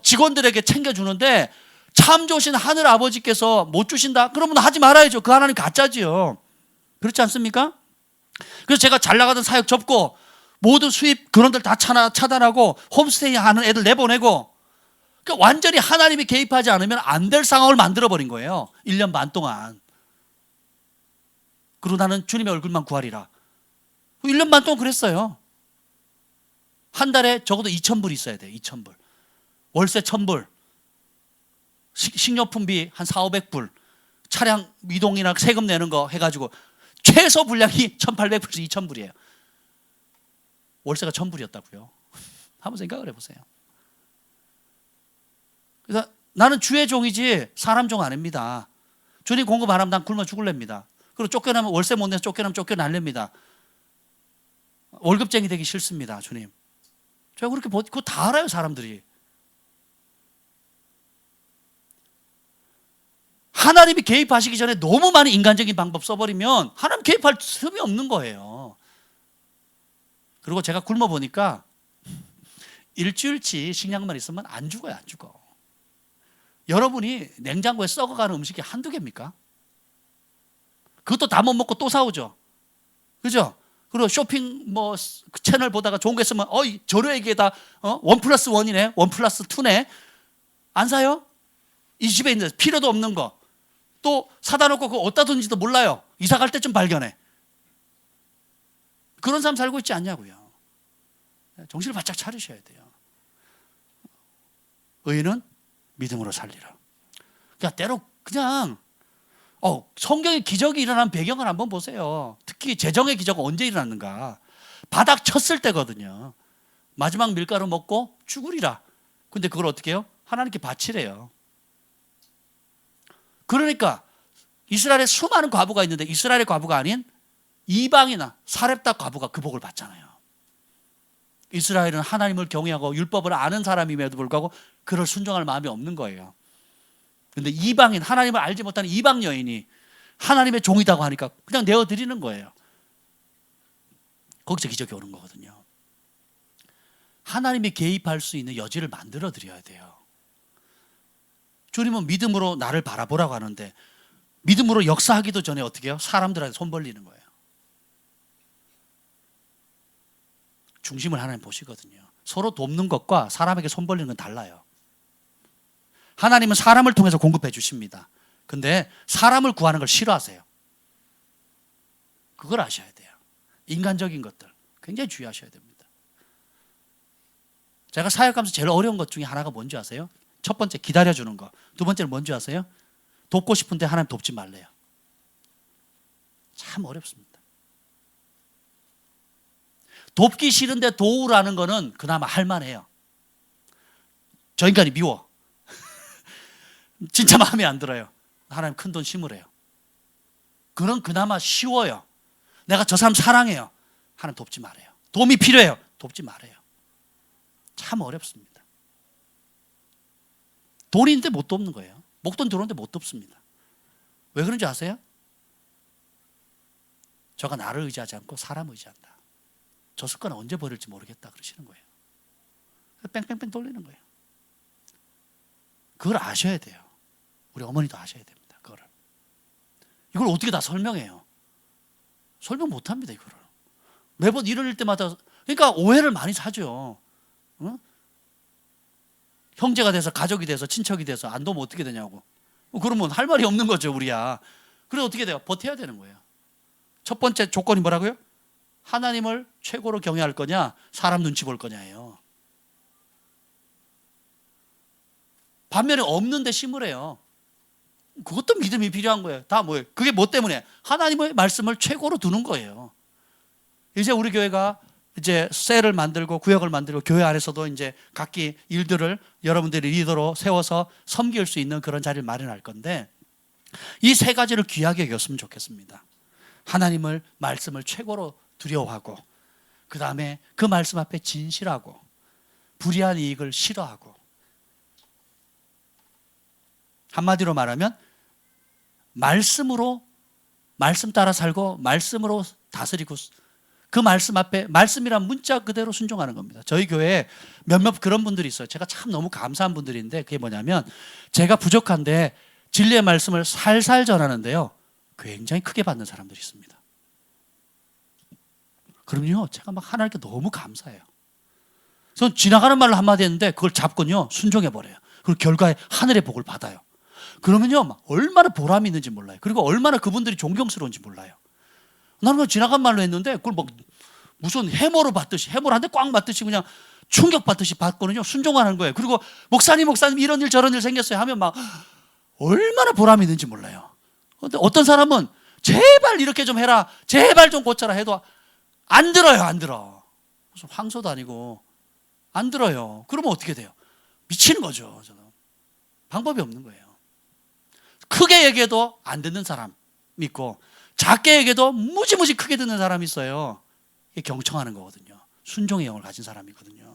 직원들에게 챙겨주는데 참 좋으신 하늘 아버지께서 못 주신다? 그러면 하지 말아야죠. 그 하나님 가짜지요. 그렇지 않습니까? 그래서 제가 잘 나가던 사역 접고 모든 수입 그런들 다 차단하고 홈스테이 하는 애들 내보내고, 그러니까 완전히 하나님이 개입하지 않으면 안 될 상황을 만들어버린 거예요. 1년 반 동안. 그리고 나는 주님의 얼굴만 구하리라. 1년 반 동안 그랬어요. 한 달에 적어도 2,000불 있어야 돼요. 2,000불. 월세 1,000불. 식료품비 한 400~500불. 차량 이동이나 세금 내는 거 해가지고 최소 분량이 1,800불에서 2,000불이에요. 월세가 1,000불이었다고요. 한번 생각을 해보세요. 그래서 나는 주의 종이지 사람 종 아닙니다. 주님 공급 안 하면 난 굶어 죽을랍니다. 그리고 쫓겨나면, 월세 못 내서 쫓겨나면 쫓겨날랍니다. 월급쟁이 되기 싫습니다. 주님. 제가 그렇게 그거 다 알아요, 사람들이. 하나님이 개입하시기 전에 너무 많은 인간적인 방법 써버리면 하나님 개입할 틈이 없는 거예요. 그리고 제가 굶어보니까 일주일치 식량만 있으면 안 죽어요. 안 죽어. 여러분이 냉장고에 썩어가는 음식이 한두 개입니까? 그것도 다 못 먹고 또 사오죠. 그죠? 그리고 쇼핑 뭐 채널 보다가 좋은 거 있으면 저렴하게다 1+1이네, 1+2네. 안 사요? 이 집에 있는 필요도 없는 거 또 사다 놓고 그거 어디다 둔지도 몰라요. 이사 갈 때쯤 발견해. 그런 삶 살고 있지 않냐고요. 정신을 바짝 차리셔야 돼요. 의인은 믿음으로 살리라. 그러니까 때로 그냥 성경의 기적이 일어난 배경을 한번 보세요. 특히 재정의 기적은 언제 일어났는가? 바닥 쳤을 때거든요. 마지막 밀가루 먹고 죽으리라. 근데 그걸 어떻게 해요? 하나님께 바치래요. 그러니까 이스라엘에 수많은 과부가 있는데 이스라엘의 과부가 아닌 이방이나 사렙다 과부가 그 복을 받잖아요. 이스라엘은 하나님을 경외하고 율법을 아는 사람임에도 불구하고 그를 순종할 마음이 없는 거예요. 그런데 이방인, 하나님을 알지 못하는 이방 여인이 하나님의 종이라고 하니까 그냥 내어드리는 거예요. 거기서 기적이 오는 거거든요. 하나님이 개입할 수 있는 여지를 만들어 드려야 돼요. 주님은 믿음으로 나를 바라보라고 하는데 믿음으로 역사하기도 전에 어떻게 해요? 사람들한테 손 벌리는 거예요. 중심을 하나님 보시거든요. 서로 돕는 것과 사람에게 손 벌리는 건 달라요. 하나님은 사람을 통해서 공급해 주십니다. 근데 사람을 구하는 걸 싫어하세요. 그걸 아셔야 돼요. 인간적인 것들 굉장히 주의하셔야 됩니다. 제가 사역하면서 제일 어려운 것 중에 하나가 뭔지 아세요? 첫 번째 기다려주는 거. 두 번째는 뭔지 아세요? 돕고 싶은데 하나님 돕지 말래요. 참 어렵습니다. 돕기 싫은데 도우라는 거는 그나마 할만해요. 저 인간이 미워. 진짜 마음에 안 들어요. 하나님 큰 돈 심으래요. 그건 그나마 쉬워요. 내가 저 사람 사랑해요. 하나님 돕지 말아요. 도움이 필요해요. 돕지 말아요. 참 어렵습니다. 돈이 있는데 못 돕는 거예요. 목돈 들어오는데 못 돕습니다. 왜 그런지 아세요? 저가 나를 의지하지 않고 사람 의지한다. 저 습관 언제 버릴지 모르겠다 그러시는 거예요. 뺑뺑뺑 돌리는 거예요. 그걸 아셔야 돼요. 우리 어머니도 아셔야 됩니다. 그거를. 이걸 어떻게 다 설명해요? 설명 못합니다. 이거를. 매번 일을 때마다 그러니까 오해를 많이 사죠. 응? 형제가 돼서 가족이 돼서 친척이 돼서 안 도우면 어떻게 되냐고. 그러면 할 말이 없는 거죠 우리야. 그래서 어떻게 돼요? 버텨야 되는 거예요. 첫 번째 조건이 뭐라고요? 하나님을 최고로 경외할 거냐 사람 눈치 볼 거냐예요. 반면에 없는데 심으래요. 그것도 믿음이 필요한 거예요. 다 뭐예요? 그게 뭐 때문에? 하나님의 말씀을 최고로 두는 거예요. 이제 우리 교회가 이제 셀을 만들고 구역을 만들고 교회 안에서도 이제 각기 일들을 여러분들이 리더로 세워서 섬길 수 있는 그런 자리를 마련할 건데 이 세 가지를 귀하게 여겼으면 좋겠습니다. 하나님을 말씀을 최고로 두려워하고 그 다음에 그 말씀 앞에 진실하고 불의한 이익을 싫어하고 한마디로 말하면 말씀으로 말씀 따라 살고 말씀으로 다스리고 그 말씀 앞에 말씀이란 문자 그대로 순종하는 겁니다. 저희 교회에 몇몇 그런 분들이 있어요. 제가 참 너무 감사한 분들인데 그게 뭐냐면 제가 부족한데 진리의 말씀을 살살 전하는데요. 굉장히 크게 받는 사람들이 있습니다. 그럼요. 제가 막 하나님께 너무 감사해요. 그래서 지나가는 말로 한마디 했는데 그걸 잡고요. 순종해버려요. 그리고 결과에 하늘의 복을 받아요. 그러면요. 막 얼마나 보람이 있는지 몰라요. 그리고 얼마나 그분들이 존경스러운지 몰라요. 나는 그냥 지나간 말로 했는데 그걸 막 무슨 해머로 받듯이 해머로 한 대 꽉 맞듯이 그냥 충격받듯이 받거든요. 순종하는 거예요. 그리고 목사님 이런 일 저런 일 생겼어요 하면 막 얼마나 보람이 있는지 몰라요. 그런데 어떤 사람은 제발 이렇게 좀 해라 제발 좀 고쳐라 해도 안 들어요. 안 들어. 무슨 황소도 아니고 안 들어요. 그러면 어떻게 돼요? 미치는 거죠. 저는. 방법이 없는 거예요. 크게 얘기해도 안 듣는 사람 있고 작게 얘기해도 무지무지 크게 듣는 사람이 있어요. 이게 경청하는 거거든요. 순종의 영을 가진 사람이거든요.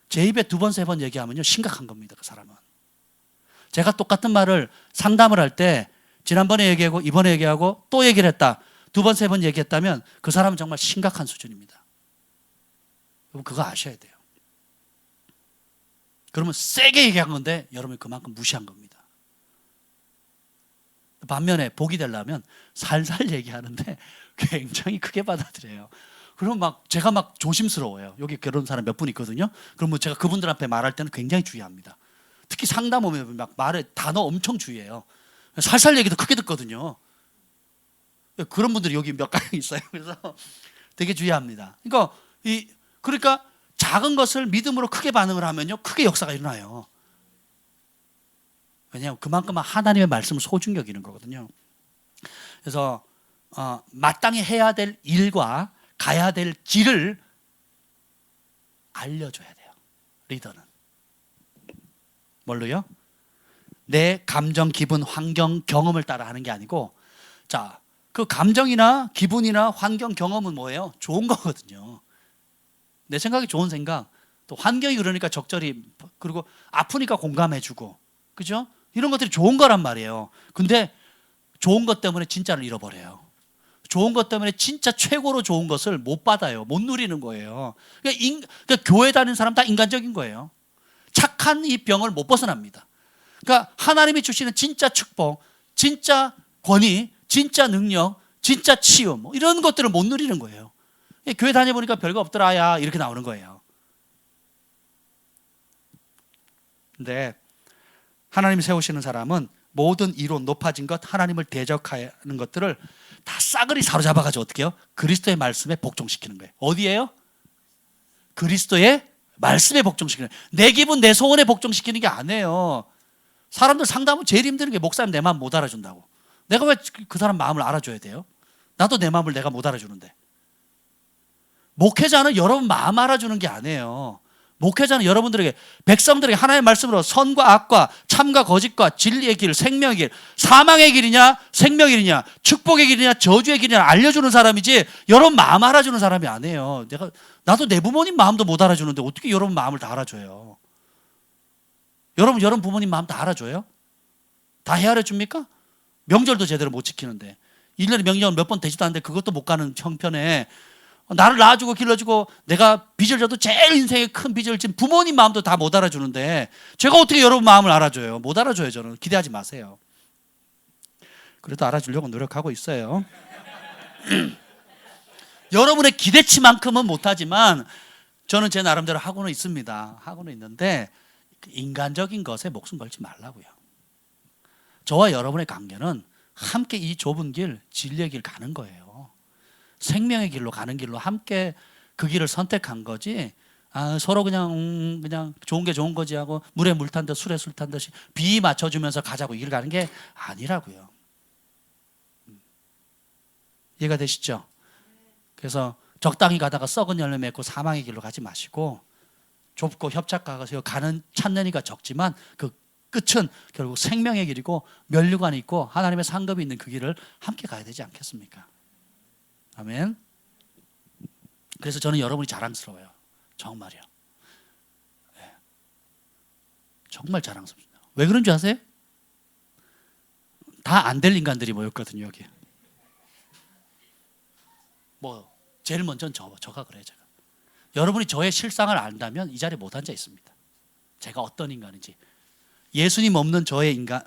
제 입에 두 번, 세 번 얘기하면요 심각한 겁니다. 그 사람은. 제가 똑같은 말을 상담을 할 때 지난번에 얘기하고 이번에 얘기하고 또 얘기를 했다. 두 번, 세 번 얘기했다면 그 사람은 정말 심각한 수준입니다. 여러분 그거 아셔야 돼요. 그러면 세게 얘기한 건데 여러분이 그만큼 무시한 겁니다. 반면에 복이 되려면 살살 얘기하는데 굉장히 크게 받아들여요. 그럼 막 제가 막 조심스러워요. 여기 결혼 사람 몇 분 있거든요. 그러면 제가 그분들 앞에 말할 때는 굉장히 주의합니다. 특히 상담 오면 막 말에 단어 엄청 주의해요. 살살 얘기도 크게 듣거든요. 그런 분들이 여기 몇 가지 있어요. 그래서 되게 주의합니다. 그러니까 작은 것을 믿음으로 크게 반응을 하면요, 크게 역사가 일어나요. 왜냐하면 그만큼 하나님의 말씀을 소중히 여기는 거거든요. 그래서 마땅히 해야 될 일과 가야 될 길을 알려줘야 돼요. 리더는 뭘로요? 내 감정, 기분, 환경, 경험을 따라 하는 게 아니고, 자, 그 감정이나 기분이나 환경, 경험은 뭐예요? 좋은 거거든요. 내 생각이 좋은 생각, 또 환경이 그러니까 적절히, 그리고 아프니까 공감해주고, 그죠? 이런 것들이 좋은 거란 말이에요. 근데 좋은 것 때문에 진짜를 잃어버려요. 좋은 것 때문에 진짜 최고로 좋은 것을 못 받아요. 못 누리는 거예요. 그러니까 교회 다니는 사람 다 인간적인 거예요. 착한 이 병을 못 벗어납니다. 그러니까 하나님이 주시는 진짜 축복, 진짜 권위, 진짜 능력, 진짜 치유, 이런 것들을 못 누리는 거예요. 교회 다녀보니까 별거 없더라, 야, 이렇게 나오는 거예요. 근데 하나님이 세우시는 사람은 모든 이론, 높아진 것, 하나님을 대적하는 것들을 다 싸그리 사로잡아가지고 어떻게 해요? 그리스도의 말씀에 복종시키는 거예요. 어디에요? 그리스도의 말씀에 복종시키는 거예요. 내 기분, 내 소원에 복종시키는 게 아니에요. 사람들 상담은 제일 힘든 게 목사님 내 마음 못 알아준다고. 내가 왜 그 사람 마음을 알아줘야 돼요? 나도 내 마음을 내가 못 알아주는데. 목회자는 여러분 마음 알아주는 게 아니에요. 목회자는 여러분들에게, 백성들에게 하나님의 말씀으로 선과 악과 참과 거짓과 진리의 길, 생명의 길, 사망의 길이냐 생명의 길이냐 축복의 길이냐 저주의 길이냐 알려주는 사람이지, 여러분 마음 알아주는 사람이 아니에요. 나도 내 부모님 마음도 못 알아주는데 어떻게 여러분 마음을 다 알아줘요? 여러분 부모님 마음 다 알아줘요? 다 헤아려 줍니까? 명절도 제대로 못 지키는데, 1년에 명절 몇 번 되지도 않는데 그것도 못 가는 형편에 나를 낳아주고 길러주고 내가 빚을 져도 제일 인생의 큰 빚을 진 부모님 마음도 다 못 알아주는데 제가 어떻게 여러분 마음을 알아줘요? 못 알아줘요. 저는 기대하지 마세요. 그래도 알아주려고 노력하고 있어요. 여러분의 기대치만큼은 못하지만 저는 제 나름대로 하고는 있습니다. 하고는 있는데 인간적인 것에 목숨 걸지 말라고요. 저와 여러분의 관계는 함께 이 좁은 길, 진리의 길 가는 거예요. 생명의 길로 가는 길로 함께 그 길을 선택한 거지, 서로 그냥 좋은 게 좋은 거지 하고 물에 물 탄 듯 술에 술 탄 듯이 비 맞춰주면서 가자고 이 길 가는 게 아니라고요. 이해가 되시죠? 그래서 적당히 가다가 썩은 열매 맺고 사망의 길로 가지 마시고, 좁고 협착가서 가는 찾는 이가 적지만 그 끝은 결국 생명의 길이고 면류관이 있고 하나님의 상급이 있는 그 길을 함께 가야 되지 않겠습니까? 아멘. 그래서 저는 여러분이 자랑스러워요. 정말이요. 네. 정말 자랑스럽습니다. 왜 그런 줄 아세요? 다 안 될 인간들이 모였거든요, 여기. 제일 먼저는 저가 그래요, 제가. 여러분이 저의 실상을 안다면 이 자리에 못 앉아 있습니다. 제가 어떤 인간인지. 예수님 없는 저의 인간,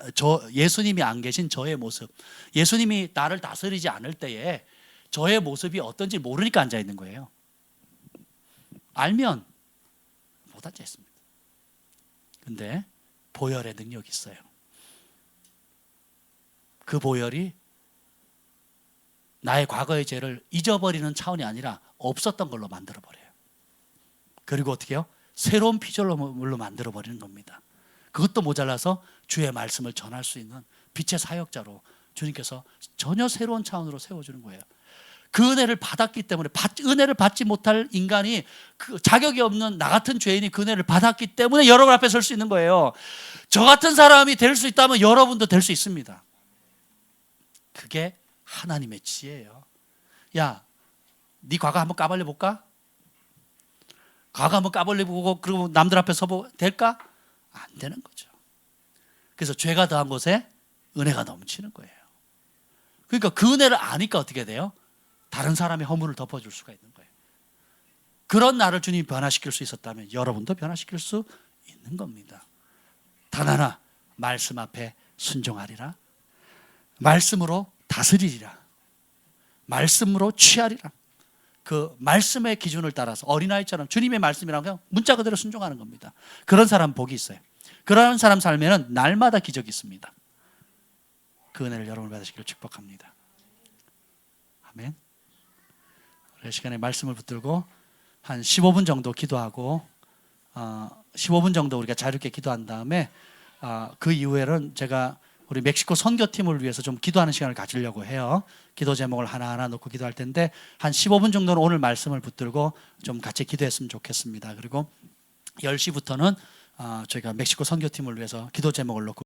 예수님이 안 계신 저의 모습, 예수님이 나를 다스리지 않을 때에 저의 모습이 어떤지 모르니까 앉아 있는 거예요. 알면 못 앉아 있습니다. 근데 보혈의 능력이 있어요. 그 보혈이 나의 과거의 죄를 잊어버리는 차원이 아니라 없었던 걸로 만들어버려요. 그리고 어떻게 해요? 새로운 피조물로 만들어버리는 겁니다. 그것도 모자라서 주의 말씀을 전할 수 있는 빛의 사역자로 주님께서 전혀 새로운 차원으로 세워주는 거예요. 그 은혜를 받았기 때문에, 은혜를 받지 못할 인간이, 그 자격이 없는 나 같은 죄인이 그 은혜를 받았기 때문에 여러분 앞에 설 수 있는 거예요. 저 같은 사람이 될 수 있다면 여러분도 될 수 있습니다. 그게 하나님의 지혜예요. 야, 네 과거 한번 까발려 볼까? 과거 한번 까발려 보고 그리고 남들 앞에 서보 될까? 안 되는 거죠. 그래서 죄가 더한 곳에 은혜가 넘치는 거예요. 그러니까 그 은혜를 아니까 어떻게 돼요? 다른 사람의 허물을 덮어줄 수가 있는 거예요. 그런 나를 주님이 변화시킬 수 있었다면 여러분도 변화시킬 수 있는 겁니다. 단 하나, 말씀 앞에 순종하리라. 말씀으로 다스리리라. 말씀으로 취하리라. 그 말씀의 기준을 따라서 어린아이처럼 주님의 말씀이라고 그냥 문자 그대로 순종하는 겁니다. 그런 사람 복이 있어요. 그런 사람 살면은 날마다 기적이 있습니다. 그 은혜를 여러분 받으시기를 축복합니다. 아멘. 우리 시간에 말씀을 붙들고 한 15분 정도 기도하고 15분 정도 우리가 자유롭게 기도한 다음에 그 이후에는 제가 우리 멕시코 선교팀을 위해서 좀 기도하는 시간을 가지려고 해요. 기도 제목을 하나하나 놓고 기도할 텐데 한 15분 정도는 오늘 말씀을 붙들고 좀 같이 기도했으면 좋겠습니다. 그리고 10시부터는 저희가 멕시코 선교팀을 위해서 기도 제목을 놓고